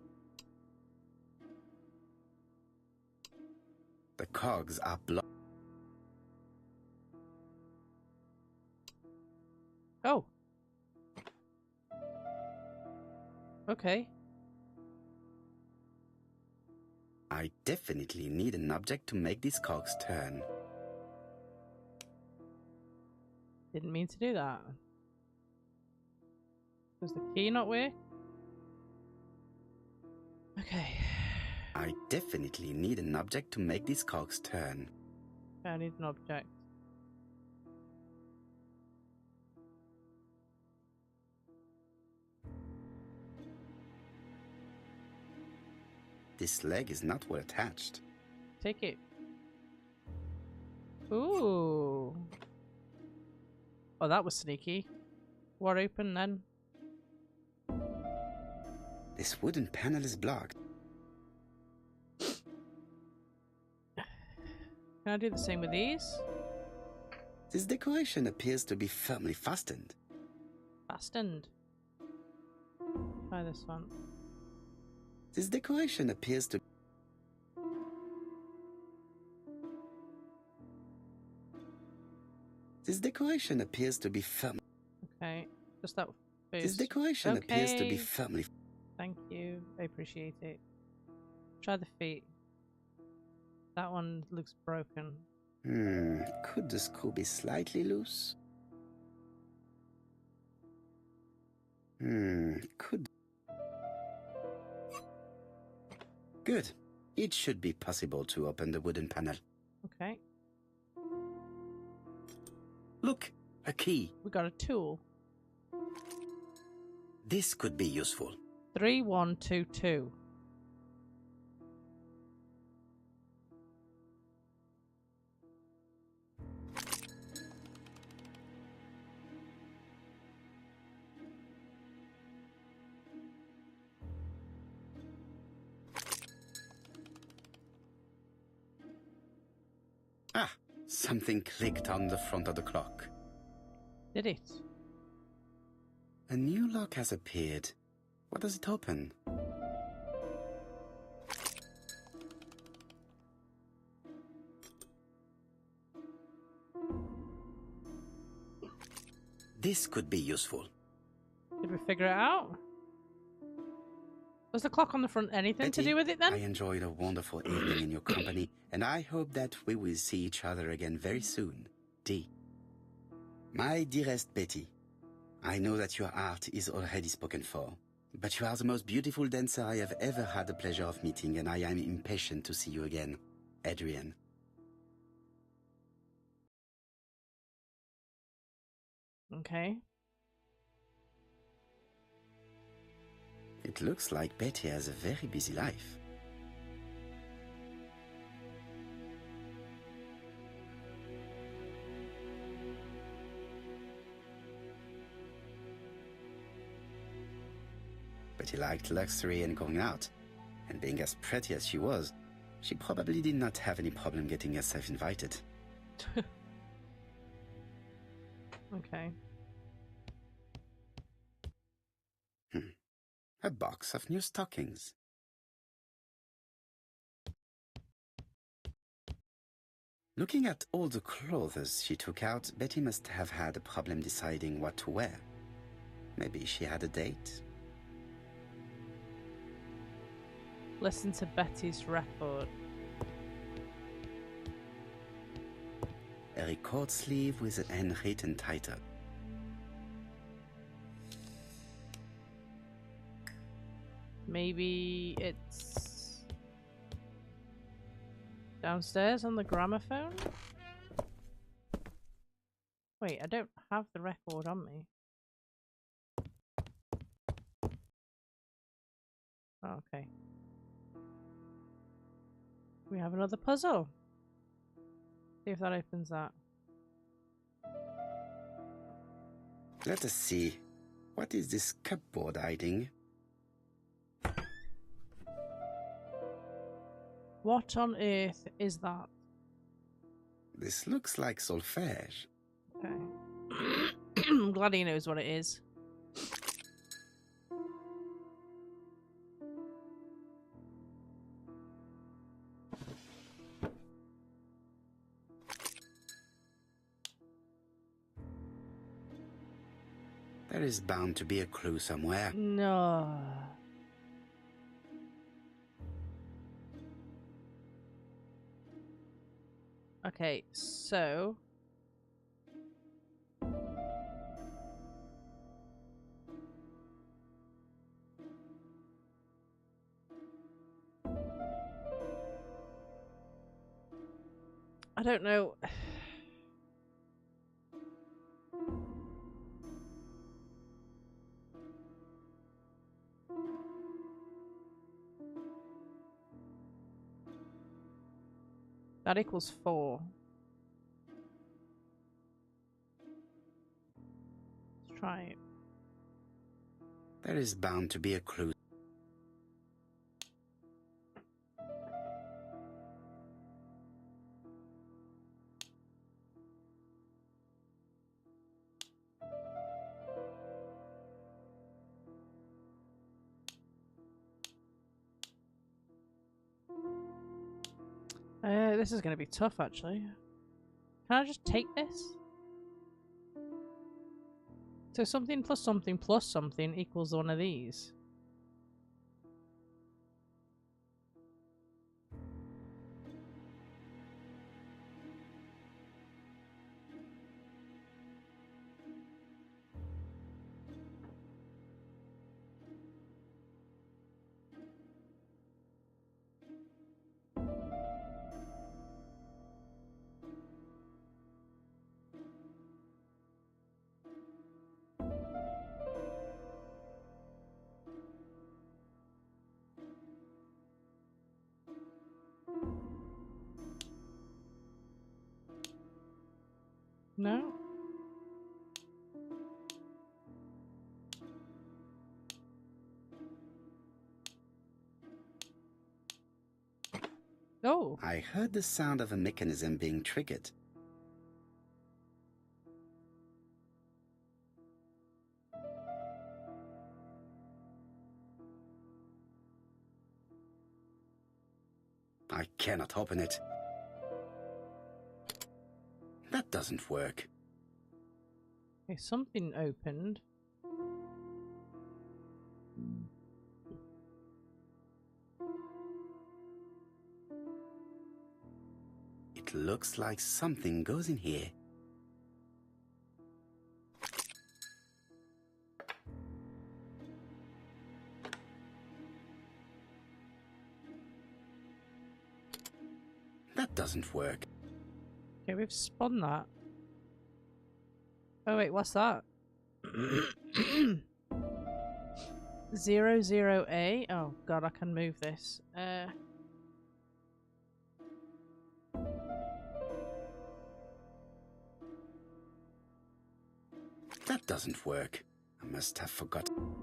H: The cogs are blocked.
F: Oh. Okay.
H: I definitely need an object to make these cogs turn.
F: Didn't mean to do that. Does the key not work? Okay.
H: I definitely need an object to make these cogs turn.
F: I need an object.
H: This leg is not well attached.
F: Take it. Ooh. Oh, that was sneaky. What open then?
H: This wooden panel is blocked.
F: Can I do the same with these?
H: This decoration appears to be firmly fastened.
F: Fastened. Try this one.
H: This decoration appears to... This decoration appears to be firm.
F: Okay, just that first.
H: This decoration appears to be firmly...
F: Thank you, I appreciate it. Try the feet. That one looks broken.
H: Could the screw be slightly loose? Could... Good. It should be possible to open the wooden panel.
F: Okay.
H: Look, a key.
F: We got a tool.
H: This could be useful.
F: 3122.
H: Ah, something clicked on the front of the clock.
F: Did it?
H: A new lock has appeared. What does it open? This could be useful.
F: Did we figure it out? Was the clock on the front anything
H: Betty,
F: to do with it then?
H: I enjoyed a wonderful evening in your company, and I hope that we will see each other again very soon. D. My dearest Betty, I know that your art is already spoken for, but you are the most beautiful dancer I have ever had the pleasure of meeting, and I am impatient to see you again. Adrian.
F: Okay.
H: It looks like Betty has a very busy life. Betty liked luxury and going out, And being as pretty as she was, she probably did not have any problem getting herself invited.
F: Okay.
H: A box of new stockings. Looking at all the clothes she took out, Betty must have had a problem deciding what to wear. Maybe she had a date?
F: Listen to Betty's record.
H: A record sleeve with a handwritten title.
F: Maybe it's downstairs on the gramophone? Wait, I don't have the record on me. Oh, okay. We have another puzzle. See if that opens that.
H: Let us see. What is this cupboard hiding?
F: What on earth is that?
H: This looks like solfège.
F: Okay. I'm glad he knows what it is.
H: There is bound to be a clue somewhere.
F: No. Okay, so I don't know. That equals 4. Let's try it.
H: There is bound to be a clue.
F: This is going to be tough, actually. Can I just take this? So something plus something equals one of these. No? Oh.
H: I heard the sound of a mechanism being triggered. I cannot open it. That doesn't work.
F: Okay, something opened.
H: It looks like something goes in here. That doesn't work.
F: Okay, we've spun that. Oh wait, what's that? 00A? Oh god, I can move this.
H: That doesn't work. I must have forgotten.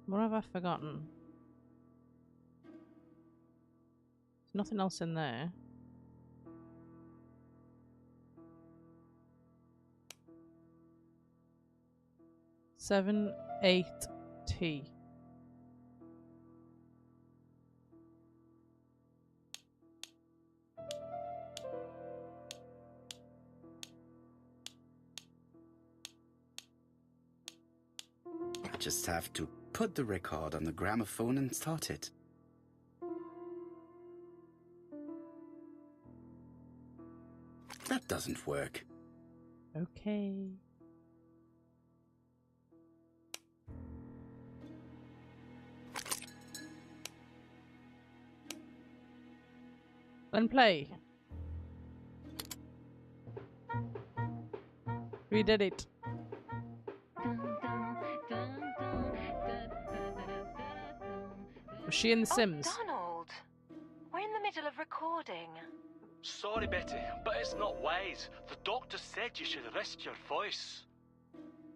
F: What have I forgotten? There's nothing else in there. Seven, 8T.
H: I just have to put the record on the gramophone and start it. That doesn't work.
F: Okay. Then play. We did it. Was she in The Sims?
J: Donald, we're in the middle of recording.
M: Sorry, Betty, but it's not wise. The doctor said you should rest your voice.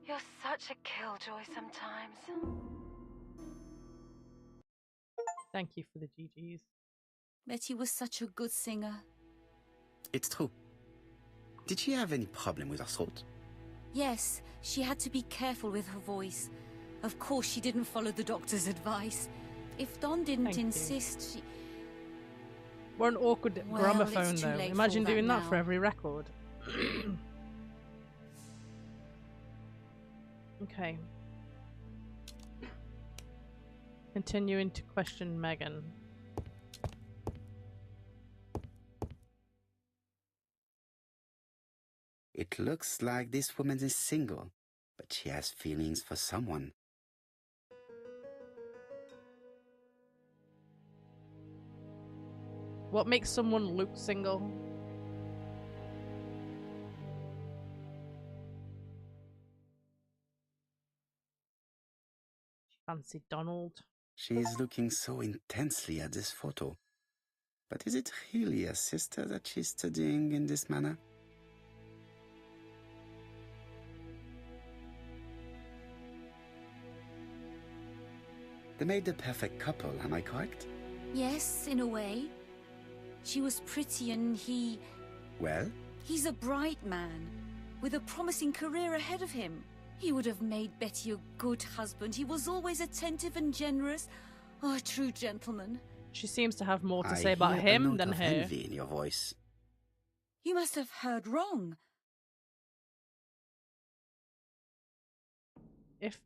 J: You're such a killjoy sometimes.
F: Thank you for the GGs.
K: Betty was such a good singer.
H: It's true. Did she have any problem with her throat?
K: Yes, she had to be careful with her voice. Of course, she didn't follow the doctor's advice. If Don didn't insist, she...
F: What an awkward
K: Well,
F: gramophone,
K: it's too
F: though.
K: late for
F: Imagine
K: all that
F: doing that
K: now.
F: for every record. Okay. Continuing to question Megan.
H: It looks like this woman is single, but she has feelings for someone.
F: What makes someone look single? She fancied Donald.
H: She is looking so intensely at this photo. But is it really a sister that she's studying in this manner? They made the perfect couple, am I correct?
K: Yes, in a way. She was pretty and he...
H: Well?
K: He's a bright man, with a promising career ahead of him. He would have made Betty a good husband. He was always attentive and generous. Oh, a true gentleman.
F: She seems to have more to
H: I
F: say about
H: hear a
F: him
H: note
F: than
H: of
F: her.
H: envy in your voice.
K: You must have heard wrong.
F: If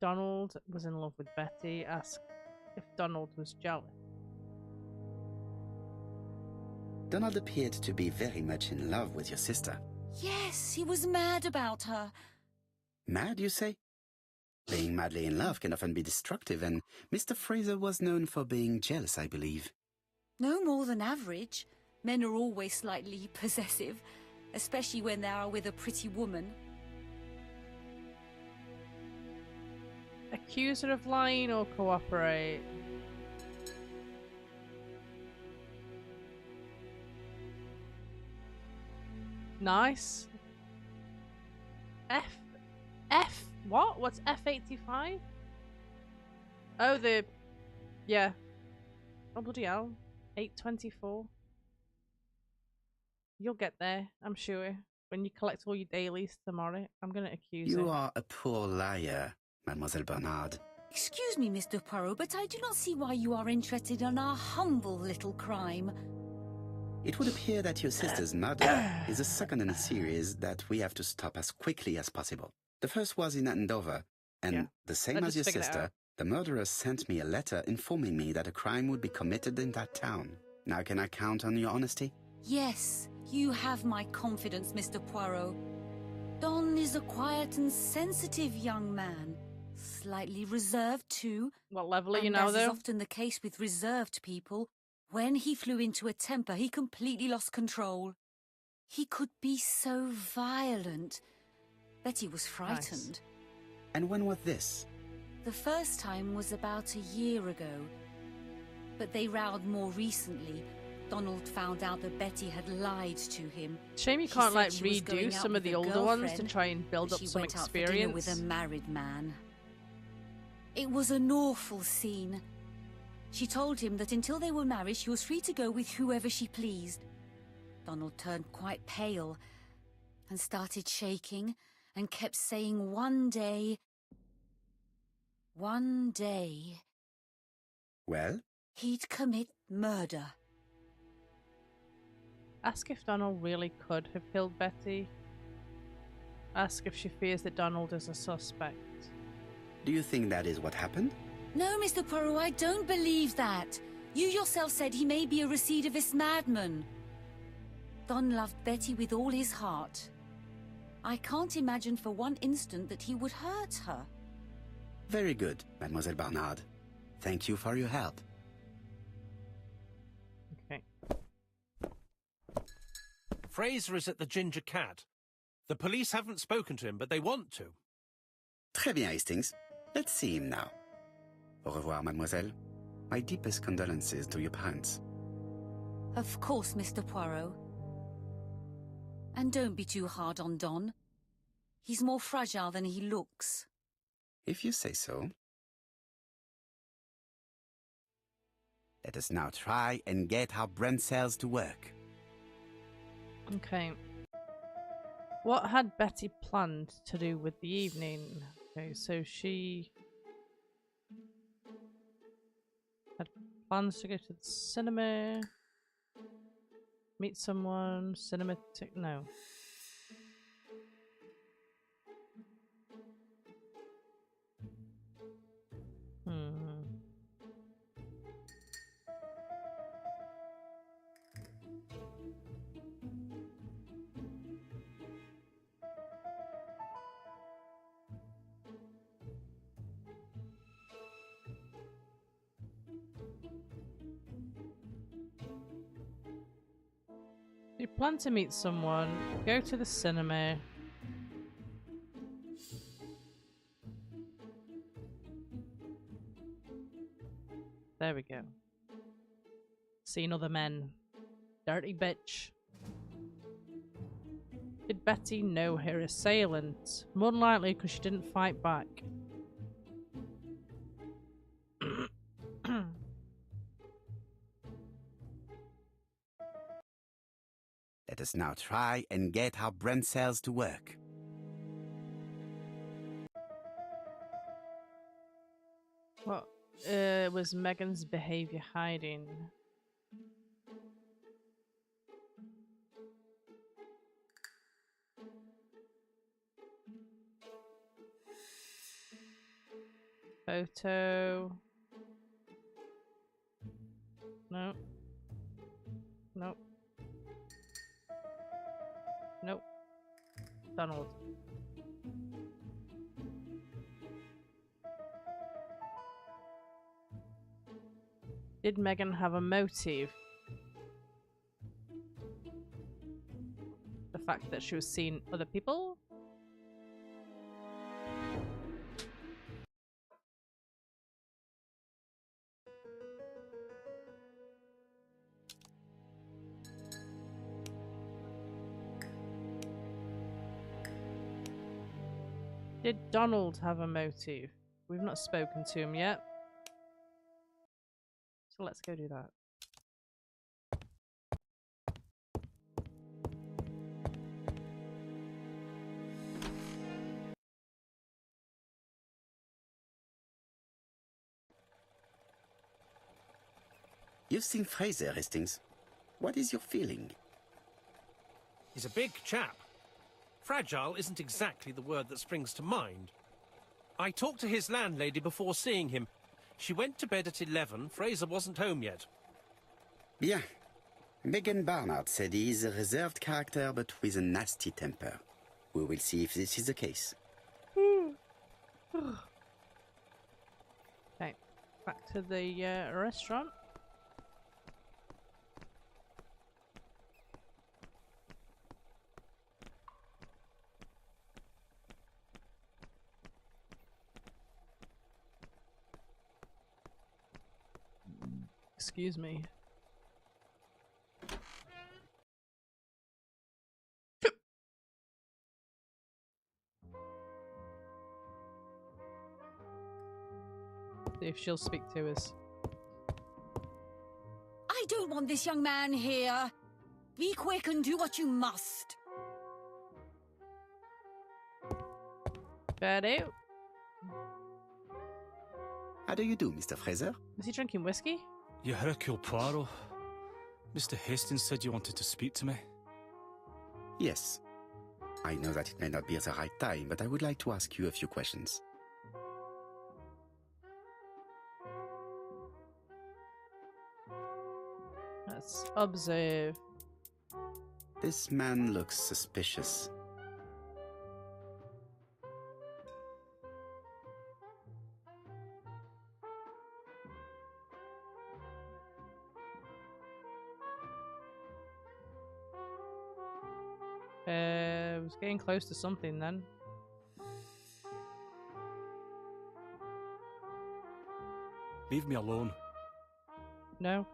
F: Donald was in love with Betty, ask if Donald was jealous.
H: Donald appeared to be very much in love with your sister.
K: Yes, he was mad about her.
H: Mad, you say? Being madly in love can often be destructive, and Mr. Fraser was known for being jealous, I believe.
K: No more than average. Men are always slightly possessive, especially when they are with a pretty woman.
F: Accuse her of lying or cooperate? Nice. What? What's F85? Oh, yeah. Oh, bloody hell. 824. You'll get there, I'm sure. When you collect all your dailies tomorrow, I'm gonna accuse
H: You
F: her.
H: are a poor liar, Mademoiselle Bernard.
K: Excuse me, Mr. Poirot, but I do not see why you are interested in our humble little crime.
H: It would appear that your sister's murder is the second in a series that we have to stop as quickly as possible. The first was in Andover, and the same
F: I
H: as your
F: just figured it
H: sister,
F: out.
H: the murderer sent me a letter informing me that a crime would be committed in that town. Now can I count on your honesty?
K: Yes, you have my confidence, Mr. Poirot. Don is a quiet and sensitive young man. Slightly reserved, too.
F: What level are you
K: And
F: now,
K: as
F: though?
K: is often the case with reserved people, when he flew into a temper, he completely lost control. He could be so violent. Betty was frightened.
H: And when was this?
K: The first time was about a year ago. But they rowed more recently. Donald found out that Betty had lied to him.
F: Shame you
K: She
F: can't
K: said
F: like
K: she was going
F: redo
K: out
F: some of
K: with
F: the
K: a
F: older ones to
K: girlfriend,
F: try and build
K: but
F: up
K: she
F: some
K: went out for dinner
F: experience.
K: with a married man. It was an awful scene. She told him that until they were married, she was free to go with whoever she pleased. Donald turned quite pale and started shaking and kept saying one day...
H: Well?
K: He'd commit murder.
F: Ask if Donald really could have killed Betty. Ask if she fears that Donald is a suspect.
H: Do you think that is what happened?
K: No, Mr. Poirot, I don't believe that. You yourself said he may be a recidivist madman. Don loved Betty with all his heart. I can't imagine for one instant that he would hurt her.
H: Very good, Mademoiselle Barnard. Thank you for your help.
F: Okay.
G: Fraser is at the Ginger Cat. The police haven't spoken to him, but they want to.
H: Très bien, Hastings. Let's see him now. Au revoir, mademoiselle. My deepest condolences to your parents.
K: Of course, Mr. Poirot. And don't be too hard on Don. He's more fragile than he looks.
H: If you say so. Let us now try and get our brain cells to work.
F: Okay. What had Betty planned to do with the evening? Okay, so she had plans to go to the cinema, meet someone, no. You plan to meet someone, go to the cinema. There we go. Seen other men. Dirty bitch. Did Betty know her assailant? More than likely because she didn't fight back.
H: Let us now try and get our brain cells to work.
F: What was Megan's behavior hiding? Photo. No. Nope. Nope. Donald. Did Megan have a motive? The fact that she was seeing other people? Did Donald have a motive? We've not spoken to him yet. So let's go do that.
H: You've seen Fraser, Hastings. What is your feeling?
G: He's a big chap. Fragile isn't exactly the word that springs to mind. I talked to his landlady before seeing him. She went to bed at 11. Fraser wasn't home yet.
H: Bien. Megan Barnard said he is a reserved character but with a nasty temper. We will see if this is the case.
F: Okay, back to the restaurant. Excuse me. See if she'll speak to us.
K: I don't want this young man here. Be quick and do what you must.
F: Betty?
H: How do you do, Mr. Fraser?
F: Is he drinking whiskey?
M: You Hercule Poirot. Mr. Hastings said you wanted to speak to me.
H: Yes. I know that it may not be the right time, but I would like to ask you a few questions.
F: Let's observe.
H: This man looks suspicious.
F: I was getting close to something then.
M: Leave me alone.
F: No.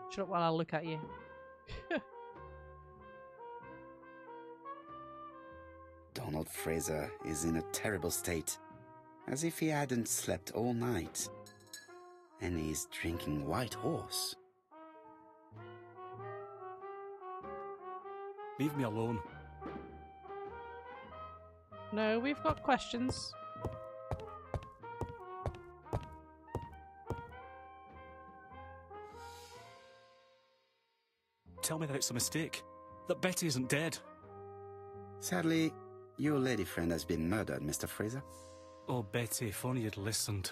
F: Shut up while I look at you.
H: Donald Fraser is in a terrible state, as if he hadn't slept all night. And he's drinking White Horse.
M: Leave me alone.
F: No, we've got questions.
M: Tell me that it's a mistake. That Betty isn't dead.
H: Sadly, your lady friend has been murdered, Mr. Fraser.
M: Oh, Betty, if only you'd listened.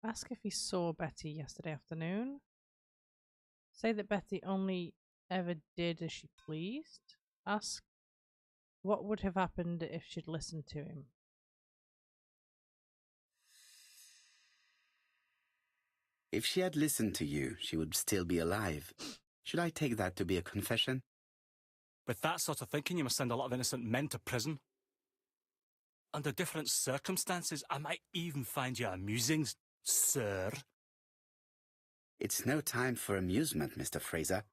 F: Ask if he saw Betty yesterday afternoon. Say that Betty only ever did as she pleased. Ask what would have happened if she'd listened to him.
H: If she had listened to you, she would still be alive. Should I take that to be a confession?
M: With that sort of thinking, you must send a lot of innocent men to prison. Under different circumstances, I might even find you amusing, sir.
H: It's no time for amusement, Mr. Fraser.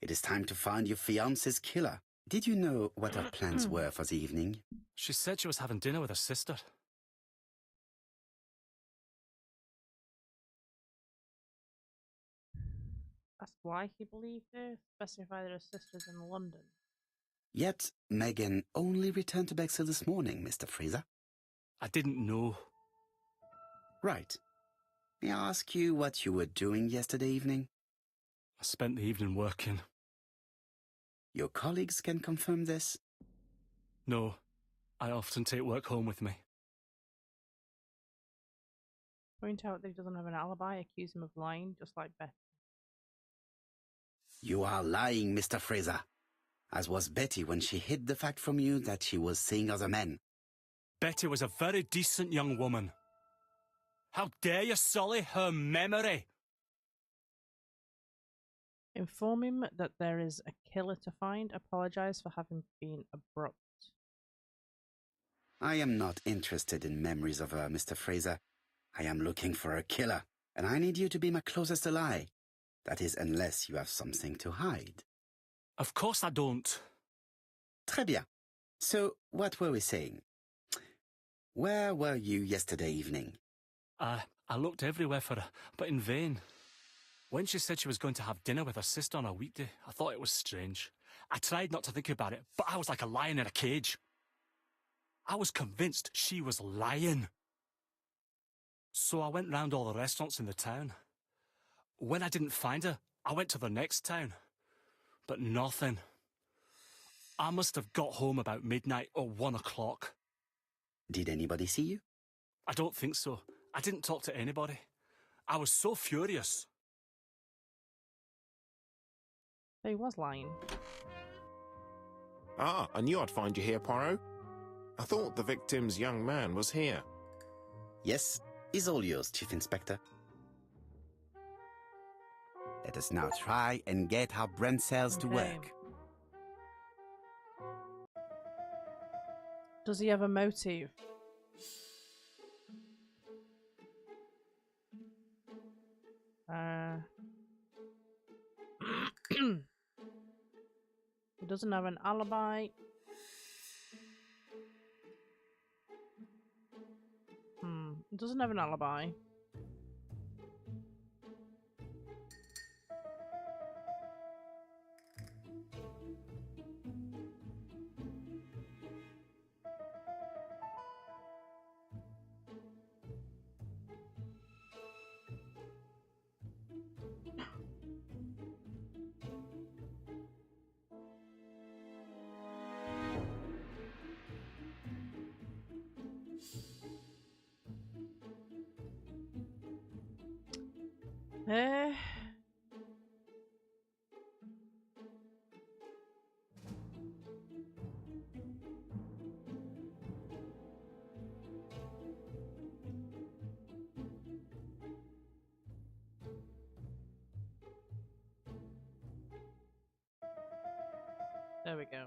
H: It is time to find your fiance's killer. Did you know what her plans were for the evening?
M: She said she was having dinner with her sister.
F: Ask why he believed her. Specify that her sister's in London.
H: Yet, Megan only returned to Bexhill this morning, Mr. Fraser.
M: I didn't know.
H: Right. May I ask you what you were doing yesterday evening?
M: I spent the evening working.
H: Your colleagues can confirm this?
M: No, I often take work home with me.
F: Point out that he doesn't have an alibi. Accuse him of lying, just like Betty.
H: You are lying, Mr. Fraser. As was Betty when she hid the fact from you that she was seeing other men.
M: Betty was a very decent young woman. How dare you sully her memory?
F: Inform him that there is a killer to find. Apologize for having been abrupt.
H: I am not interested in memories of her, Mr. Fraser. I am looking for a killer, and I need you to be my closest ally. That is, unless you have something to hide.
M: Of course I don't.
H: Très bien. So, what were we saying? Where were you yesterday evening?
M: I looked everywhere for her, but in vain. When she said she was going to have dinner with her sister on a weekday, I thought it was strange. I tried not to think about it, but I was like a lion in a cage. I was convinced she was lying. So I went round all the restaurants in the town. When I didn't find her, I went to the next town. But nothing. I must have got home about midnight or 1 o'clock.
H: Did anybody see you?
M: I don't think so. I didn't talk to anybody. I was so furious.
F: He was lying.
I: Ah, I knew I'd find you here, Poirot. I thought the victim's young man was here.
H: Yes, he's all yours, Chief Inspector. Let us now try and get our brain cells to work.
F: Does he have a motive? He doesn't have an alibi. It doesn't have an alibi. Uh, there we go.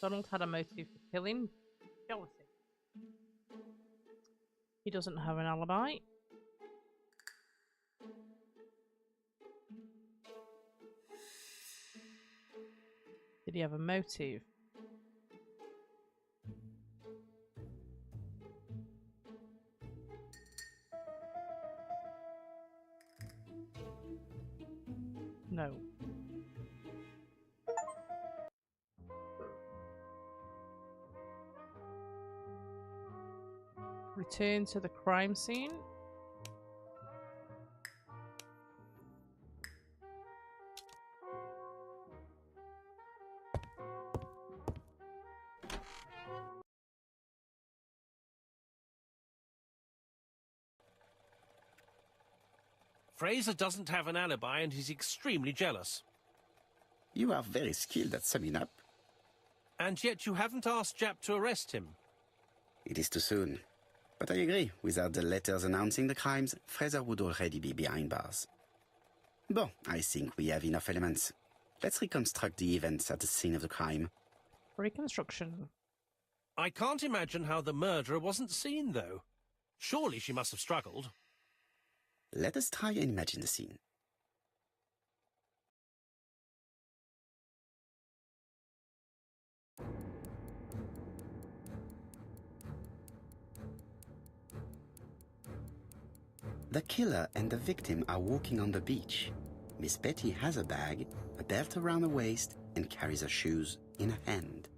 F: Donald had a motive for killing. Jealousy. He doesn't have an alibi. Did he have a motive? No. Return to the crime scene.
G: Fraser doesn't have an alibi and he's extremely jealous.
H: You are very skilled at summing up.
G: And yet you haven't asked Jap to arrest him.
H: It is too soon. But I agree, without the letters announcing the crimes, Fraser would already be behind bars. Bon, I think we have enough elements. Let's reconstruct the events at the scene of the crime.
F: Reconstruction.
G: I can't imagine how the murderer wasn't seen, though. Surely she must have struggled.
H: Let us try and imagine the scene. The killer and the victim are walking on the beach. Miss Betty has a bag, a belt around her waist, and carries her shoes in her hand.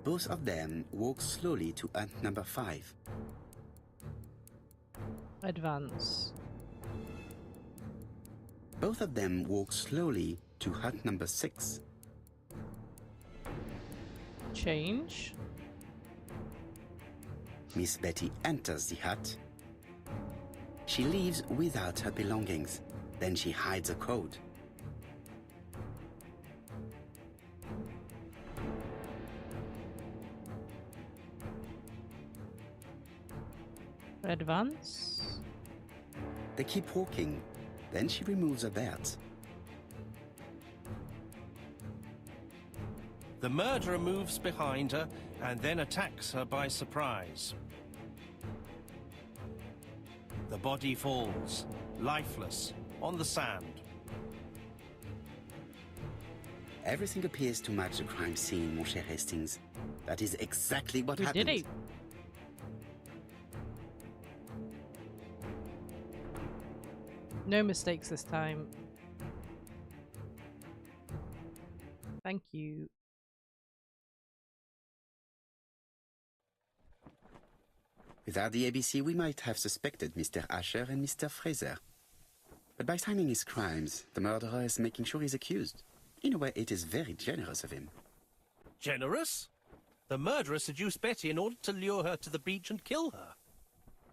H: Both of them walk slowly to hut number 5.
F: Advance.
H: Both of them walk slowly to hut number 6.
F: Change.
H: Miss Betty enters the hut. She leaves without her belongings. Then she hides a coat.
F: Advance.
H: They keep walking. Then she removes her belt.
G: The murderer moves behind her and then attacks her by surprise. The body falls, lifeless, on the sand.
H: Everything appears to match the crime scene, mon cher Hastings. That is exactly what happened.
F: Did it? No mistakes this time. Thank you.
H: Without the ABC, we might have suspected Mr. Asher and Mr. Fraser. But by signing his crimes, the murderer is making sure he's accused. In a way, it is very generous of him.
G: Generous? The murderer seduced Betty in order to lure her to the beach and kill her.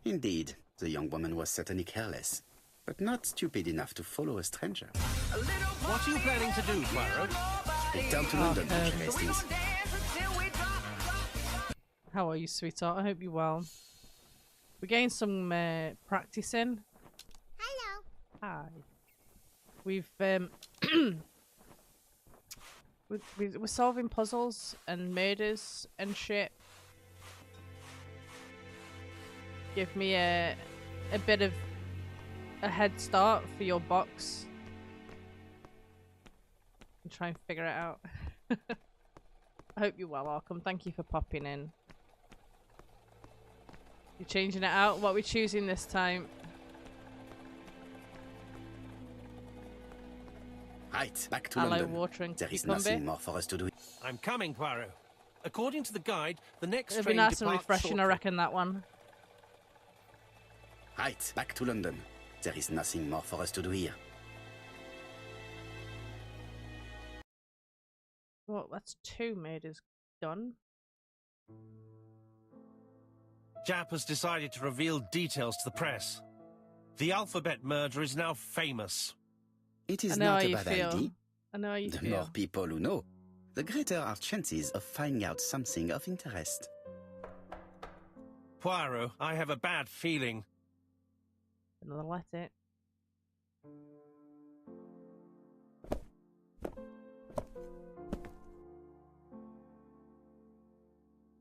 H: Indeed, the young woman was certainly careless, but not stupid enough to follow a stranger.
G: What are you planning to do, Poirot?
H: Return to London, Mr. Hastings.
F: How are you, sweetheart? I hope you're well. We're getting some practice in.
N: Hello.
F: Hi. We've we're solving puzzles and murders and shit. Give me a bit of a head start for your box. And try and figure it out. I hope you're well, Arkham. Thank you for popping in. You're changing it out? What are we choosing this time?
H: Right, back to
F: Hello,
H: London.
F: water and
H: There is
F: cucumber.
H: nothing more for us to do.
G: I'm coming, Poirot. According to the guide, the next
F: It'll be
G: train
F: nice and
G: departs
F: refreshing, I
G: shortly.
F: reckon, that one.
H: Right, back to London. There is nothing more for us to do here.
F: Well, that's 2 murders done.
G: Jap has decided to reveal details to the press. The alphabet murder is now famous.
H: It is
F: I know
H: not
F: how
H: a
F: you
H: bad
F: feel.
H: idea.
F: I know how you
H: The
F: feel.
H: more people who know, the greater our chances of finding out something of interest.
G: Poirot, I have a bad feeling.
F: Another let it.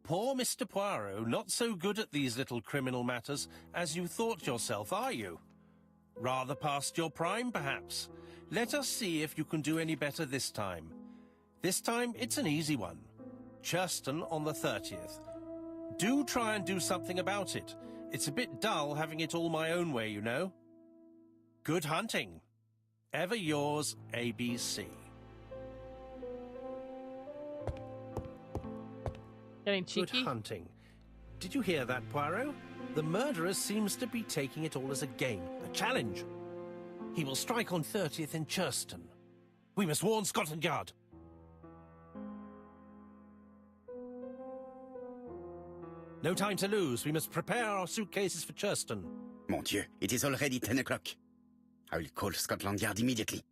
G: Poor Mr. Poirot, not so good at these little criminal matters as you thought yourself, are you? Rather past your prime, perhaps. Let us see if you can do any better this time. This time, it's an easy one. Churston on the 30th. Do try and do something about it. It's a bit dull having it all my own way, you know. Good hunting. Ever yours, ABC.
F: Getting cheeky.
G: Good hunting. Did you hear that, Poirot? The murderer seems to be taking it all as a game, a challenge. He will strike on 30th in Churston. We must warn Scotland Yard. No time to lose. We must prepare our suitcases for Churston.
H: Mon Dieu, it is already 10 o'clock. I will call Scotland Yard immediately.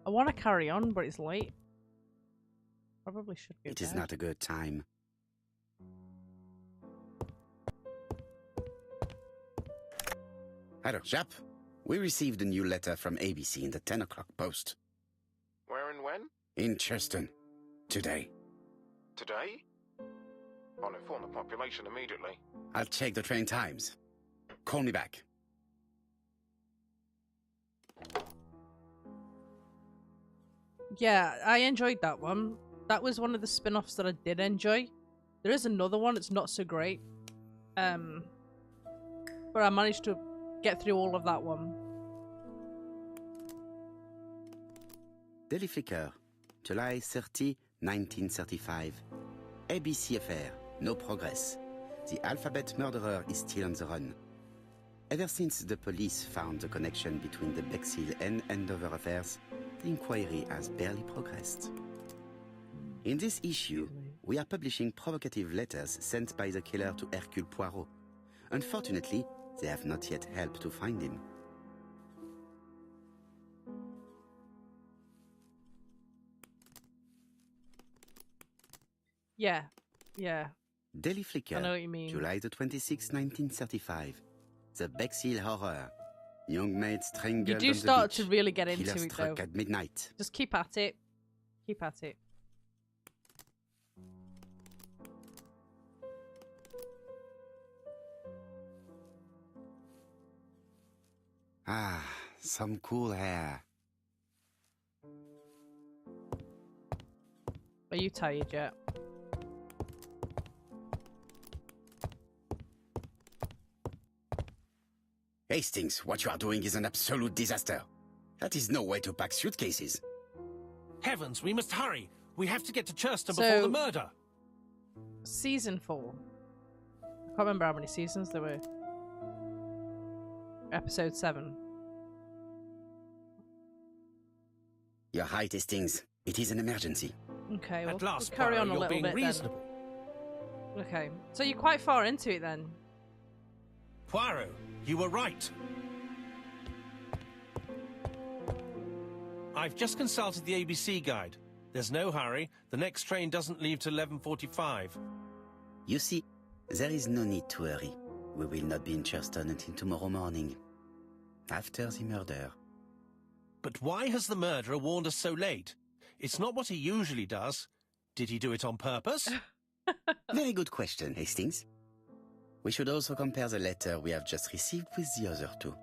F: I want to carry on, but it's late. Probably should be.
H: It is not a good time. Hello, Jap. We received a new letter from ABC in the 10 o'clock post.
I: Where and when?
H: In Churston. Today.
I: Today? I'll inform the population immediately.
H: I'll check the train times. Call me back.
F: Yeah, I enjoyed that one. That was one of the spin-offs that I did enjoy. There is another one, it's not so great. But I managed to get through all of that one.
H: Daily Flicker, July 30, 1935. ABC affair, no progress. The alphabet murderer is still on the run. Ever since the police found the connection between the Bexhill and Andover affairs, the inquiry has barely progressed. In this issue, we are publishing provocative letters sent by the killer to Hercule Poirot. Unfortunately, they have not yet helped to find him.
F: Yeah, yeah.
H: Daily Flicker,
F: I know what you mean.
H: July the 26th, 1935. The Bexhill Horror. Young maid strangled
F: You do
H: on the
F: start
H: beach.
F: to really get into
H: Killer
F: it,
H: struck
F: though.
H: at midnight.
F: Just keep at it. Keep at it.
H: Ah, some cool hair.
F: Are you tired yet?
H: Hastings, what you are doing is an absolute disaster. That is no way to pack suitcases.
G: Heavens, we must hurry. We have to get to Churston
F: So-
G: before the murder.
F: Season 4. I can't remember how many seasons there were. Episode 7.
H: You're right, Hastings. It is an emergency.
F: Okay, well,
G: At last,
F: we'll carry
G: Poirot,
F: on a
G: you're
F: little
G: being
F: bit
G: reasonable.
F: then. Okay, so you're quite far into it then.
G: Poirot, you were right. I've just consulted the ABC guide. There's no hurry. The next train doesn't leave till 11:45.
H: You see, there is no need to hurry. We will not be in Churston until tomorrow morning. After the murder.
G: But why has the murderer warned us so late? It's not what he usually does. Did he do it on purpose?
H: Very good question, Hastings. We should also compare the letter we have just received with the other two.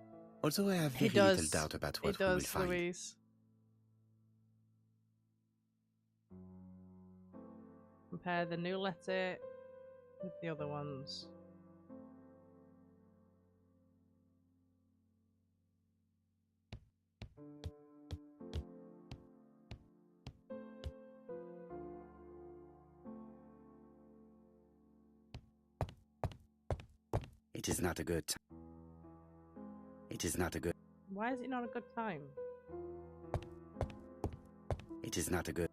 H: Although I have
F: He
H: very little
F: does.
H: doubt about
F: He
H: what we will
F: does,
H: find.
F: Louise. Compare the new letter with the other ones.
H: It is not a good time. It is not a good.
F: Why is it not a good time?
H: It is not a good.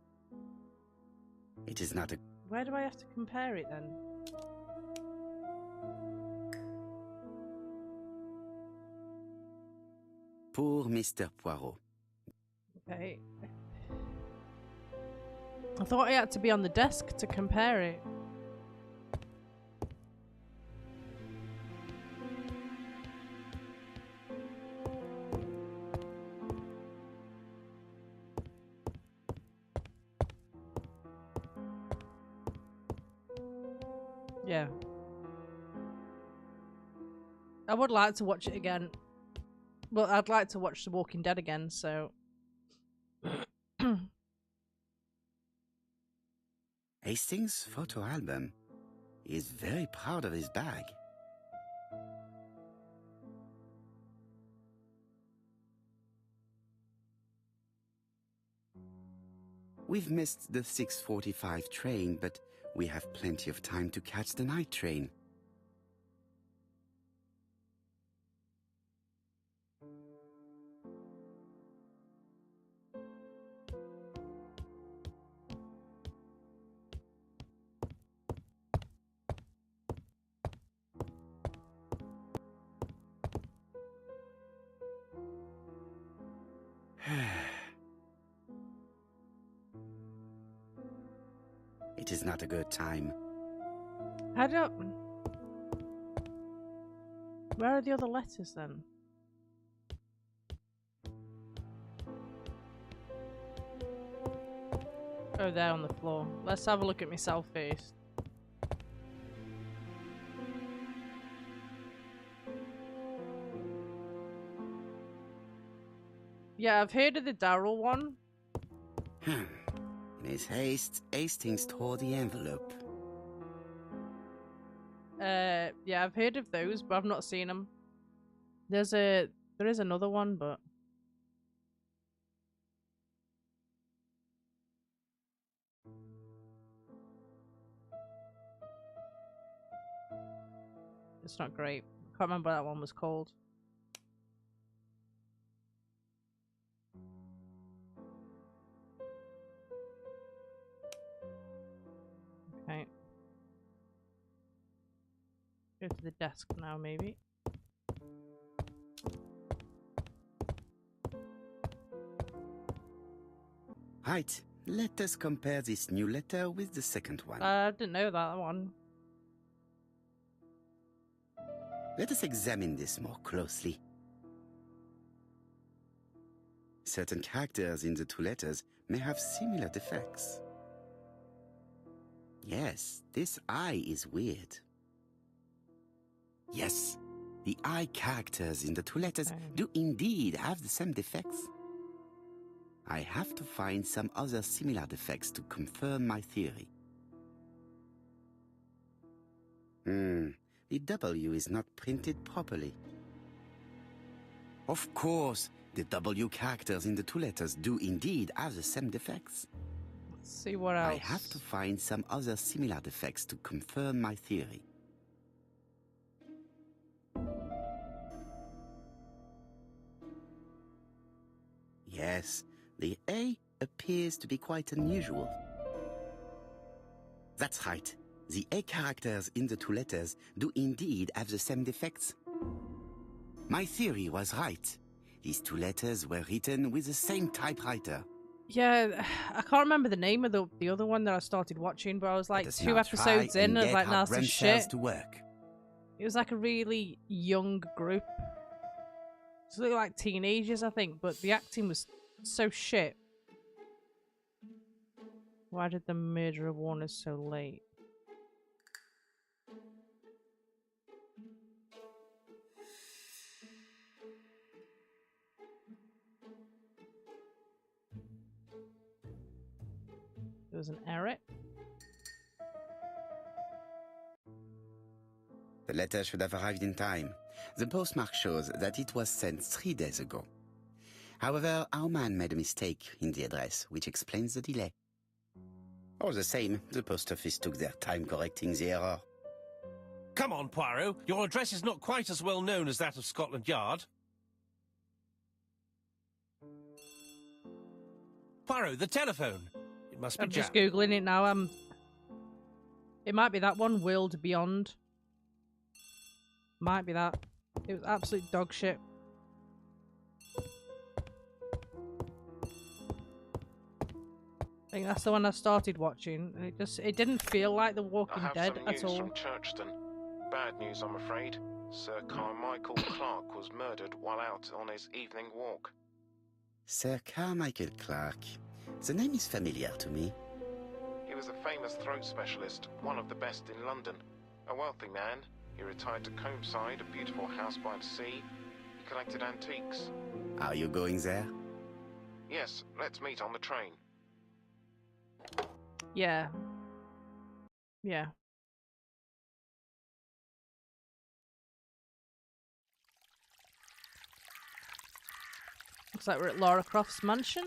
H: It is not a.
F: Where do I have to compare it then?
H: Pour Mr. Poirot.
F: Okay. I thought I had to be on the desk to compare it. Yeah. I would like to watch it again. Well, I'd like to watch The Walking Dead again, so...
H: Hastings' photo album. He is very proud of his bag. We've missed the 6:45 train, but we have plenty of time to catch the night train. It is not a good time.
F: I don't... Where are the other letters then? Oh, they're on the floor. Let's have a look at myself first. Yeah, I've heard of the Daryl one.
H: In his haste, Hastings tore the envelope.
F: Yeah, I've heard of those, but I've not seen them. There is another one, but it's not great. Can't remember what that one was called. Okay. Go to the desk now, maybe.
H: Right, let us compare this new letter with the second one.
F: I didn't know that one.
H: Let us examine this more closely. Certain characters in the two letters may have similar defects. Yes, this I is weird. Yes, the I characters in the two letters do indeed have the same defects. I have to find some other similar defects to confirm my theory. The W is not printed properly. Of course, the W characters in the two letters do indeed have the same defects.
F: Let's see what else.
H: I have to find some other similar defects to confirm my theory. Yes, the A appears to be quite unusual. That's right. The A characters in the two letters do indeed have the same defects. My theory was right. These two letters were written with the same typewriter.
F: Yeah, I can't remember the name of the other one that I started watching, but I was like 2 episodes in, and I was like, nah, this is shit.
H: To work.
F: It was like a really young group. It looked like teenagers, I think, but the acting was so shit. Why did the murderer warn us so late? There was an error.
H: The letter should have arrived in time. The postmark shows that it was sent 3 days ago. However, our man made a mistake in the address, which explains the delay. All the same, the post office took their time correcting the error.
G: Come on, Poirot. Your address is not quite as well known as that of Scotland Yard. Poirot, the telephone. It must be
F: I'm just
G: jammed.
F: Googling it now. It might be that one, World Beyond. Might be that. It was absolute dog shit. I think that's the one I started watching, and it didn't feel like The Walking
I: I have
F: Dead
I: some
F: at
I: news
F: all.
I: from Churchton. Bad news, I'm afraid. Sir Carmichael Clark was murdered while out on his evening walk.
H: Sir Carmichael Clark. The name is familiar to me.
I: He was a famous throat specialist, one of the best in London. A wealthy man, he retired to Combside, a beautiful house by the sea. He collected antiques.
H: Are you going there?
I: Yes, let's meet on the train.
F: Yeah. Yeah. Looks like we're at Lara Croft's mansion.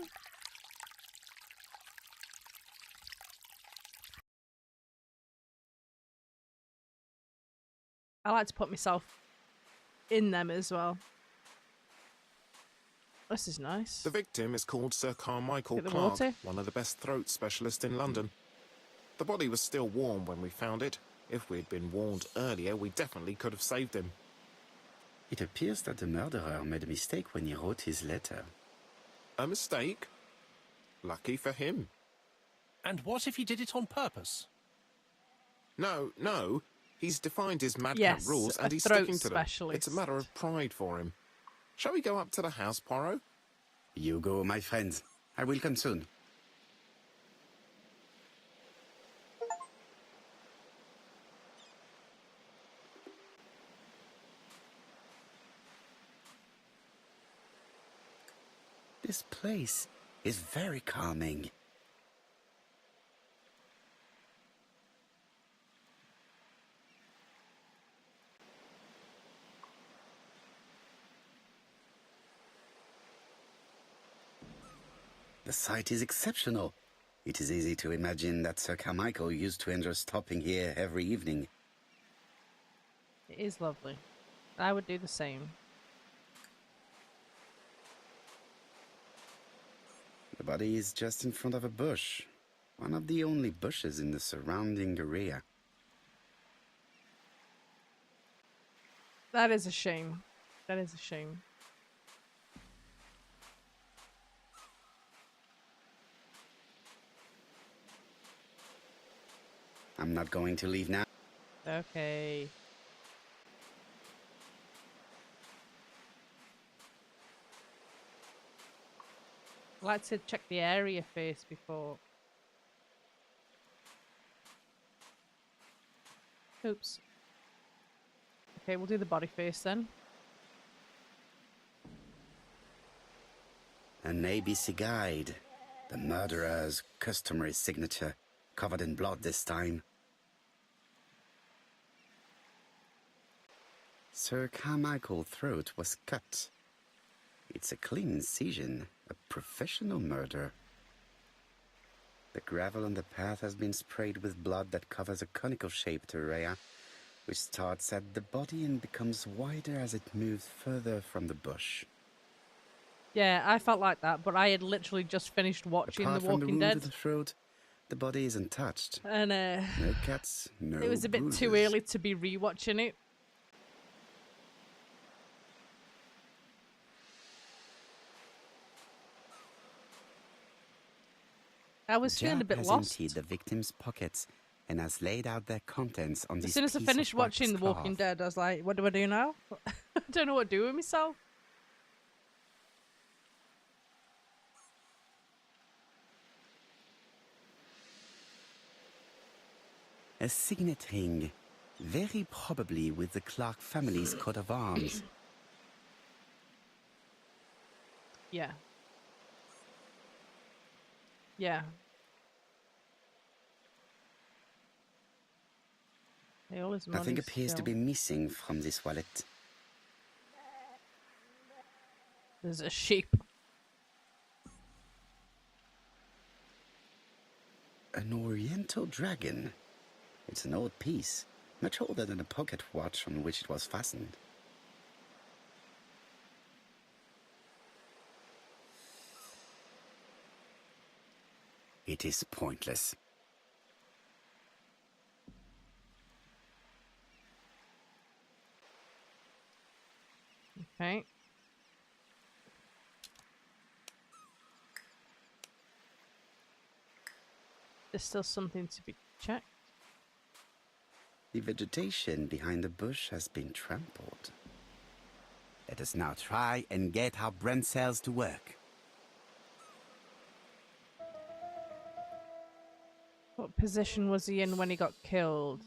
F: I like to put myself in them as well. This is nice.
I: The victim is called Sir Carmichael
F: Get the
I: Clark,
F: water.
I: one of the best throat specialists in London. The body was still warm when we found it. If we'd been warned earlier, we definitely could have saved him.
H: It appears that the murderer made a mistake when he wrote his letter.
I: A mistake? Lucky for him.
G: And what if he did it on purpose?
I: No. He's defined his madcap
F: Yes,
I: rules and
F: a
I: he's
F: throat
I: sticking to them. It's a
F: specialist.
I: matter of pride for him. Shall we go up to the house, Poirot?
H: You go, my friend. I will come soon. This place is very calming. The site is exceptional. It is easy to imagine that Sir Carmichael used to enjoy stopping here every evening.
F: It is lovely. I would do the same.
H: The body is just in front of a bush. One of the only bushes in the surrounding area.
F: That is a shame. That is a shame.
H: I'm not going to leave now.
F: Okay. I like to check the area first before. Oops. Okay, we'll do the body first then.
H: An ABC guide. The murderer's customary signature, covered in blood this time. Sir Carmichael's throat was cut. It's a clean incision, a professional murder. The gravel on the path has been sprayed with blood that covers a conical-shaped area, which starts at the body and becomes wider as it moves further from the bush.
F: Yeah, I felt like that, but I had literally just finished watching
H: Apart
F: The
H: from the
F: Walking
H: wound
F: Dead.
H: to the throat, the body isn't touched.
F: And
H: No cuts, no
F: it was a bit too
H: bruises.
F: early to be rewatching it. I was feeling a
H: Jack
F: bit
H: has
F: lost.
H: emptied the victim's pockets and has laid out their contents on this
F: As soon as I
H: piece
F: finished
H: of wax
F: watching The Walking
H: cloth.
F: Dead, I was like, what do I do now? I don't know what to do with myself.
H: A signet ring, very probably with the Clark family's coat of arms.
F: Yeah. Yeah. All his
H: Nothing
F: money's
H: appears to
F: still-
H: be missing from this wallet.
F: There's a sheep.
H: An oriental dragon. It's an old piece, much older than the pocket watch on which it was fastened. It is pointless.
F: Okay. There's still something to be checked.
H: The vegetation behind the bush has been trampled. Let us now try and get our brain cells to work.
F: What position was he in when he got killed?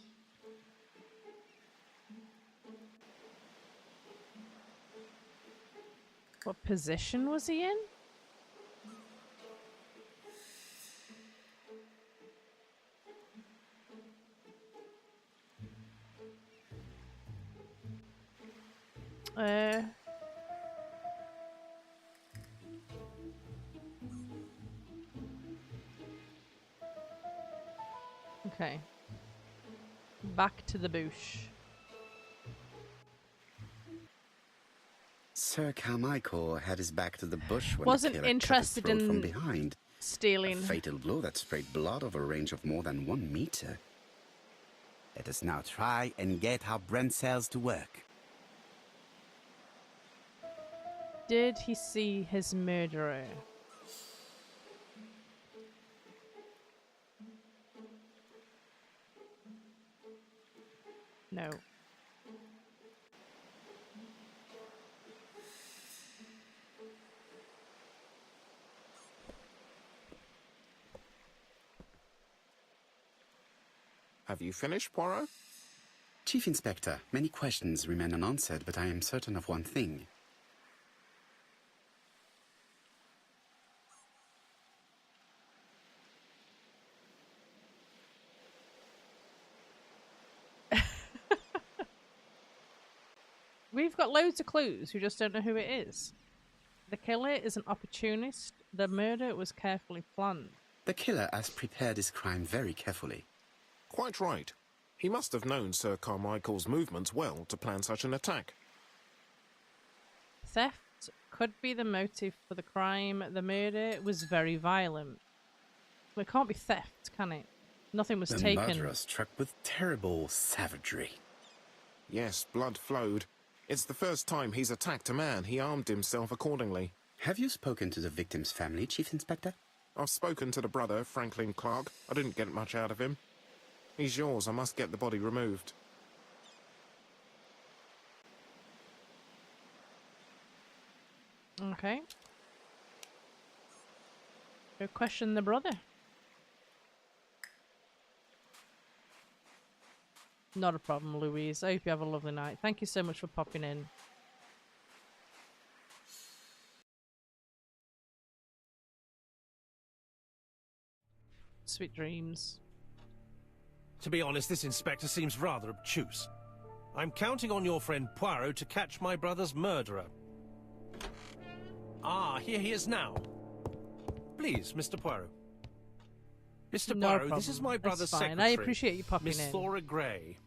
F: What position was he in? Okay. Back to the bush.
H: Sir Carmichael had his back to the bush when
F: Wasn't
H: the killer
F: interested
H: cut his throat from
F: in
H: behind.
F: stealing.
H: A fatal blow that sprayed blood over a range of more than 1 meter. Let us now try and get our brain cells to work.
F: Did he see his murderer? No.
I: Have you finished, Poirot?
H: Chief Inspector, many questions remain unanswered, but I am certain of one thing.
F: We've got loads of clues, we just don't know who it is. The killer is an opportunist. The murder was carefully planned.
H: The killer has prepared his crime very carefully.
I: Quite right. He must have known Sir Carmichael's movements well to plan such an attack.
F: Theft could be the motive for the crime. The murder was very violent. Well, it can't be theft, can it? Nothing was
H: The
F: taken.
H: murderer struck with terrible savagery.
I: Yes, blood flowed. It's the first time he's attacked a man. He armed himself accordingly.
H: Have you spoken to the victim's family, Chief Inspector?
I: I've spoken to the brother, Franklin Clark. I didn't get much out of him. He's yours. I must get the body removed.
F: Okay. Go question the brother. Not a problem, Louise. I hope you have a lovely night. Thank you so much for popping in. Sweet dreams.
G: To be honest, this inspector seems rather obtuse. I'm counting on your friend Poirot to catch my brother's murderer. Ah, here he is now. Please, Mr. Poirot. Mr.
F: No
G: Poirot, this is
F: problem.
G: my brother's
F: That's fine.
G: secretary.
F: I appreciate you popping
G: Miss
F: in.
G: Thora Gray.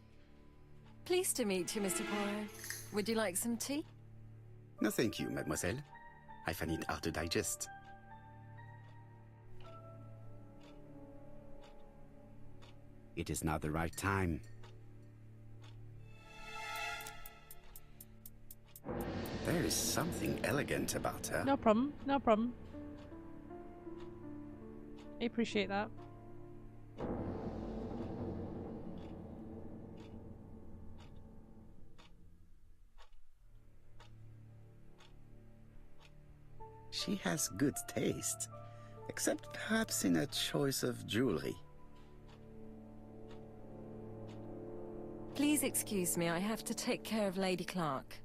J: Pleased to meet you, Mr. Poirot. Would you like some tea?
H: No, thank you, mademoiselle. I find it hard to digest. It is not the right time. There is something elegant about her.
F: No problem. No problem. I appreciate that.
H: She has good taste, except perhaps in her choice of jewelry.
J: Please excuse me, I have to take care of Lady Clark.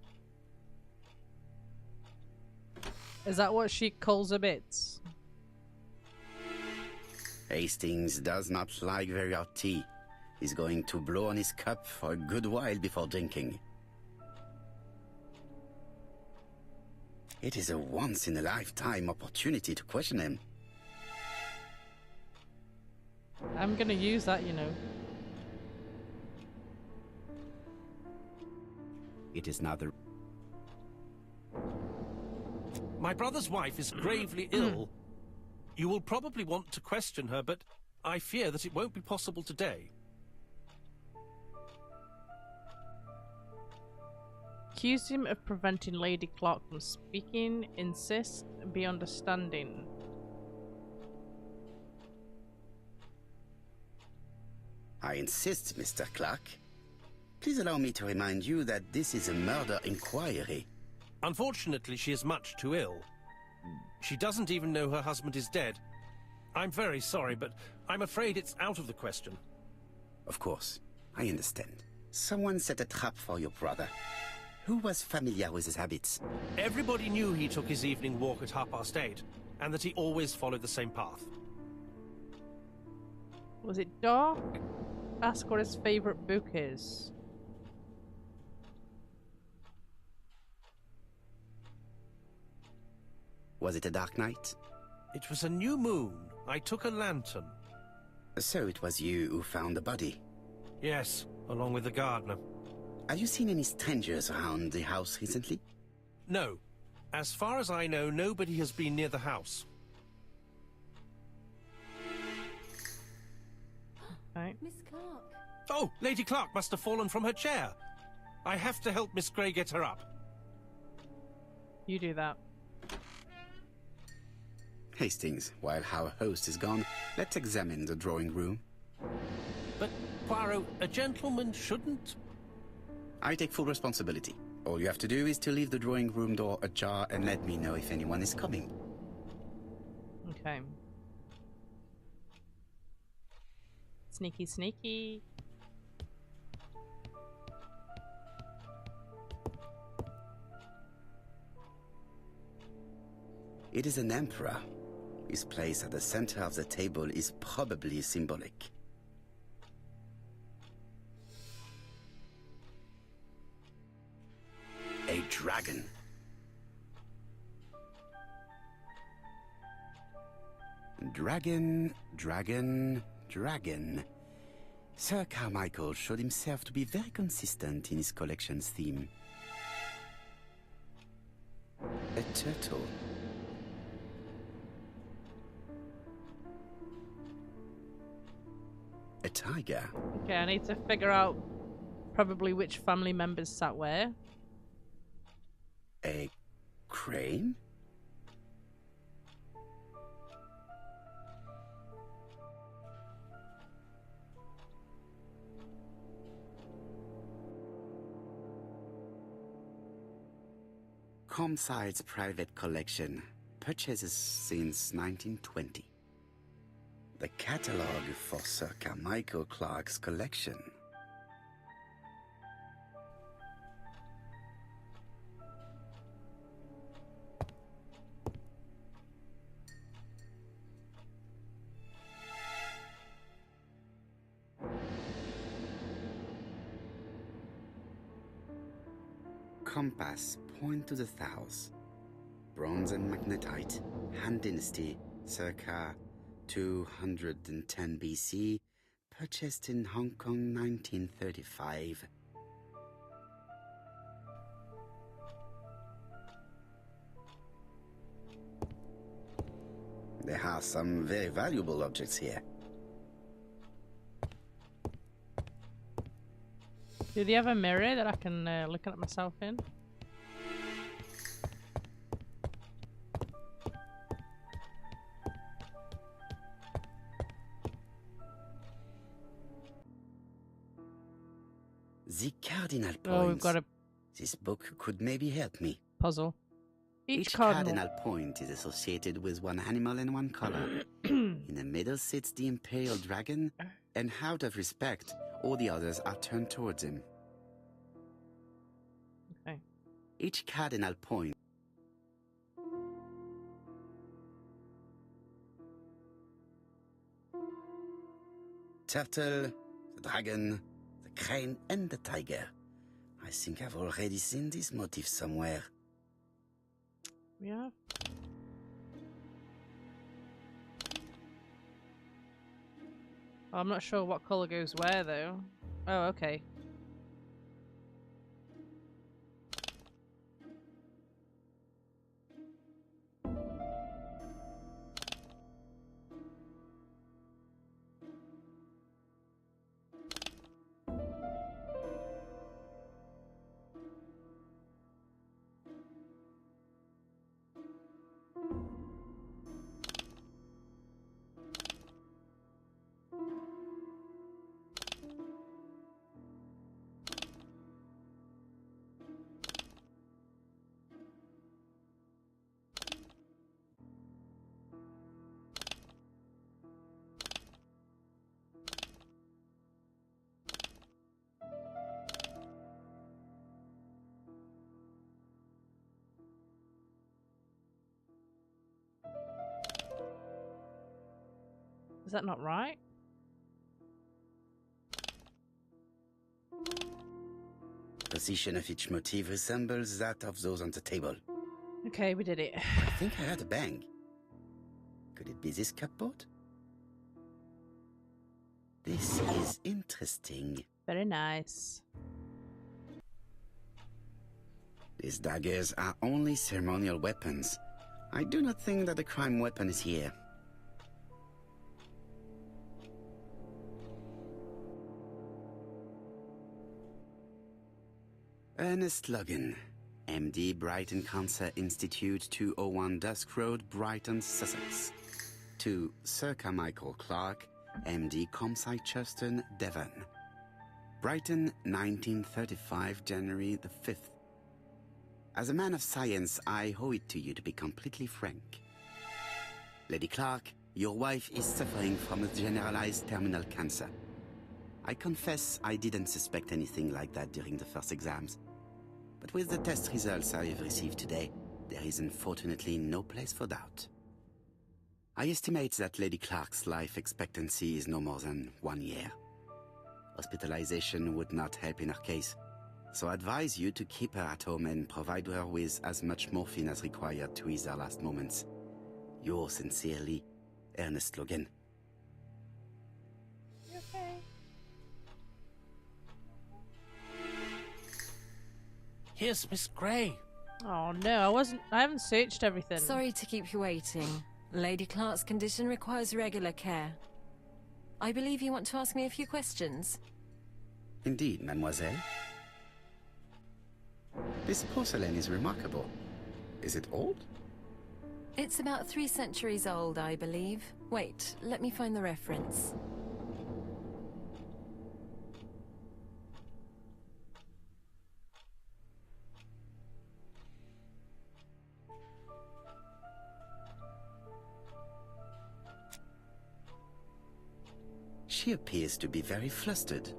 F: Is that what she calls her bits?
H: Hastings does not like very hot tea. He's going to blow on his cup for a good while before drinking. It is a once-in-a-lifetime opportunity to question him.
F: I'm gonna use that, you know.
H: It is now the...
G: My brother's wife is gravely ill. You will probably want to question her, but I fear that it won't be possible today.
F: Accuse him of preventing Lady Clark from speaking. Insist and be understanding.
H: I insist, Mr. Clark. Please allow me to remind you that this is a murder inquiry.
G: Unfortunately, she is much too ill. She doesn't even know her husband is dead. I'm very sorry, but I'm afraid it's out of the question.
H: Of course, I understand. Someone set a trap for your brother. Who was familiar with his habits?
G: Everybody knew he took his evening walk at 8:30, and that he always followed the same path.
F: Was it dark? Ask what his favourite book is.
H: Was it a dark night?
G: It was a new moon. I took a lantern.
H: So it was you who found the body?
G: Yes, along with the gardener.
H: Have you seen any strangers around the house recently?
G: No. As far as I know, nobody has been near the house.
F: Right.
J: Miss Clark.
G: Oh, Lady Clark must have fallen from her chair. I have to help Miss Grey get her up.
F: You do that.
H: Hastings, while our host is gone, let's examine the drawing room.
G: But, Poirot, a gentleman shouldn't...
H: I take full responsibility. All you have to do is to leave the drawing room door ajar and let me know if anyone is coming.
F: Okay. Sneaky, sneaky.
H: It is an emperor. His place at the center of the table is probably symbolic. A dragon. Dragon, dragon, dragon. Sir Carmichael showed himself to be very consistent in his collection's theme. A turtle. A tiger.
F: Okay, I need to figure out probably which family members sat where.
H: A crane? Comside's private collection, purchases since 1920. The catalogue for Sir Carmichael Clark's collection. Compass, point to the south. Bronze and magnetite, Han Dynasty, circa 210 BC, purchased in Hong Kong 1935. There are some very valuable objects here.
F: Do they have a mirror that I can look at myself in?
H: The cardinal points.
F: Oh, we've got a
H: This book could maybe help me.
F: puzzle.
H: Each cardinal point is associated with one animal and one color. In the middle sits the imperial dragon, and out of respect, all the others are turned towards him.
F: Okay.
H: Each cardinal point turtle, the dragon, the crane, and the tiger. I think I've already seen this motif somewhere.
F: Yeah. I'm not sure what colour goes where though. Oh, okay. Is that not right?
H: Position of each motif resembles that of those on the table.
F: Okay, we did it.
H: I think I heard a bang. Could it be this cupboard? This is interesting.
F: Very nice.
H: These daggers are only ceremonial weapons. I do not think that the crime weapon is here. Ernest Logan, MD, Brighton Cancer Institute, 201 Dusk Road, Brighton, Sussex. To Sir Carmichael Clark, MD, Comside Churstone, Devon. Brighton, 1935, January the 5th. As a man of science, I owe it to you to be completely frank. Lady Clark, your wife is suffering from a generalized terminal cancer. I confess I didn't suspect anything like that during the first exams. But with the test results I have received today, there is unfortunately no place for doubt. I estimate that Lady Clark's life expectancy is no more than 1 year. Hospitalization would not help in her case, so I advise you to keep her at home and provide her with as much morphine as required to ease her last moments. Yours sincerely, Ernest Logan.
F: Okay.
G: Here's Miss Grey.
F: Oh no, I haven't searched everything.
J: Sorry to keep you waiting. Lady Clark's condition requires regular care. I believe you want to ask me a few questions.
H: Indeed, mademoiselle. This porcelain is remarkable. Is it old?
J: It's about 3 centuries old, I believe. Wait, let me find the reference.
H: She appears to be very flustered.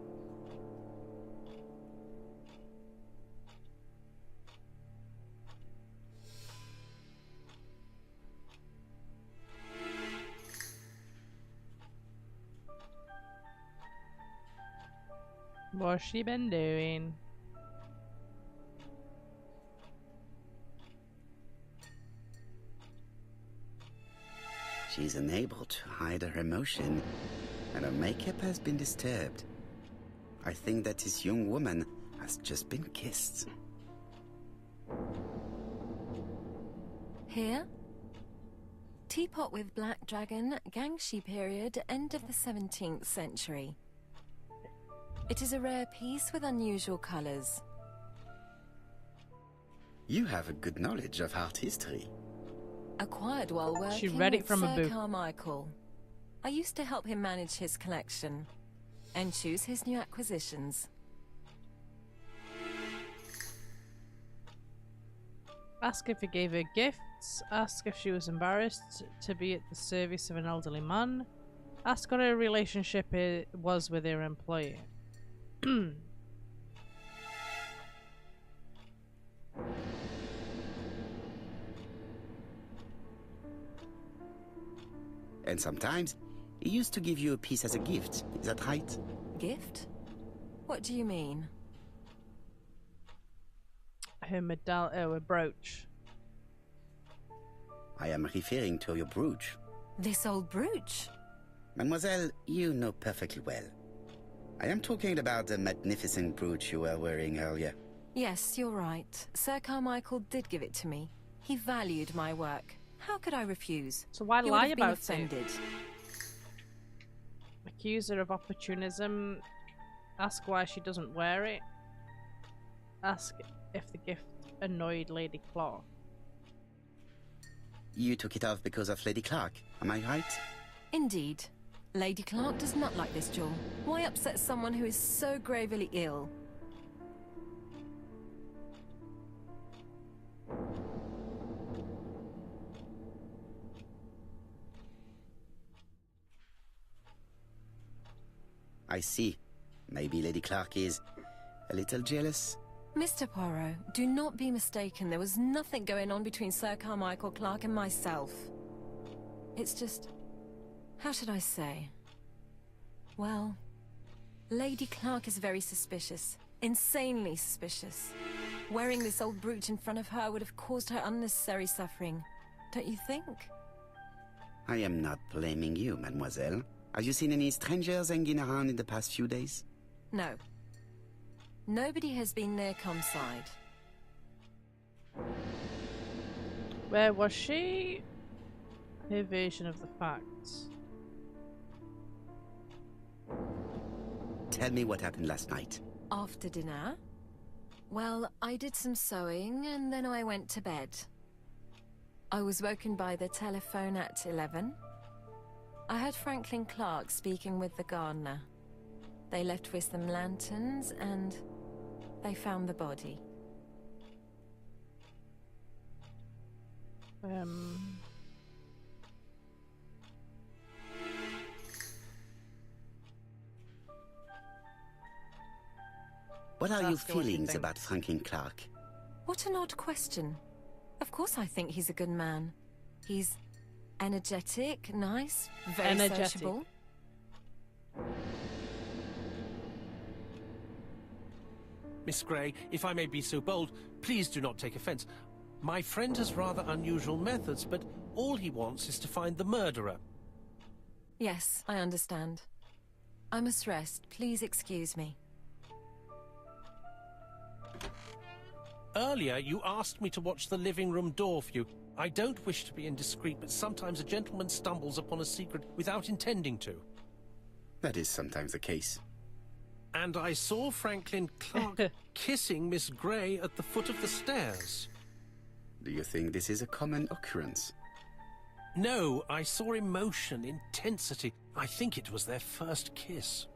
F: What's she been doing?
H: She's unable to hide her emotion, and her makeup has been disturbed. I think that this young woman has just been kissed.
J: Here? Teapot with black dragon, Gangshi period, end of the 17th century. It is a rare piece with unusual colours.
H: You have a good knowledge of art history.
J: Acquired while working
F: She read it
J: with
F: from a
J: Sir
F: book.
J: Carmichael. I used to help him manage his collection and choose his new acquisitions.
F: Ask if he gave her gifts. Ask if she was embarrassed to be at the service of an elderly man. Ask what her relationship was with her employer.
H: And sometimes, he used to give you a piece as a gift. Is that right?
J: gift? What do you mean?
F: Her a brooch.
H: I am referring to your brooch.
J: This old brooch?
H: Mademoiselle, you know perfectly well. I am talking about the magnificent brooch you were wearing earlier.
J: Yes, you're right. Sir Carmichael did give it to me. He valued my work. How could I refuse?
F: So why
J: He would
F: lie
J: have been
F: about
J: offended.
F: it? Accuse her of opportunism. Ask why she doesn't wear it. Ask if the gift annoyed Lady Clark.
H: You took it off because of Lady Clark, am I right?
J: Indeed. Lady Clark does not like this jewel. Why upset someone who is so gravely ill?
H: I see. Maybe Lady Clark is a little jealous.
J: Mr. Poirot, do not be mistaken. There was nothing going on between Sir Carmichael Clark and myself. It's just... how should I say? Well, Lady Clark is very suspicious. Insanely suspicious. Wearing this old brooch in front of her would have caused her unnecessary suffering. Don't you think?
H: I am not blaming you, mademoiselle. Have you seen any strangers hanging around in the past few days?
J: No. Nobody has been near Comside.
F: Where was she? Her version of the facts.
H: Tell me what happened last night.
J: After dinner? Well, I did some sewing and then I went to bed. I was woken by the telephone at 11. I heard Franklin Clark speaking with the gardener. They left with some lanterns and they found the body.
H: What are your
J: Ask her what you
H: feelings
J: think.
H: about Franklin Clark?
J: What an odd question. Of course I think he's a good man. He's energetic, nice, very
F: Energetic.
J: sociable.
G: Miss Grey, if I may be so bold, please do not take offence. My friend has rather unusual methods, but all he wants is to find the murderer.
J: Yes, I understand. I must rest. Please excuse me.
G: Earlier, you asked me to watch the living room door for you. I don't wish to be indiscreet, but sometimes a gentleman stumbles upon a secret without intending to.
H: That is sometimes the case.
G: And I saw Franklin Clark kissing Miss Grey at the foot of the stairs.
H: Do you think this is a common occurrence?
G: No, I saw emotion, intensity. I think it was their first kiss.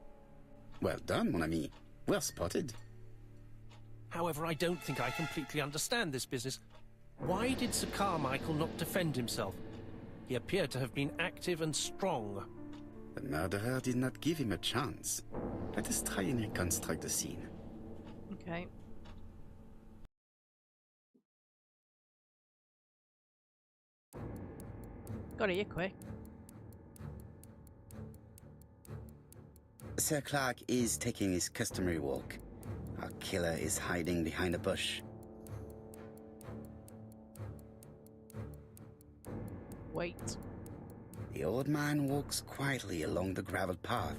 H: Well done, mon ami. Well spotted.
G: However, I don't think I completely understand this business. Why did Sir Carmichael not defend himself? He appeared to have been active and strong.
H: The murderer did not give him a chance. Let us try and reconstruct the scene.
F: Okay. Got it here quick.
H: Sir Clark is taking his customary walk. Our killer is hiding behind a bush.
F: Wait.
H: The old man walks quietly along the gravel path.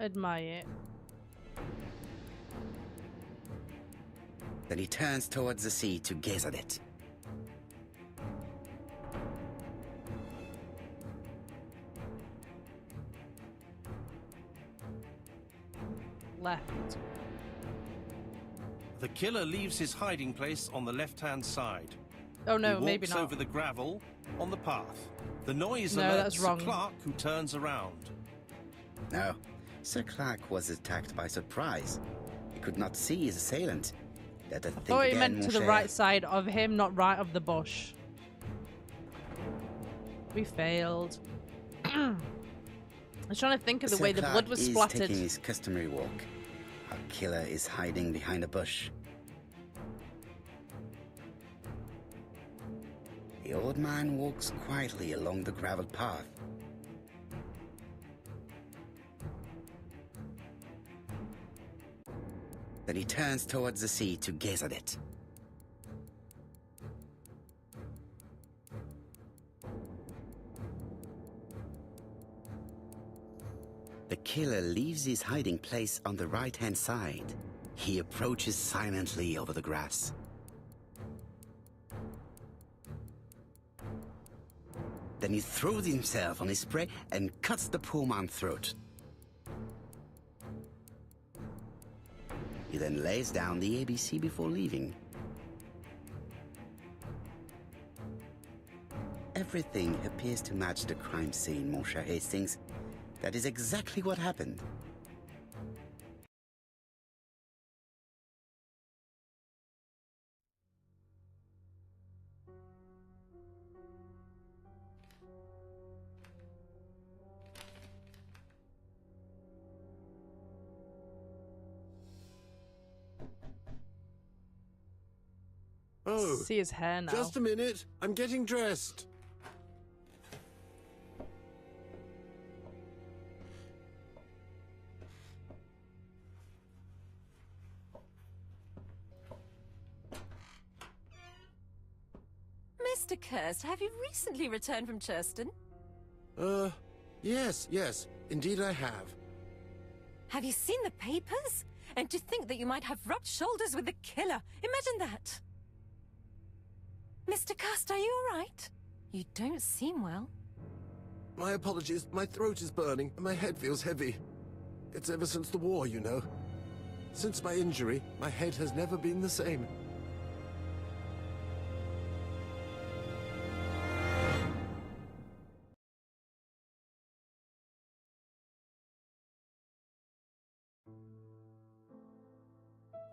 F: Admire it.
H: Then he turns towards the sea to gaze at it.
F: Left.
G: The killer leaves his hiding place on the left-hand side.
F: Oh no,
G: he
F: maybe
G: walks
F: not.
G: over the gravel on the path. The noise
F: No,
G: alerts
F: that's wrong.
G: Clark, who turns around.
H: No, Sir Clark was attacked by surprise. He could not see his assailant. Let us think
F: Thought he
H: again,
F: meant
H: mon
F: to the
H: cher.
F: right side of him, not right of the bush. We failed. I was trying to think of the
H: Sir
F: way the
H: Clark
F: blood was
H: is
F: splattered.
H: taking his customary walk. Our killer is hiding behind a bush. The old man walks quietly along the gravel path. Then he turns towards the sea to gaze at it. The killer leaves his hiding place on the right-hand side. He approaches silently over the grass. Then he throws himself on his prey and cuts the poor man's throat. He then lays down the ABC before leaving. Everything appears to match the crime scene, mon cher Hastings. That is exactly what happened.
C: Oh,
F: See his hair now.
C: just a minute. I'm getting dressed.
J: Mr. Kirst, have you recently returned from Churston?
C: Yes, indeed I have.
J: Have you seen the papers? And to think that you might have rubbed shoulders with the killer. Imagine that. Mr. Kirst, are you all right? You don't seem well.
C: My apologies. My throat is burning and my head feels heavy. It's ever since the war, you know. Since my injury, my head has never been the same.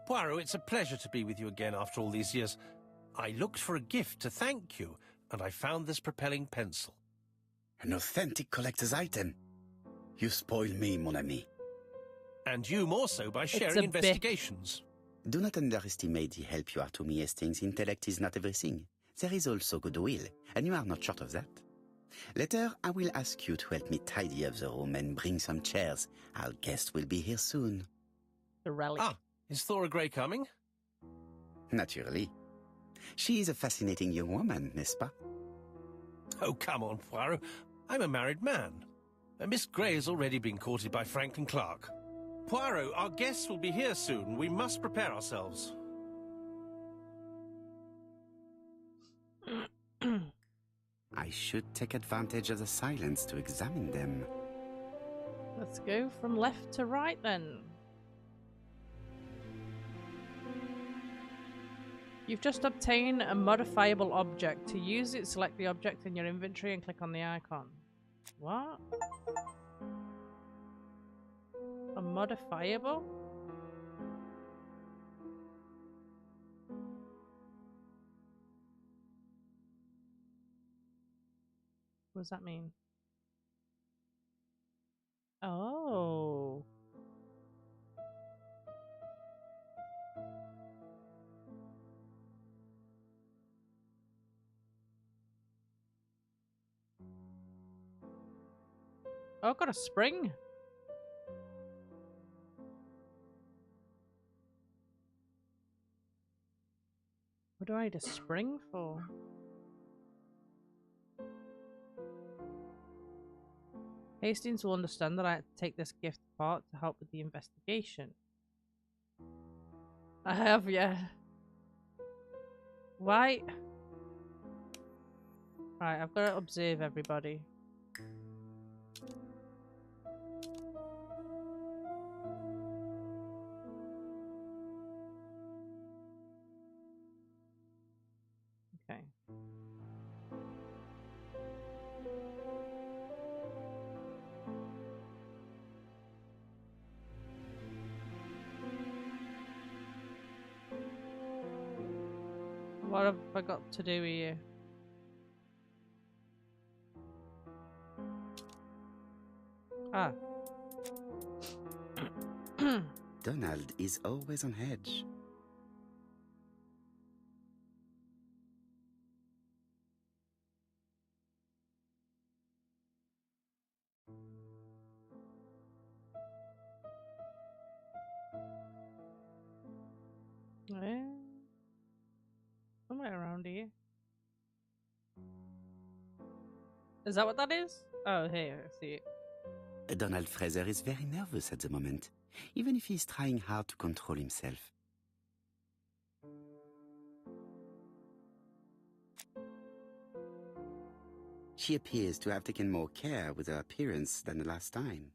G: Poirot, it's a pleasure to be with you again after all these years. I looked for a gift to thank you, and I found this propelling pencil.
H: An authentic collector's item. You spoil me, mon ami.
G: And you more so by sharing investigations.
H: Do not underestimate the help you are to me, Hastings. Intellect is not everything. There is also goodwill, and you are not short of that. Later, I will ask you to help me tidy up the room and bring some chairs. Our guest will be here soon.
F: The relic.
G: Ah, is Thora Grey coming?
H: Naturally. She is a fascinating young woman, n'est-ce pas?
G: Oh, come on, Poirot. I'm a married man. Miss Grey has already been courted by Franklin Clark. Poirot, our guests will be here soon. We must prepare ourselves.
H: I should take advantage of the silence to examine them.
F: Let's go from left to right then. You've just obtained a modifiable object. To use it, select the object in your inventory and click on the icon. What? A modifiable? What does that mean? Oh. Oh, I've got a spring. What do I need a spring for? Hastings will understand that I had to take this gift apart to help with the investigation. I have, yeah. Why? Right, I've got to observe everybody. Okay. What have I got to do here? Ah.
H: Donald is always on edge.
F: Somewhere around here. Is that what that is? Oh, here, I see it.
H: Donald Fraser is very nervous at the moment, even if he's trying hard to control himself. She appears to have taken more care with her appearance than the last time.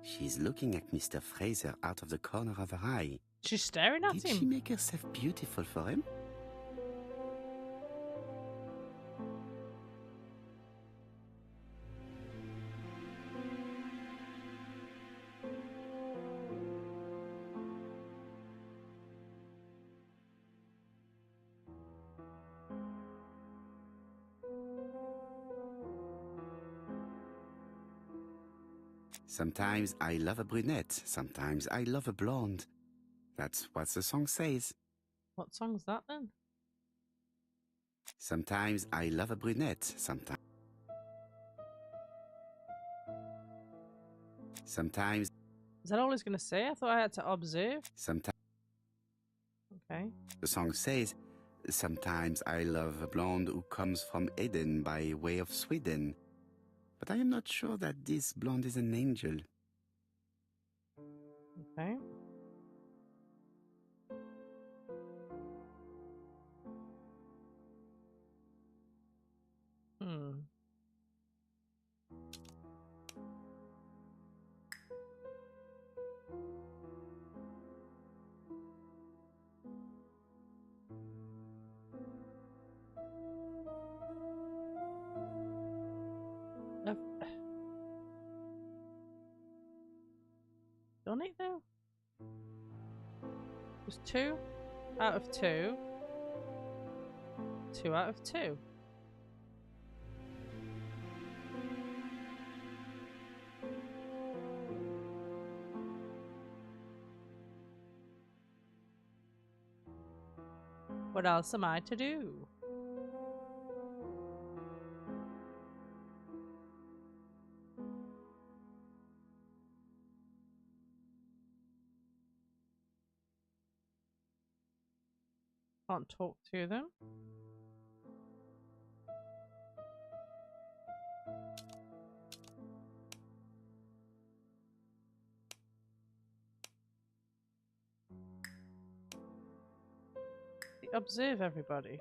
H: She's looking at Mr. Fraser out of the corner of her eye.
F: She's staring at him.
H: Did she make herself beautiful for him? Sometimes I love a brunette, sometimes I love a blonde. That's what the song says.
F: What song's that then?
H: Sometimes I love a brunette, sometimes.
F: Is that all he's going to say? I thought I had to observe.
H: Sometimes.
F: Okay.
H: The song says, sometimes I love a blonde who comes from Eden by way of Sweden. But I am not sure that this blonde is an angel.
F: Okay. Done it though? Just 2 out of 2. 2 out of 2. What else am I to do? Can't talk to them. Observe everybody.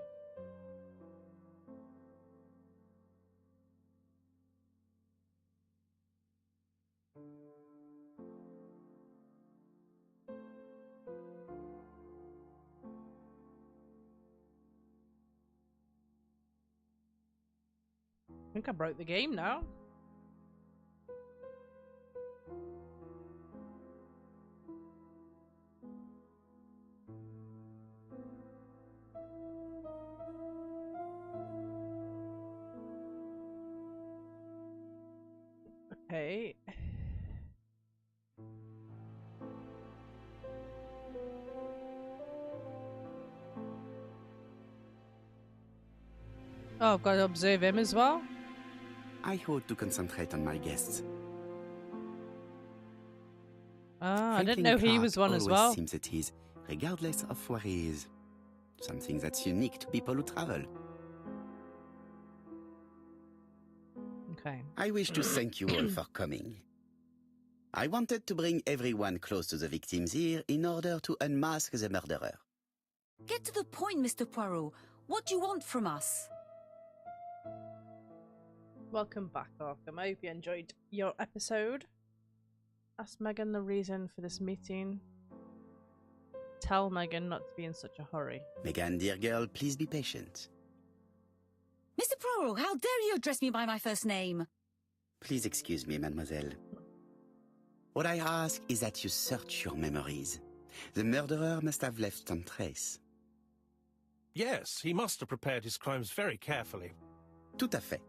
F: I think I broke the game now. Okay. Oh, I've got to observe him as well.
H: I ought to concentrate on my guests.
F: Ah, I didn't know he was one as well.
H: Seems at ease, regardless of where he is. Something that's unique to people who travel.
F: Okay.
H: I wish to thank you all for coming. I wanted to bring everyone close to the victims here in order to unmask the murderer.
K: Get to the point, Mr. Poirot. What do you want from us?
F: Welcome back, Arkham. I hope you enjoyed your episode. Ask Megan the reason for this meeting. Tell Megan not to be in such a hurry.
H: Megan, dear girl, please be patient.
K: Mr. Poirot, how dare you address me by my first name?
H: Please excuse me, mademoiselle. What I ask is that you search your memories. The murderer must have left some trace.
G: Yes, he must have prepared his crimes very carefully.
H: Tout à fait.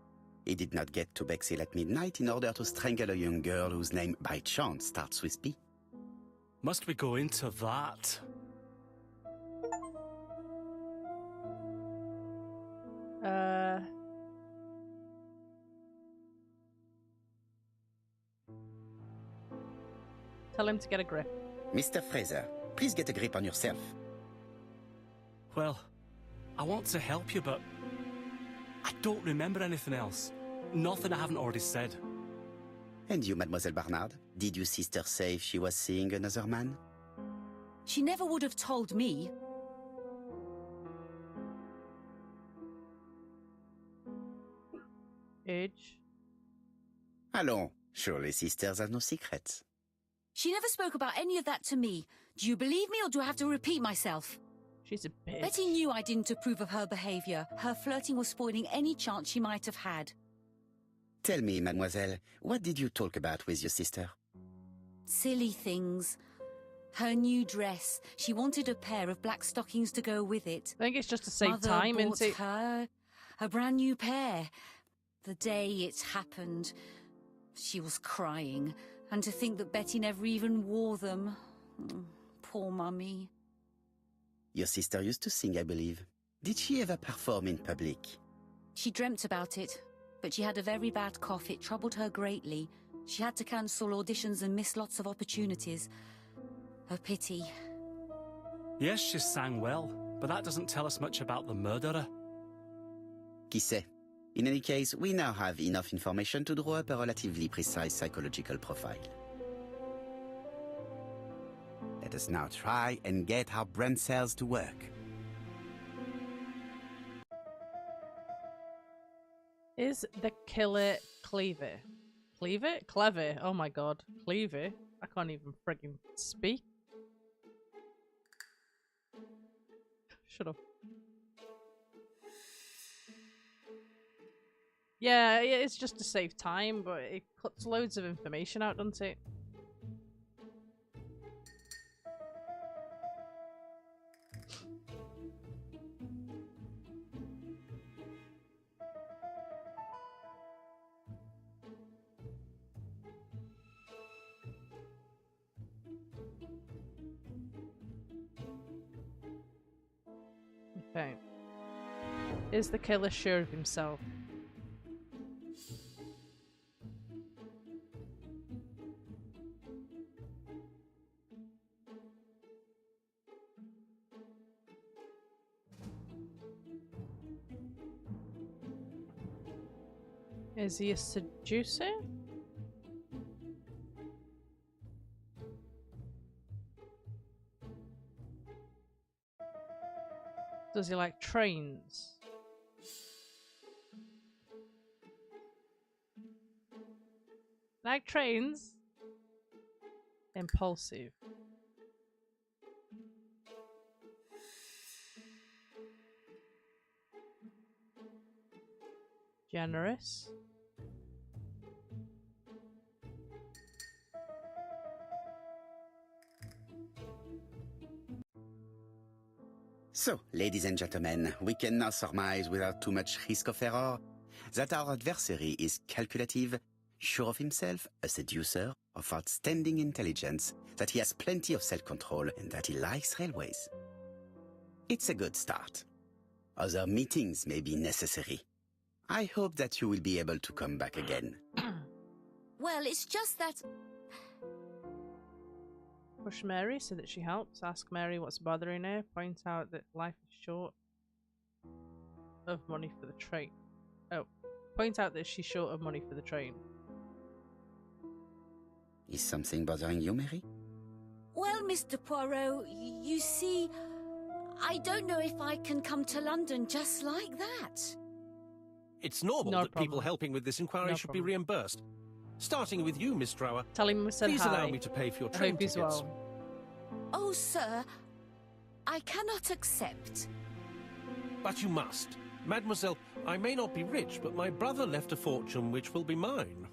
H: He did not get to Bexhill at midnight in order to strangle a young girl whose name, by chance, starts with P.
M: Must we go into that?
F: Tell him to get a grip.
H: Mr. Fraser, please get a grip on yourself.
M: Well, I want to help you, but I don't remember anything else. Nothing I haven't already said.
H: And you, Mademoiselle Barnard, did your sister say if she was seeing another man?
K: She never would have told me.
F: Age.
H: Allons, surely sisters have no secrets.
K: She never spoke about any of that to me. Do you believe me or do I have to repeat myself?
F: She's a bitch.
K: Betty knew I didn't approve of her behaviour. Her flirting was spoiling any chance she might have had.
H: Tell me, mademoiselle, what did you talk about with your sister?
K: Silly things. Her new dress. She wanted a pair of black stockings to go with it.
F: I think it's just to save
K: Mother
F: time,
K: bought
F: isn't it?
K: her a brand new pair. The day it happened, she was crying. And to think that Betty never even wore them. Poor Mummy.
H: Your sister used to sing, I believe. Did she ever perform in public?
K: She dreamt about it, but she had a very bad cough. It troubled her greatly. She had to cancel auditions and miss lots of opportunities. A pity.
M: Yes, she sang well, but that doesn't tell us much about the murderer.
H: Qui sait? In any case, we now have enough information to draw up a relatively precise psychological profile. Let us now try and get our brain cells to work.
F: Is the killer Cleaver? Cleaver? Clever. Oh my god. Cleaver? I can't even friggin' speak. Shut up. Yeah, it's just to save time, but it cuts loads of information out, doesn't it? Okay. Is the killer sure of himself? Is he a seducer? Does he like trains? Like trains? Impulsive. Generous.
H: So, ladies and gentlemen, we can now surmise without too much risk of error that our adversary is calculative, sure of himself, a seducer, of outstanding intelligence, that he has plenty of self-control, and that he likes railways. It's a good start. Other meetings may be necessary. I hope that you will be able to come back again.
K: Well, it's just that...
F: Push Mary so that she helps. Ask Mary what's bothering her. Point out that life is short of money for the train. Oh, point out that she's short of money for the train.
H: Is something bothering you, Mary?
K: Well, Mr. Poirot, you see, I don't know if I can come to London just like that.
G: It's normal
F: No
G: that
F: problem.
G: people helping with this inquiry
F: No
G: should
F: problem.
G: be reimbursed. Starting with you, Miss Drower.
F: Tell him we said
G: Please
F: hi.
G: allow me to pay for your
F: I
G: train
F: hope he's
G: tickets.
F: well.
K: Oh, sir, I cannot accept.
G: But you must. Mademoiselle, I may not be rich, but my brother left a fortune which will be mine.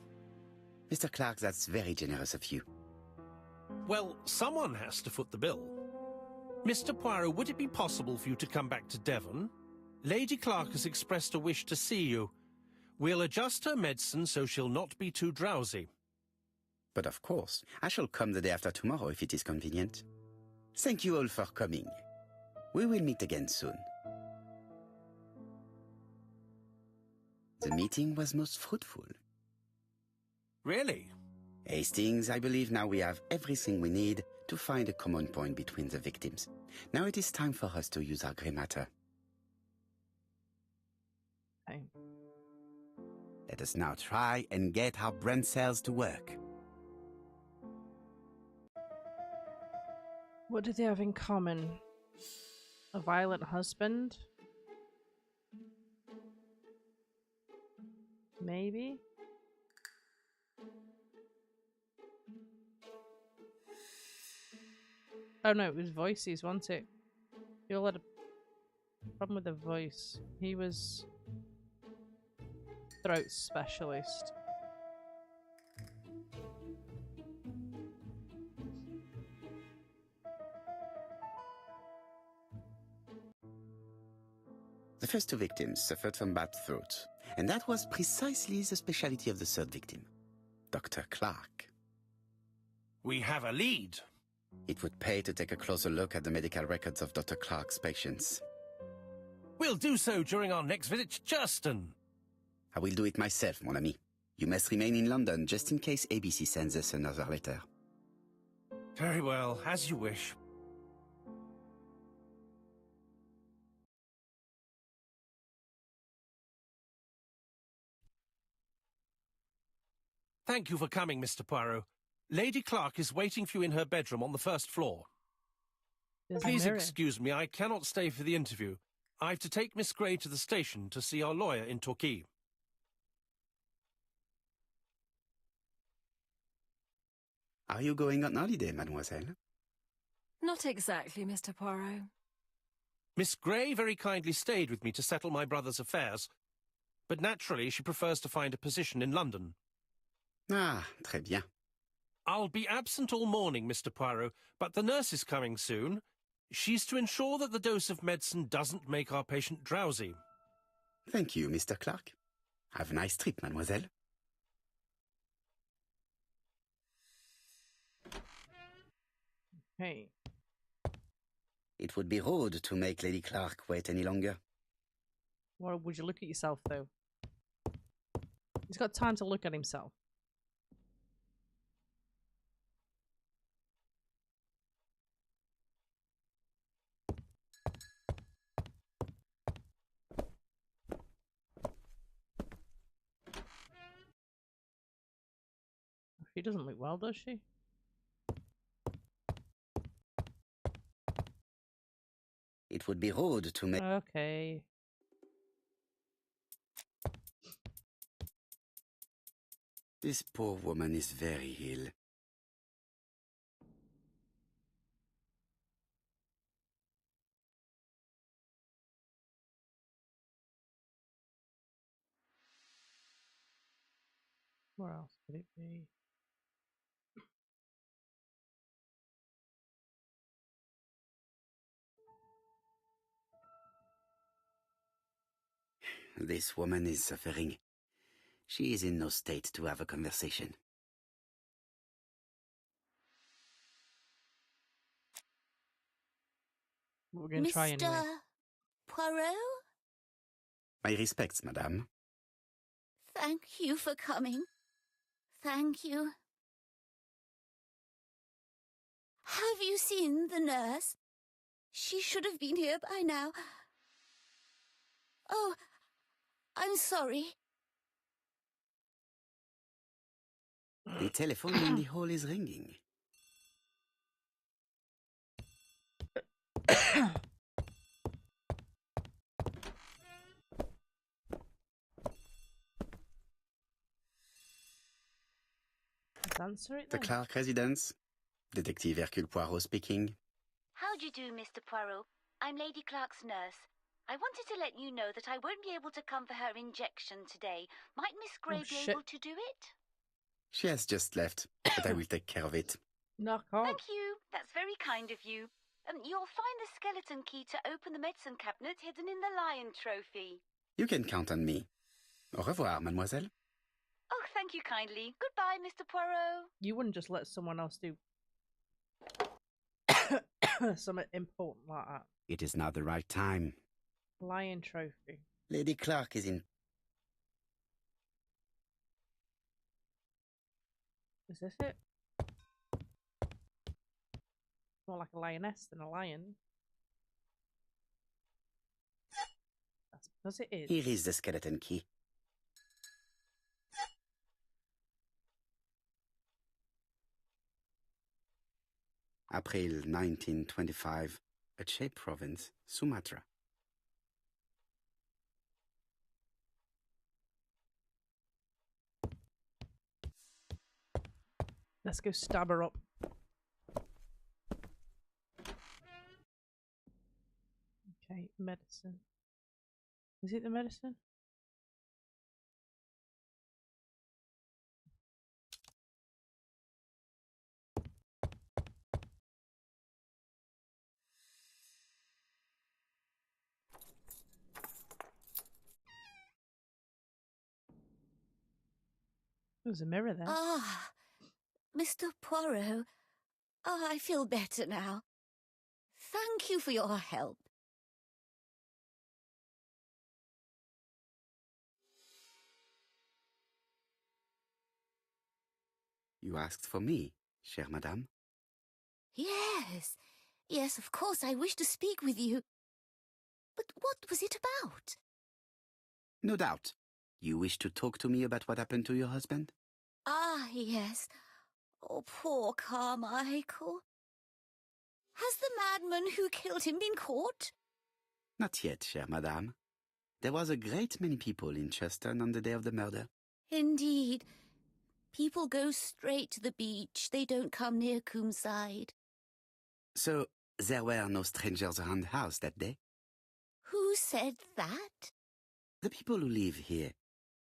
H: Mr. Clark, that's very generous of you.
G: Well, someone has to foot the bill. Mr. Poirot, would it be possible for you to come back to Devon? Lady Clark has expressed a wish to see you. We'll adjust her medicine so she'll not be too drowsy.
H: But of course, I shall come the day after tomorrow if it is convenient. Thank you all for coming. We will meet again soon. The meeting was most fruitful.
G: Really?
H: Hastings, I believe now we have everything we need to find a common point between the victims. Now it is time for us to use our grey matter.
F: Okay.
H: Let us now try and get our brain cells to work.
F: What do they have in common? A violent husband? Maybe? Oh no, it was voices, wasn't it? You all had a problem with the voice. He was throat specialist.
H: The first two victims suffered from bad throat, and that was precisely the specialty of the third victim, Dr. Clark.
G: We have a lead.
H: It would pay to take a closer look at the medical records of Dr. Clark's patients.
G: We'll do so during our next visit to Churston.
H: I will do it myself, mon ami. You must remain in London just in case ABC sends us another letter.
G: Very well, as you wish. Thank you for coming, Mr. Poirot. Lady Clark is waiting for you in her bedroom on the first floor. Please excuse me, I cannot stay for the interview. I have to take Miss Grey to the station to see our lawyer in Torquay.
H: Are you going on holiday, mademoiselle?
J: Not exactly, Mr. Poirot.
G: Miss Grey very kindly stayed with me to settle my brother's affairs, but naturally she prefers to find a position in London.
H: Ah, très bien.
G: I'll be absent all morning, Mr. Poirot, but the nurse is coming soon. She's to ensure that the dose of medicine doesn't make our patient drowsy.
H: Thank you, Mr. Clark. Have a nice trip, mademoiselle.
F: Hey.
H: It would be rude to make Lady Clark wait any longer.
F: Well, would you look at yourself, though? He's got time to look at himself. She doesn't look well, does she?
H: It would be rude to make...
F: Okay.
H: This poor woman is very ill.
F: Where else could it be?
H: This woman is suffering. She is in no state to have a conversation.
F: We're going to try anyway.
K: Mr. Poirot?
H: My respects, madame.
K: Thank you for coming. Thank you. Have you seen the nurse? She should have been here by now. Oh, I'm sorry.
H: The telephone in the hall is ringing.
F: Let's answer it
H: The
F: then.
H: Clark residence. Detective Hercule Poirot speaking.
K: How do you do, Mr. Poirot? I'm Lady Clark's nurse. I wanted to let you know that I won't be able to come for her injection today. Might Miss Grey be able to do it?
H: She has just left, but I will take care of it.
F: Knock off.
K: Thank you. That's very kind of you. You'll find the skeleton key to open the medicine cabinet hidden in the lion trophy.
H: You can count on me. Au revoir, mademoiselle.
K: Oh, thank Thank you kindly. Goodbye, Mr. Poirot.
F: You wouldn't just let someone else do something important like that.
H: It is now the right time.
F: Lion trophy.
H: Lady Clark is in.
F: Is this it? More like a lioness than a lion. That's because it is.
H: Here is the skeleton key. April 1925, Aceh Province, Sumatra.
F: Let's go stab her up. Okay, medicine. Is it the medicine? There's a mirror there.
K: Ah, Mr. Poirot. Ah, I feel better now. Thank you for your help.
H: You asked for me, chère madame.
K: Yes, yes, of course, I wish to speak with you. But what was it about?
H: No doubt. You wish to talk to me about what happened to your husband?
K: Ah, yes. Oh, poor Carmichael. Has the madman who killed him been caught?
H: Not yet, chère madame. There was a great many people in Cheston on the day of the murder.
K: Indeed. People go straight to the beach. They don't come near Coomside.
H: So, there were no strangers around the house that day?
K: Who said that?
H: The people who live here.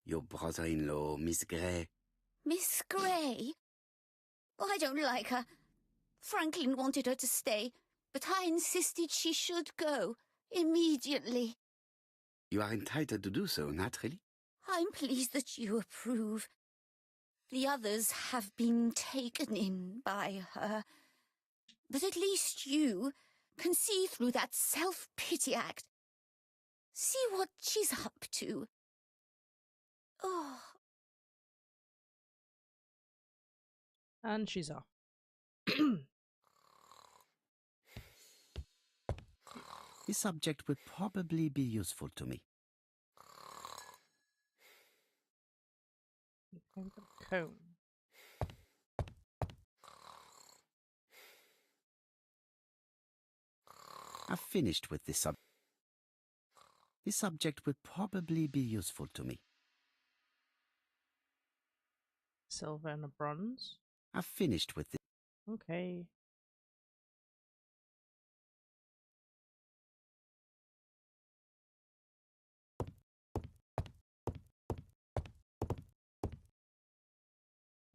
H: Your brother-in-law, Miss Gray.
K: Miss Gray? Oh, I don't like her. Franklin wanted her to stay, but I insisted she should go, immediately.
H: You are entitled to do so, naturally.
K: I'm pleased that you approve. The others have been taken in by her. But at least you can see through that self-pity act. See what she's up to. Oh.
F: And she's off.
H: This subject would probably be useful to me.
F: Comb.
H: I've finished with this subject. This subject would probably be useful to me.
F: Silver and a bronze.
H: I've finished with this.
F: Okay.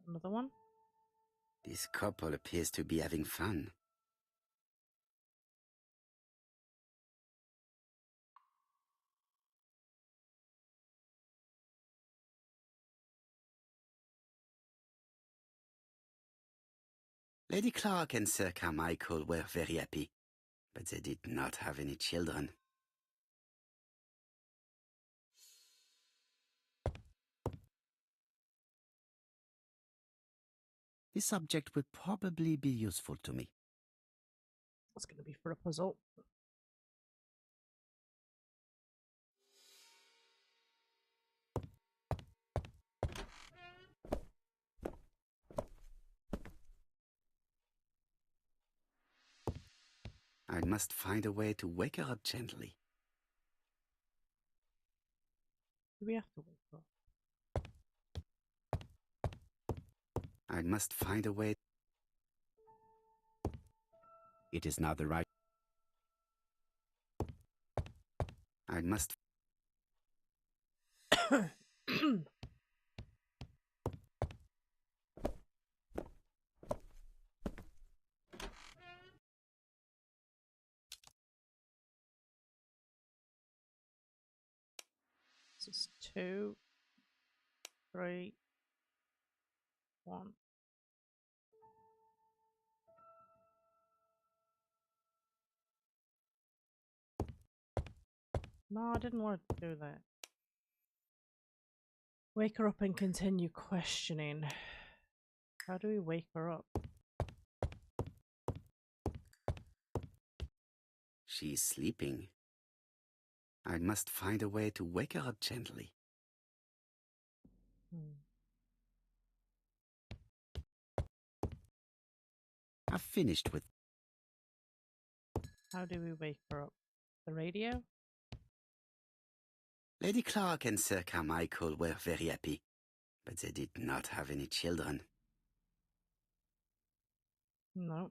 F: Another one.
H: This couple appears to be having fun. Lady Clark and Sir Carmichael were very happy, but they did not have any children. This subject would probably be useful to me.
F: That's going to be for a puzzle.
H: I must find a way to wake her up gently.
F: Do we have to wait for?
H: I must find a way. It is now the right. I must.
F: This is 2, 3, One. No, I didn't want to do that. Wake her up and continue questioning. How do we wake her up?
H: She's sleeping. I must find a way to wake her up gently. I've finished with...
F: How do we wake her up? The radio?
H: Lady Clark and Sir Carmichael were very happy, but they did not have any children.
F: No.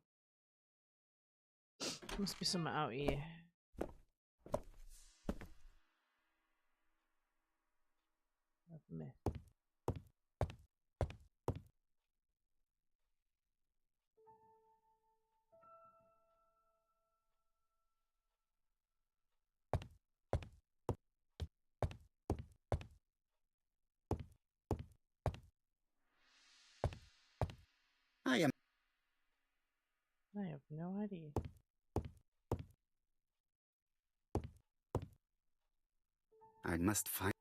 F: Must be something out here. I've missed.
H: I
F: have no idea.
H: I must find...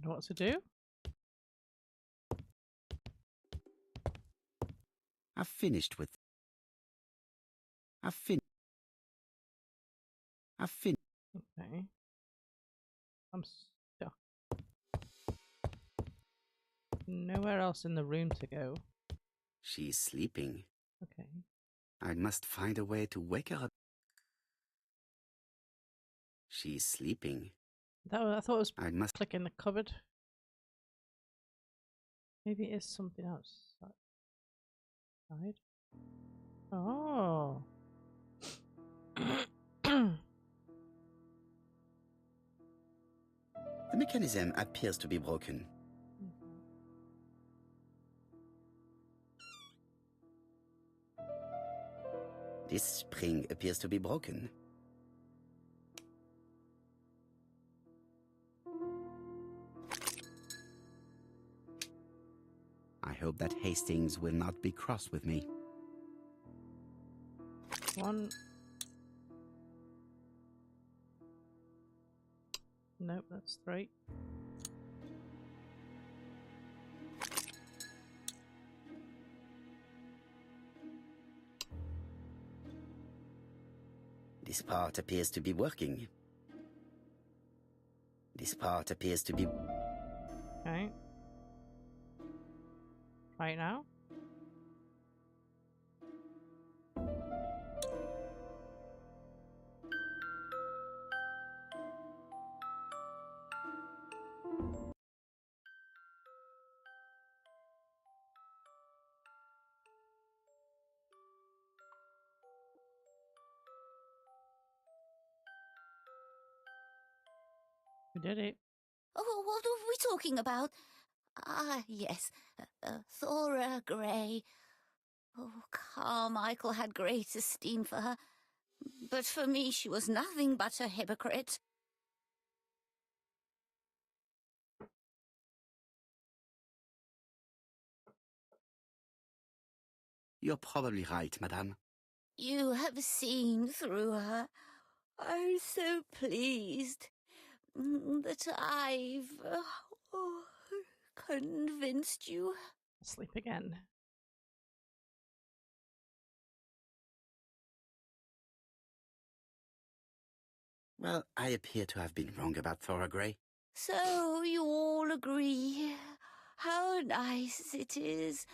F: Know what to do?
H: I've finished with...
F: Okay. I'm stuck. Nowhere else in the room to go.
H: She's sleeping.
F: Okay.
H: I must find a way to wake her up. She's sleeping.
F: I thought it was clicking the cupboard. Maybe it is something else. Side. Oh.
H: The mechanism appears to be broken. This spring appears to be broken. I hope that Hastings will not be cross with me.
F: One. Nope, that's 3.
H: This part appears to be working. This part appears to be...
F: Okay. Right now? We did it.
K: Oh, what are we talking about? Ah, yes, Thora Grey. Oh, Carmichael had great esteem for her, but for me she was nothing but a hypocrite.
H: You're probably right, madame.
K: You have seen through her. I'm so pleased that I've convinced you.
F: Sleep again.
H: Well, I appear to have been wrong about Thora Grey.
K: So you all agree. How nice it is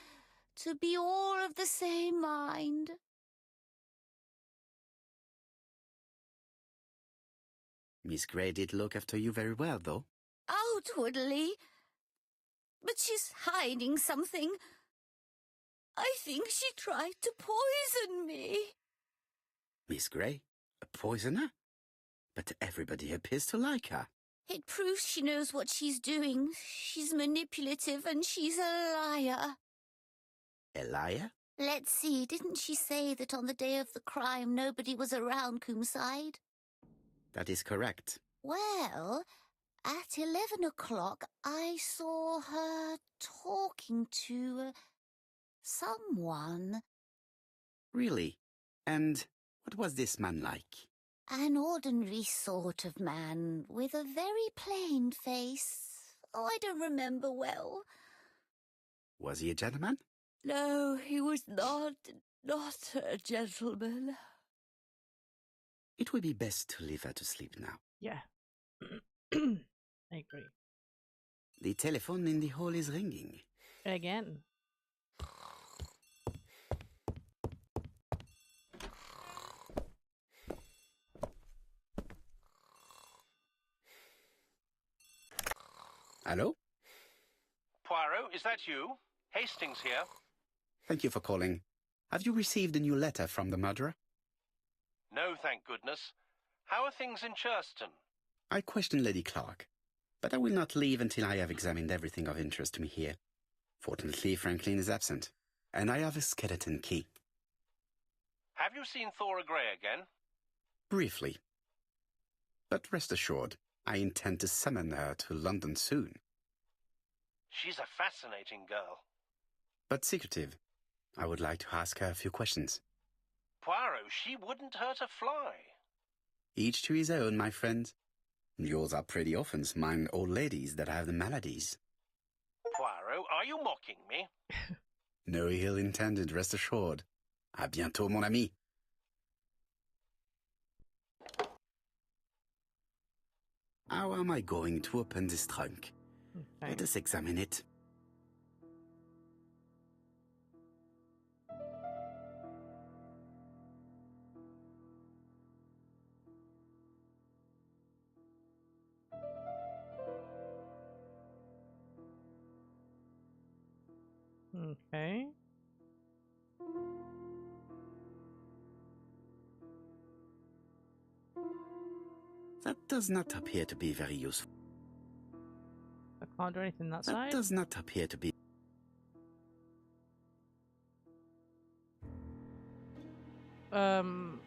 K: to be all of the same mind.
H: Miss Grey did look after you very well, though.
K: Outwardly. But she's hiding something. I think she tried to poison me.
H: Miss Grey? A poisoner? But everybody appears to like her.
K: It proves she knows what she's doing. She's manipulative and she's a liar.
H: A liar?
K: Let's see, didn't she say that on the day of the crime nobody was around Coomside?
H: That is correct.
K: Well, at 11 o'clock I saw her talking to someone.
H: Really? And what was this man like?
K: An ordinary sort of man with a very plain face. Oh, I don't remember well.
H: Was he a gentleman?
K: No, he was not a gentleman.
H: It would be best to leave her to sleep now.
F: Yeah. I agree.
H: The telephone in the hall is ringing.
F: Again.
H: Hello?
G: Poirot, is that you? Hastings here.
H: Thank you for calling. Have you received a new letter from the murderer?
G: No, thank goodness. How are things in Churston?
H: I questioned Lady Clark, but I will not leave until I have examined everything of interest to me here. Fortunately, Franklin is absent, and I have a skeleton key.
G: Have you seen Thora Grey again?
H: Briefly. But rest assured, I intend to summon her to London soon.
G: She's a fascinating girl.
H: But secretive. I would like to ask her a few questions.
G: Poirot, she wouldn't hurt a fly.
H: Each to his own, my friend. Yours are pretty often mine old ladies that have the maladies.
G: Poirot, are you mocking me?
H: No ill intended, rest assured. À bientôt, mon ami. How am I going to open this trunk?
F: Okay.
H: Let us examine it.
F: Okay.
H: That does not appear to be very useful.
F: I can't do anything that
H: That
F: side.
H: does not appear to be.
F: Um.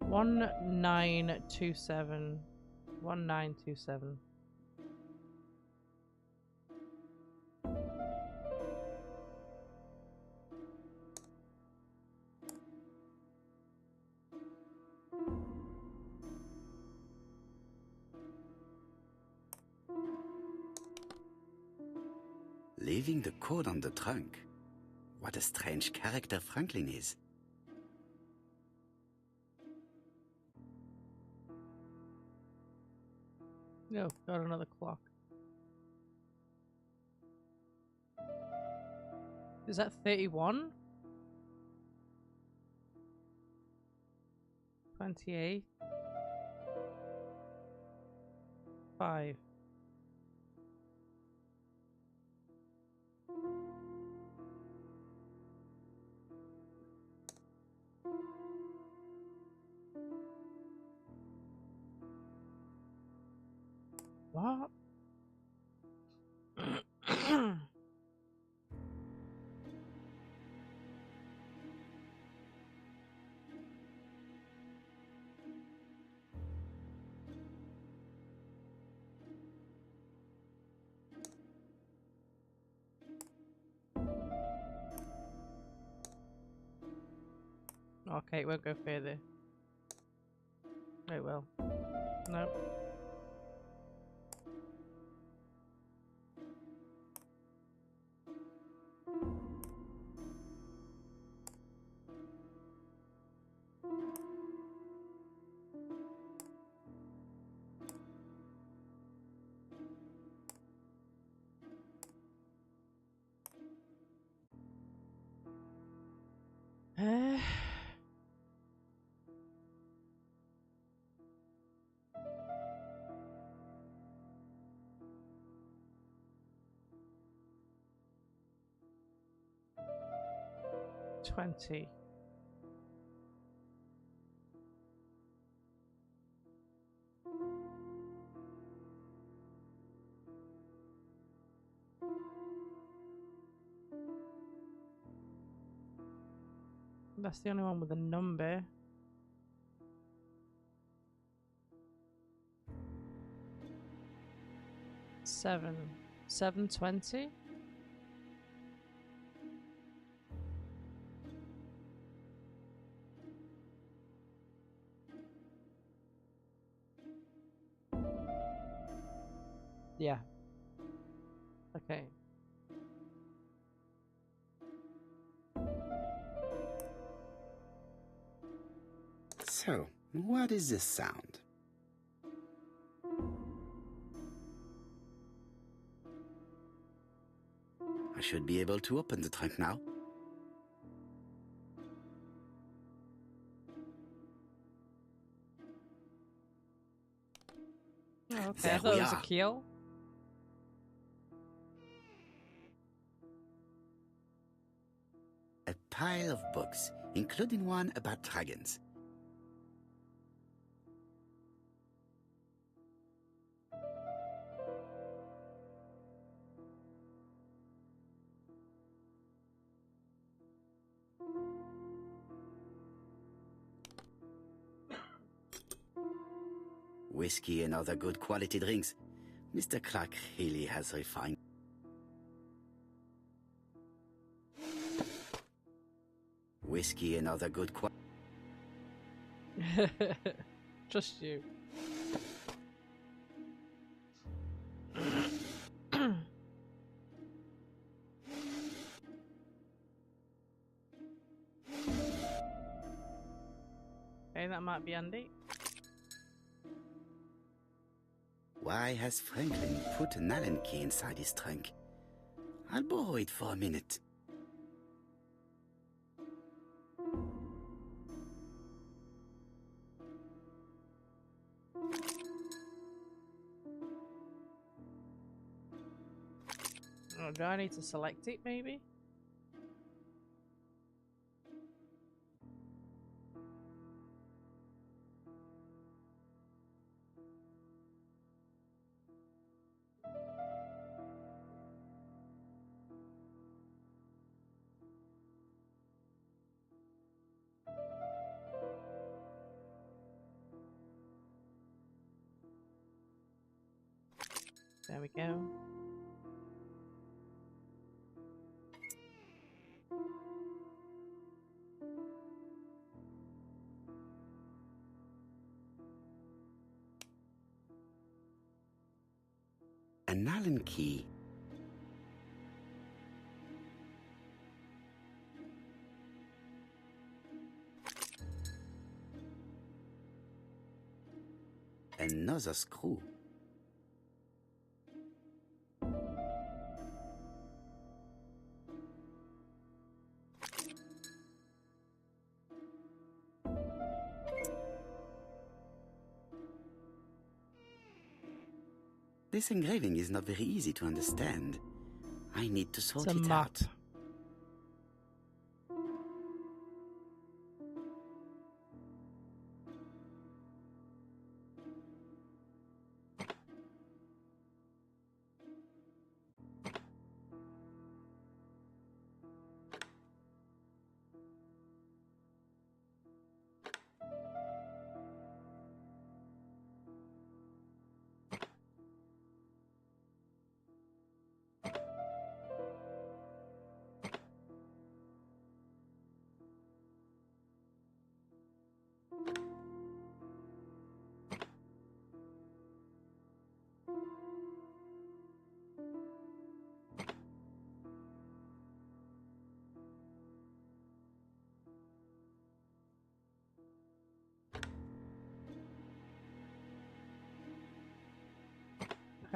F: One 1927. 1927.
H: Leaving the code on the trunk. What a strange character Franklin is.
F: No, got another clock. Is that 31? 28. 5. What? Okay, it won't go further. It will. No. 20. That's the only one with a number. Seven. 720? Yeah. Okay.
H: So, what is this sound? I should be able to open the trunk now.
F: Oh, okay.
H: There
F: I thought
H: we
F: it was a
H: are.
F: keel.
H: A pile of books, including one about dragons. Whiskey and other good quality drinks. Mr. Clark really has refined. Whiskey and other good quality.
F: Just you. Okay, that might be Andy.
H: Why has Franklin put an Allen key inside his trunk? I'll borrow it for a minute.
F: Oh, do I need to select it, maybe? There we go.
H: An Allen key. Another screw. This engraving is not very easy to understand. I need to sort
F: It's a
H: it
F: map.
H: out.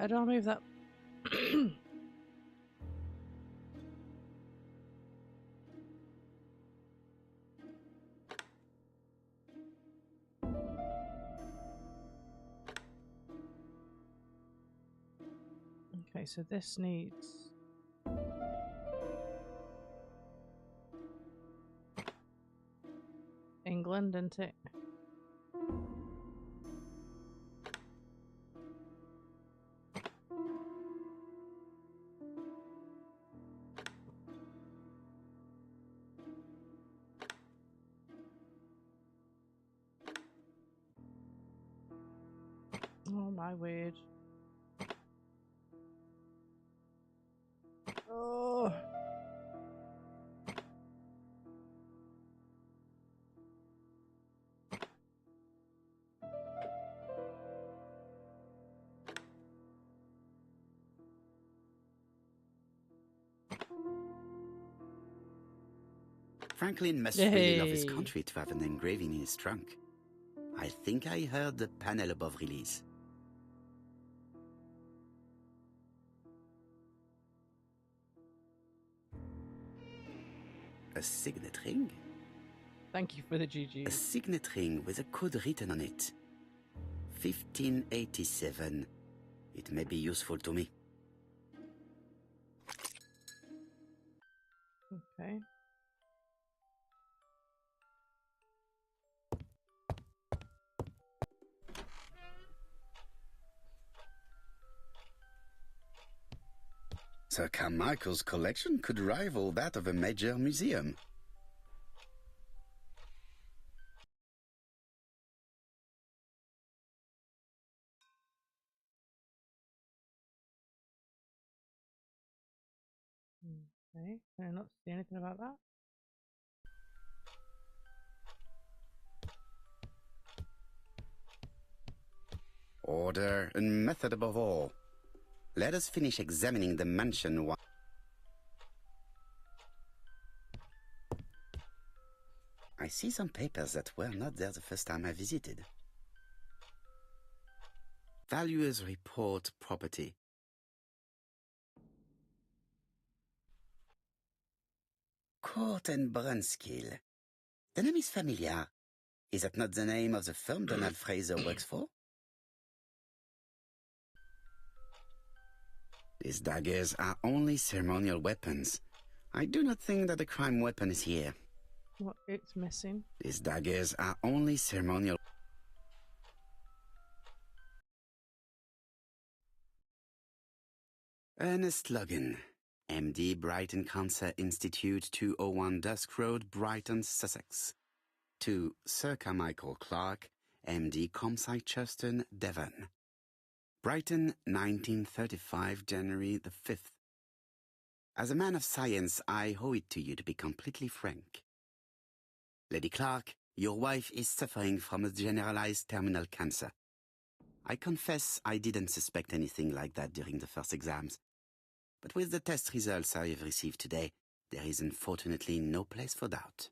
F: How do I move that? Okay, so this needs... Scotland, isn't it? Oh my word. Oh.
H: Franklin must really love his country to have an engraving in his trunk. I think I heard the panel above release. A signet ring?
F: Thank you for the GG.
H: A signet ring with a code written on it. 1587. It may be useful to me.
F: Okay.
H: Sir Carmichael's collection could rival that of a major museum.
F: Okay, can I not see anything about that?
H: Order and method above all. Let us finish examining the mansion while... I see some papers that were not there the first time I visited. Valuers report property. Court and Brunskill. The name is familiar. Is that not the name of the firm Donald Fraser works for? These daggers are only ceremonial weapons. I do not think that the crime weapon is here.
F: What? It's missing.
H: These daggers are only ceremonial. Ernest Logan, MD, Brighton Cancer Institute, 201 Dusk Road, Brighton, Sussex. To Sir Carmichael Clark, MD, Comside Churton, Devon. Brighton, 1935, January the 5th. As a man of science, I owe it to you to be completely frank. Lady Clark, your wife is suffering from a generalized terminal cancer. I confess I didn't suspect anything like that during the first exams. But with the test results I have received today, there is unfortunately no place for doubt.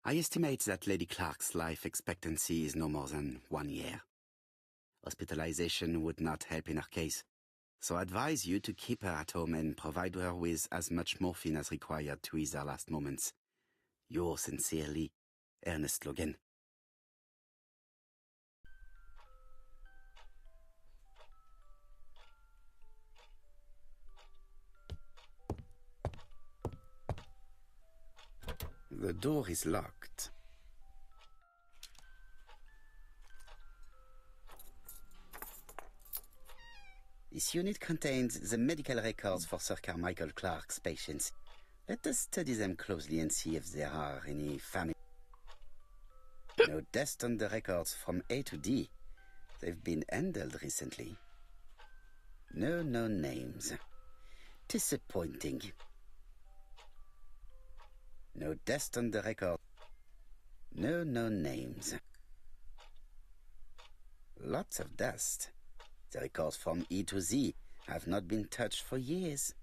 H: I estimate that Lady Clark's life expectancy is no more than 1 year. Hospitalization would not help in her case, so I advise you to keep her at home and provide her with as much morphine as required to ease her last moments. Yours sincerely, Ernest Logan. The door is locked. This unit contains the medical records for Sir Carmichael Clark's patients. Let us study them closely and see if there are any family. No deaths on the records from A to D. They've been handled recently. No known names. Disappointing. No deaths on the record. No known names. Lots of dust. The records from E to Z have not been touched for years.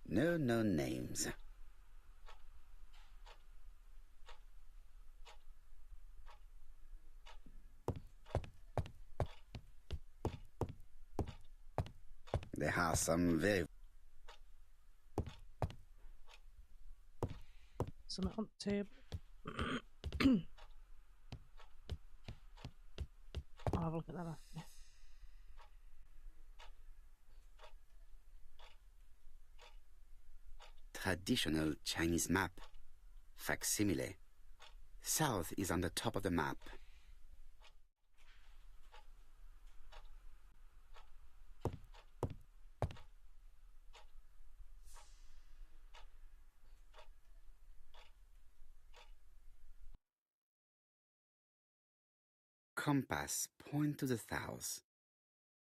H: No known names. There are some very...
F: Something on the table. I'll have a look at that after.
H: Traditional Chinese map. Facsimile. south is on the top of the map. Compass, point to the south.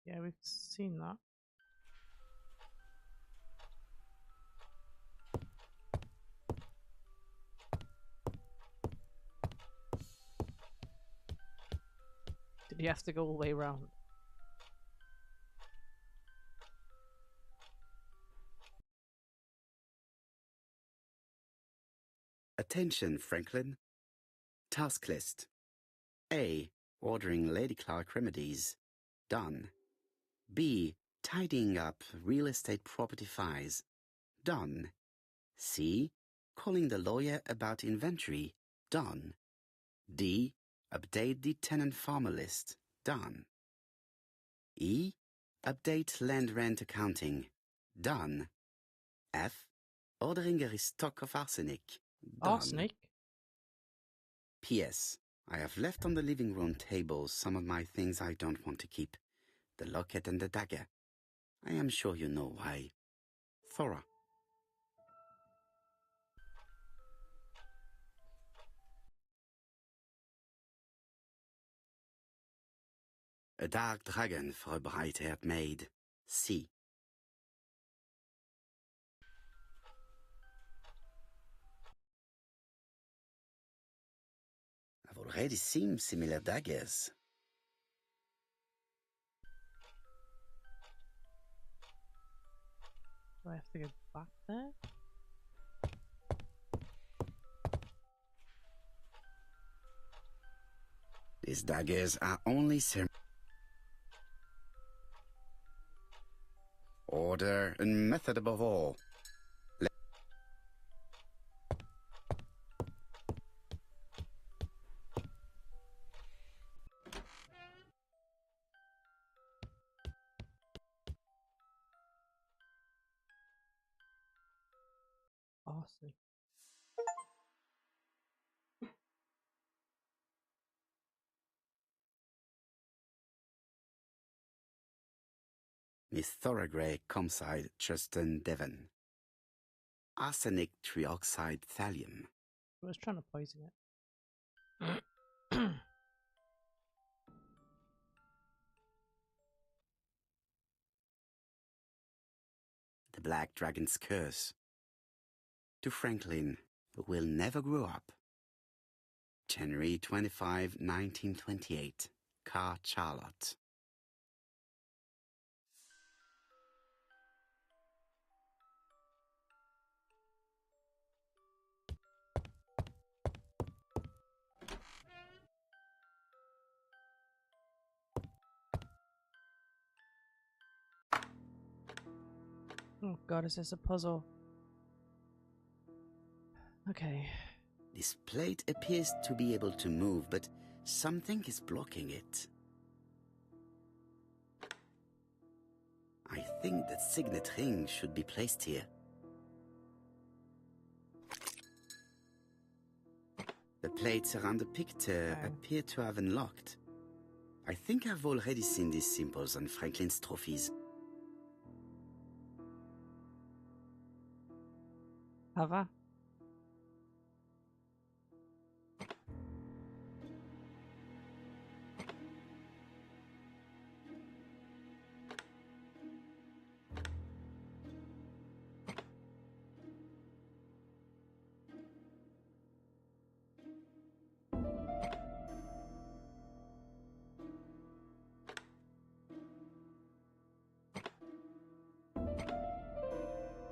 F: Yeah, we've seen that. Did you have to go all the way around?
H: Attention, Franklin. Task list. A. Ordering Lady Clark remedies. Done. B. Tidying up real estate property files. Done. C. Calling the lawyer about inventory. Done. D. Update the tenant farmer list. Done. E. Update land rent accounting. Done. F. Ordering a restock of arsenic. Done.
F: Arsenic?
H: P.S. I have left on the living room table some of my things I don't want to keep. The locket and the dagger. I am sure you know why. Thora. A dark dragon for a bright-haired maid. C. I've already seen similar daggers.
F: Do I have to go back there?
H: These daggers are only order and method above all.
F: Arsenic.
H: Miss Thoragray, Comside, Chuston, Devon. Arsenic trioxide thallium.
F: I was trying to poison it.
H: The Black Dragon's Curse. To Franklin, who will never grow up. January 25, 1928. Car Charlotte.
F: Oh god, is this a puzzle? Okay.
H: This plate appears to be able to move, but something is blocking it. I think that signet ring should be placed here. The plates around the picture appear to have unlocked. I think I've already seen these symbols on Franklin's trophies.
F: Have I?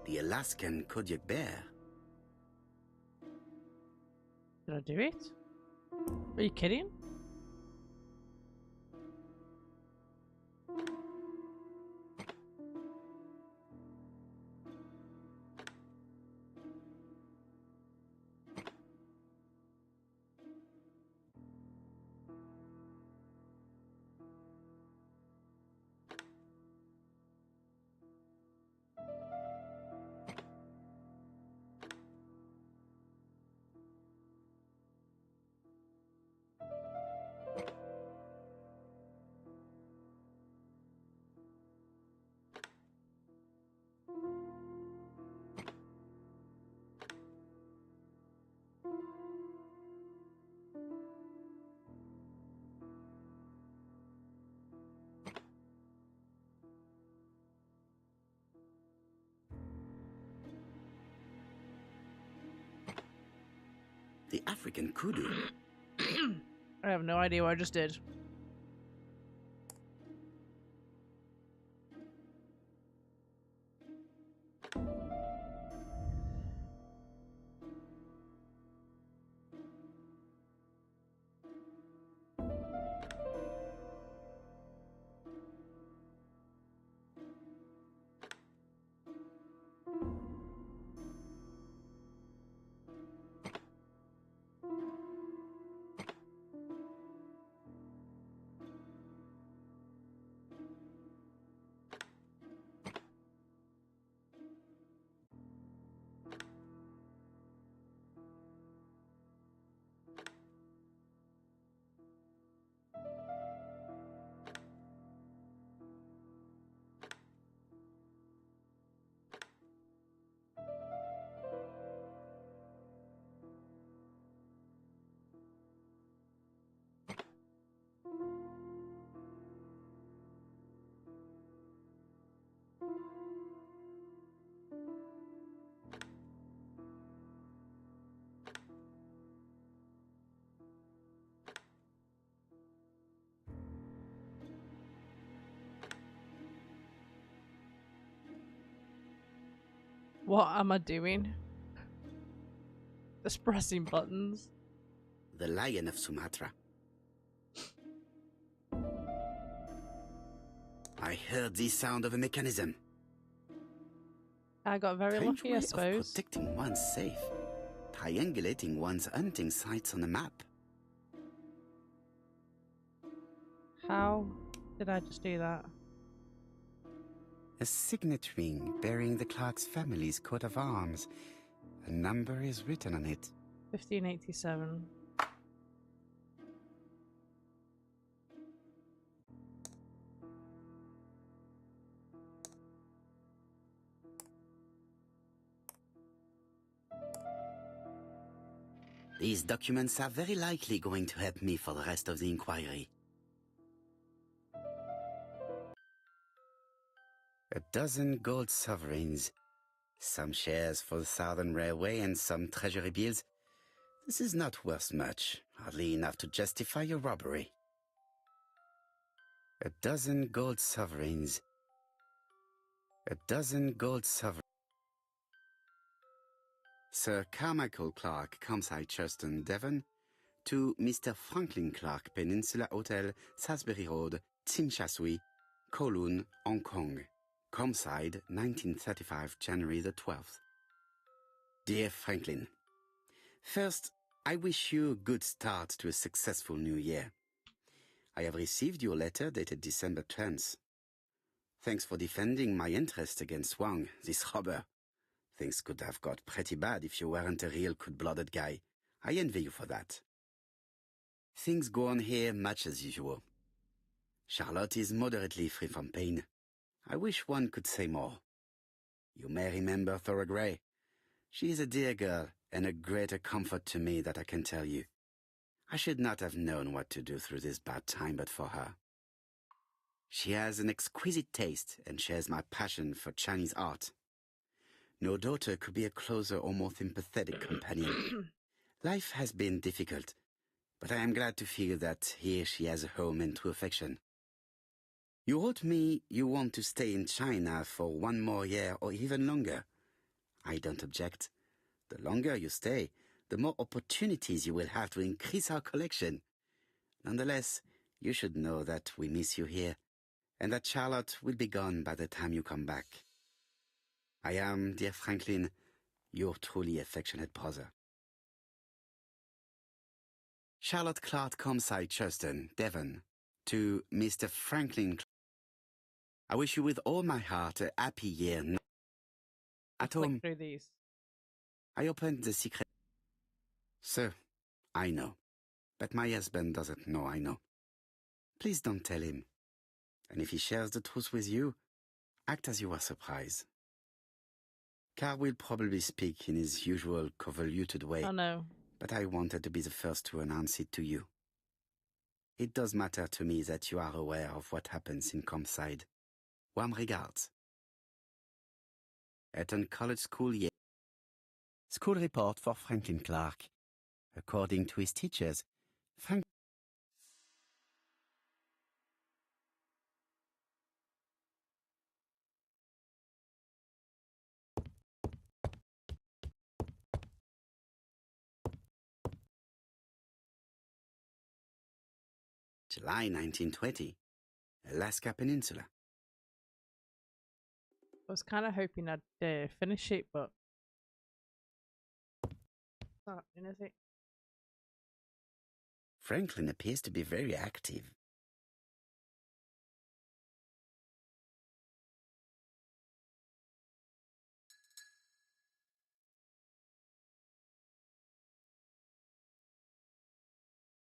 H: The Alaskan Kodiak bear.
F: Did I do it? Are you kidding?
H: African kudu.
F: I have no idea what I just did. What am I doing? Just pressing buttons.
H: The Lion of Sumatra. I heard the sound of a mechanism.
F: I got very
H: Strange
F: lucky, I
H: way
F: suppose.
H: of protecting one's safe. Triangulating one's hunting sites on a map.
F: How did I just do that?
H: A signet ring bearing the Clark's family's coat of arms. A number is written on it.
F: 1587.
H: These documents are very likely going to help me for the rest of the inquiry. A dozen gold sovereigns. Some shares for the Southern Railway and some treasury bills. This is not worth much, hardly enough to justify your robbery. A dozen gold sovereigns. A dozen gold sovereigns. Sir Carmichael Clark, Campsite Churston, Devon, to Mr. Franklin Clark, Peninsula Hotel, Salisbury Road, Tsinchasui, Kowloon, Hong Kong. Campsite, 1935, January the 12th. Dear Franklin, first, I wish you a good start to a successful new year. I have received your letter dated December 10th. Thanks for defending my interest against Wang, this robber. Things could have got pretty bad if you weren't a real cold-blooded guy. I envy you for that. Things go on here much as usual. Charlotte is moderately free from pain. I wish one could say more. You may remember Thora Gray. She is a dear girl and a greater comfort to me that I can tell you. I should not have known what to do through this bad time but for her. She has an exquisite taste and shares my passion for Chinese art. No daughter could be a closer or more sympathetic companion. Life has been difficult, but I am glad to feel that here she has a home and true affection. You wrote me you want to stay in China for 1 more year or even longer. I don't object. The longer you stay, the more opportunities you will have to increase our collection. Nonetheless, you should know that we miss you here, and that Charlotte will be gone by the time you come back. I am, dear Franklin, your truly affectionate brother. Charlotte Clark, Campsite Churston, Devon, to Mr. Franklin. I wish you with all my heart a happy year. At home,
F: Through these.
H: I opened the secret. Sir, I know, but my husband doesn't know I know. Please don't tell him. And if he shares the truth with you, act as you are surprised. Carl will probably speak in his usual convoluted way.
F: Oh no.
H: But I wanted to be the first to announce it to you. It does matter to me that you are aware of what happens in Campside. Warm regards. Eton College School year. School report for Franklin Clark. According to his teachers, Frank July 1920, Alaska Peninsula.
F: I was kind of hoping I'd finish it, but it's not happening, is it?
H: Franklin appears to be very active.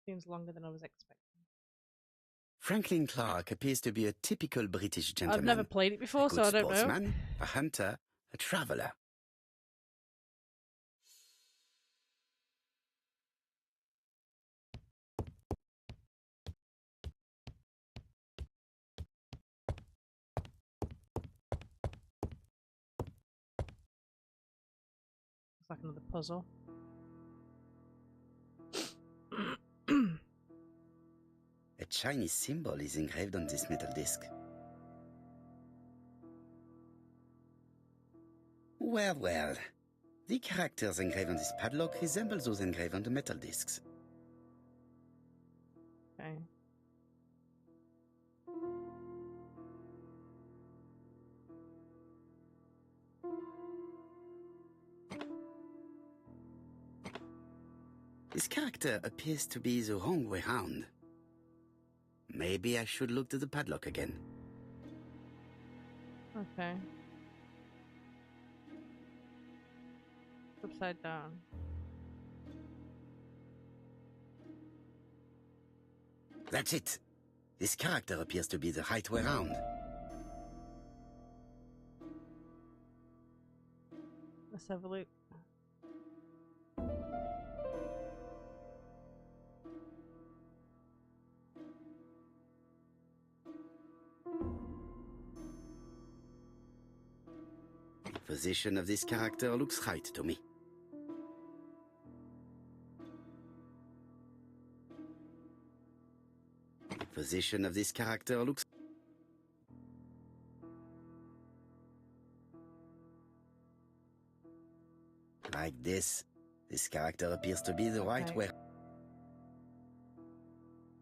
F: Seems longer than I was expecting.
H: Franklin Clark appears to be a typical British gentleman.
F: I've never played it before,
H: A good
F: so I don't know.
H: sportsman, a hunter, a traveller.
F: It's like another puzzle.
H: A Chinese symbol is engraved on this metal disc. Well, well. The characters engraved on this padlock resemble those engraved on the metal discs.
F: Okay.
H: This character appears to be the wrong way round. Maybe I should look to the padlock again.
F: Okay. Upside down.
H: That's it. This character appears to be the right way round.
F: Let's have a look.
H: Position of this character looks right to me. Position of this character looks... Like this. This character appears to be the right way.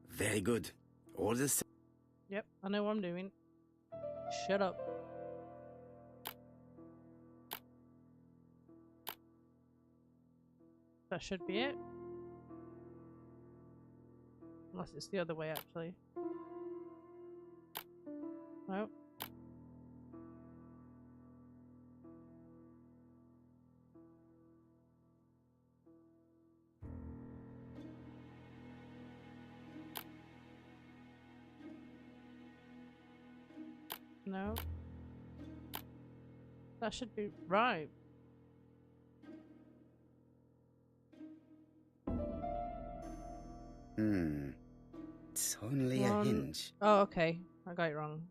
H: Very good. All the same.
F: Yep, I know what I'm doing. Shut up. That should be it. Unless it's the other way, actually. No. No. That should be right.
H: It's only a hinge.
F: Oh, okay. I got it wrong.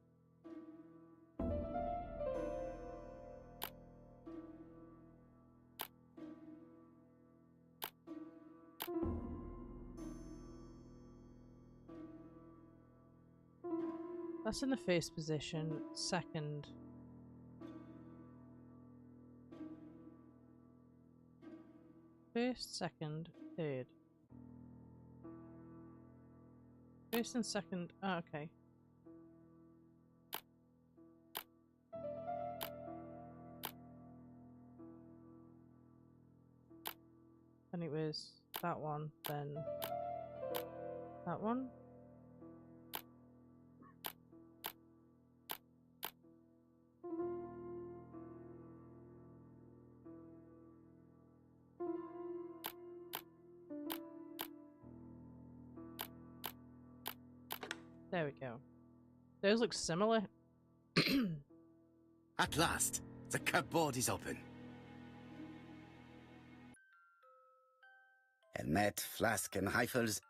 F: That's in the first position. Second. First, second, third. First and second. Oh, okay. Then it was that one, then that one. There we go. Those look similar.
H: At last, the cupboard is open. Helmet, flask, and rifles.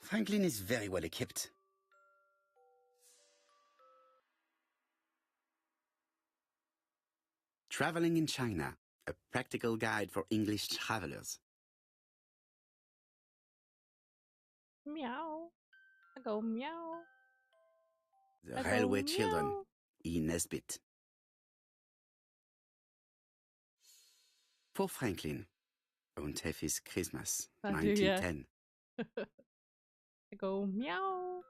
H: Franklin is very well equipped. Traveling in China, a practical guide for English travelers.
F: meow. I go meow.
H: The
F: I go
H: Railway Children,
F: meow.
H: E. Nesbit. For Franklin, und Have His Christmas,
F: I do, yeah.
H: 1910.
F: I go meow.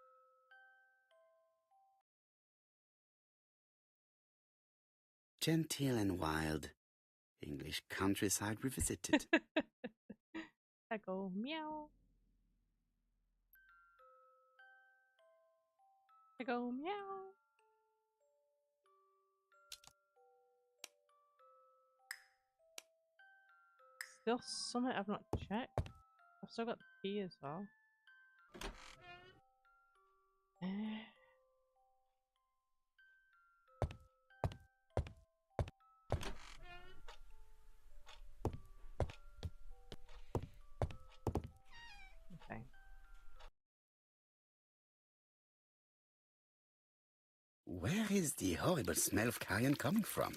H: Genteel and wild, English countryside revisited.
F: I go meow. I go meow. Still something I've not checked. I've still got the key as well. Okay.
H: Where is the horrible smell of carrion coming from?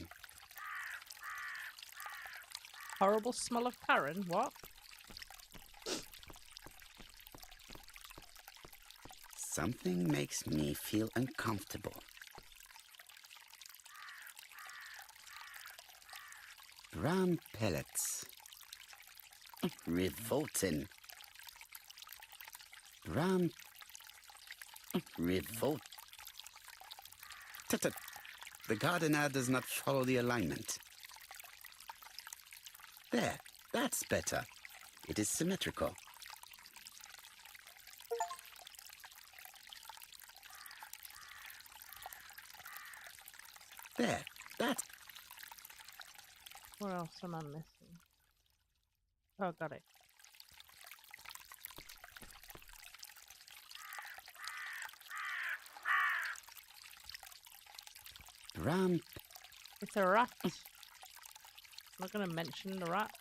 F: Horrible smell of Karen? What?
H: Something makes me feel uncomfortable. Brown pellets. Revolting. Brown. Revolt. Tut-tut. The gardener does not follow the alignment. There, that's better. It is symmetrical. There, that's...
F: What else am I missing? Oh, got it.
H: Brown.
F: It's a rat. I'm not gonna mention the rat.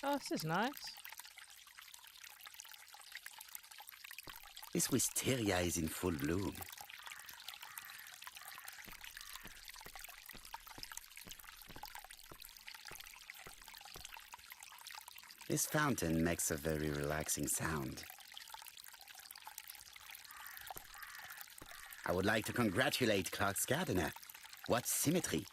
F: Oh, this is nice.
H: This wisteria is in full bloom. This fountain makes a very relaxing sound. I would like to congratulate Clark's gardener. What symmetry!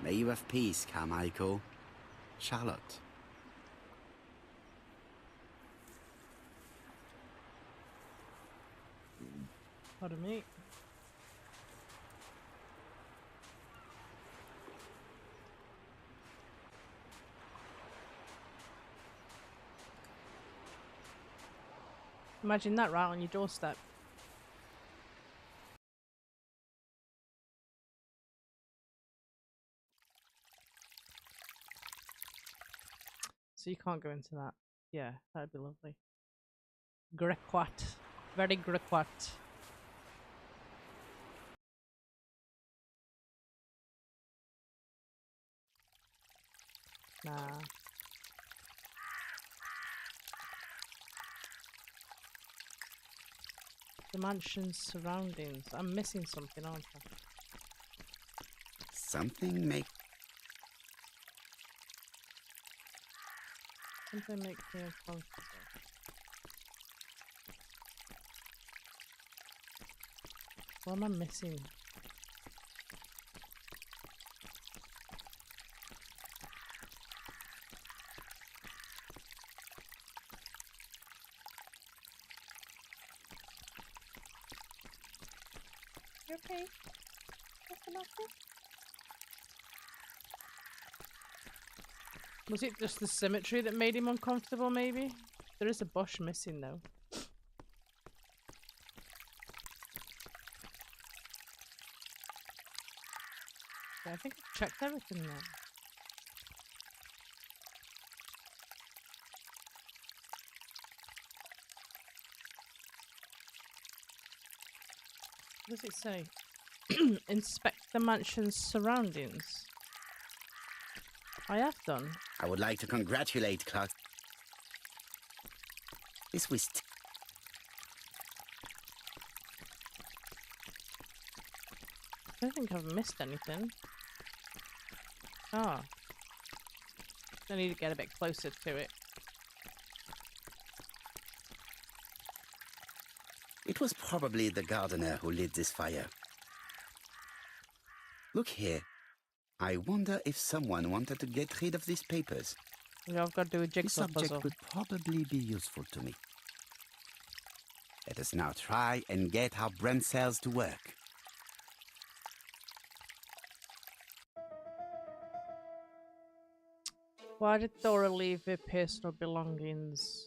H: May you have peace, Carmichael. Charlotte.
F: Pardon me. Imagine that right on your doorstep. So you can't go into that. Yeah, that'd be lovely. Grequat. Very grequat. Nah. The mansion's surroundings. I'm missing something, aren't I?
H: Something makes
F: me uncomfortable. What am I missing? You okay? Nothing else? Was it just the symmetry that made him uncomfortable, maybe? There is a bush missing, though. Yeah, I think I've checked everything now. What does it say? Inspect the mansion's surroundings. I have done.
H: I would like to congratulate Clark. This whist.
F: I don't think I've missed anything. Ah. I need to get a bit closer to it.
H: It was probably the gardener who lit this fire. Look here. I wonder if someone wanted to get rid of these papers.
F: Yeah, I've got to do a
H: This
F: jigsaw
H: subject
F: puzzle.
H: would probably be useful to me. Let us now try and get our brain cells to work.
F: Why did Thora leave her personal belongings?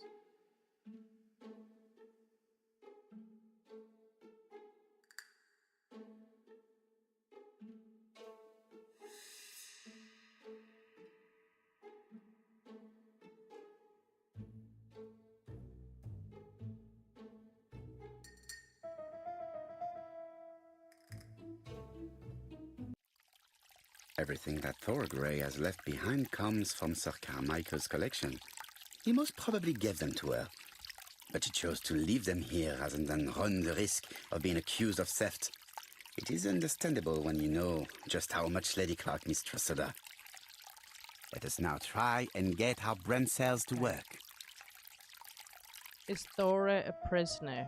H: Everything that Thorgray has left behind comes from Sir Carmichael's collection. He most probably gave them to her, but she chose to leave them here rather than run the risk of being accused of theft. It is understandable when you know just how much Lady Clark mistrusted her. Let us now try and get our brain cells to work.
F: Is Thora a prisoner?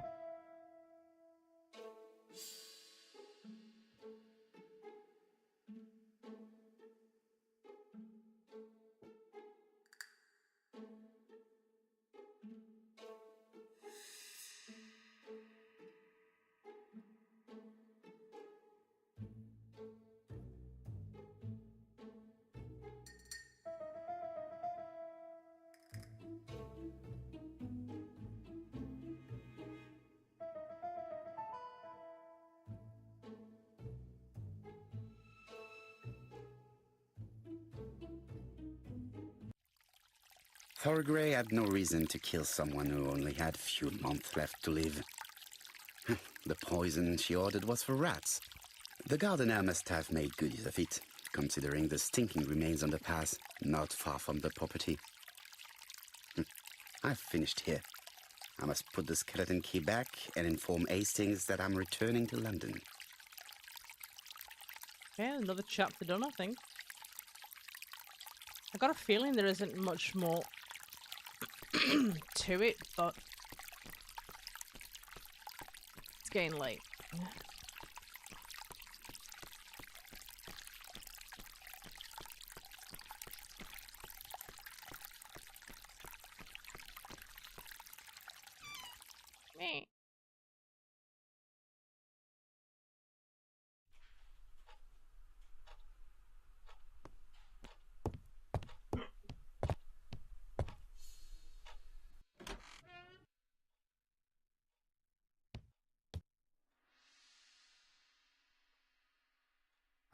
H: Thorgray had no reason to kill someone who only had few months left to live. The poison she ordered was for rats. The gardener must have made good use of it, considering the stinking remains on the path, not far from the property. I've finished here. I must put the skeleton key back and inform Hastings that I'm returning to London.
F: Yeah, another chapter done, I think. I got a feeling there isn't much more to it, but it's getting late. Me.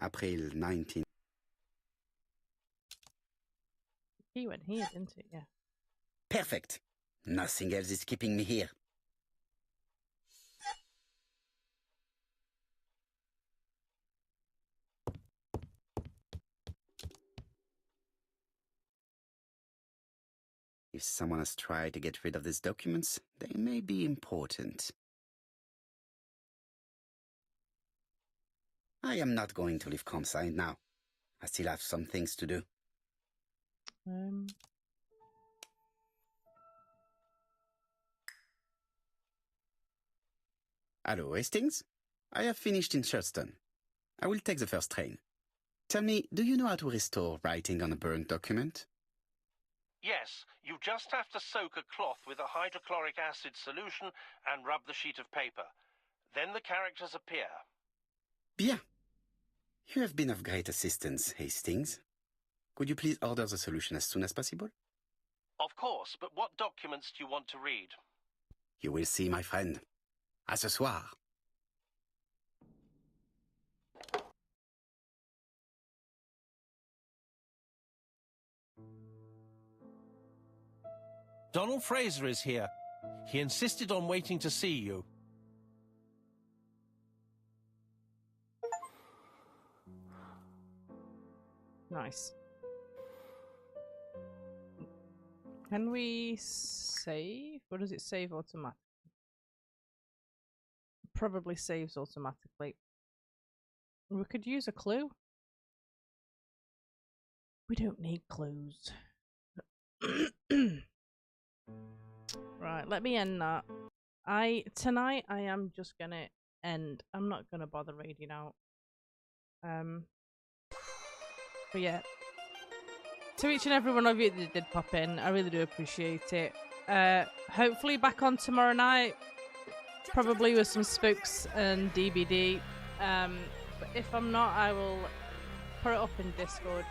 H: April 19.
F: He went here, didn't it? Yeah.
H: Perfect. Nothing else is keeping me here. If someone has tried to get rid of these documents, they may be important. I am not going to leave Comside now. I still have some things to do. Hello, Hastings? I have finished in Shurston. I will take the first train. Tell me, do you know how to restore writing on a burnt document?
G: Yes, you just have to soak a cloth with a hydrochloric acid solution and rub the sheet of paper. Then the characters appear.
H: Bien. You have been of great assistance, Hastings. Could you please order the solution as soon as possible?
G: Of course, but what documents do you want to read?
H: You will see, my friend. À ce soir.
G: Donald Fraser is here. He insisted on waiting to see you.
F: Nice. Can we save? Or does it save automatically? Probably saves automatically. We could use a clue. We don't need clues. Right, let me end that. Tonight I am just gonna end. I'm not gonna bother raiding out. But yeah. To each and every one of you that did pop in, I really do appreciate it. Hopefully back on tomorrow night. Probably with some spooks and DBD. But if I'm not, I will put it up in Discord.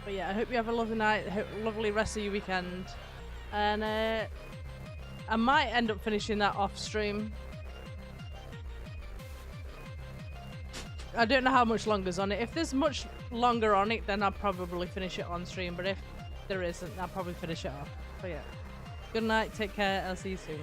F: But yeah, I hope you have a lovely night, lovely rest of your weekend. And I might end up finishing that off stream. I don't know how much longer's on it. If there's much longer on it, then I'll probably finish it on stream. But if there isn't, I'll probably finish it off. But yeah, good night, take care, I'll see you soon.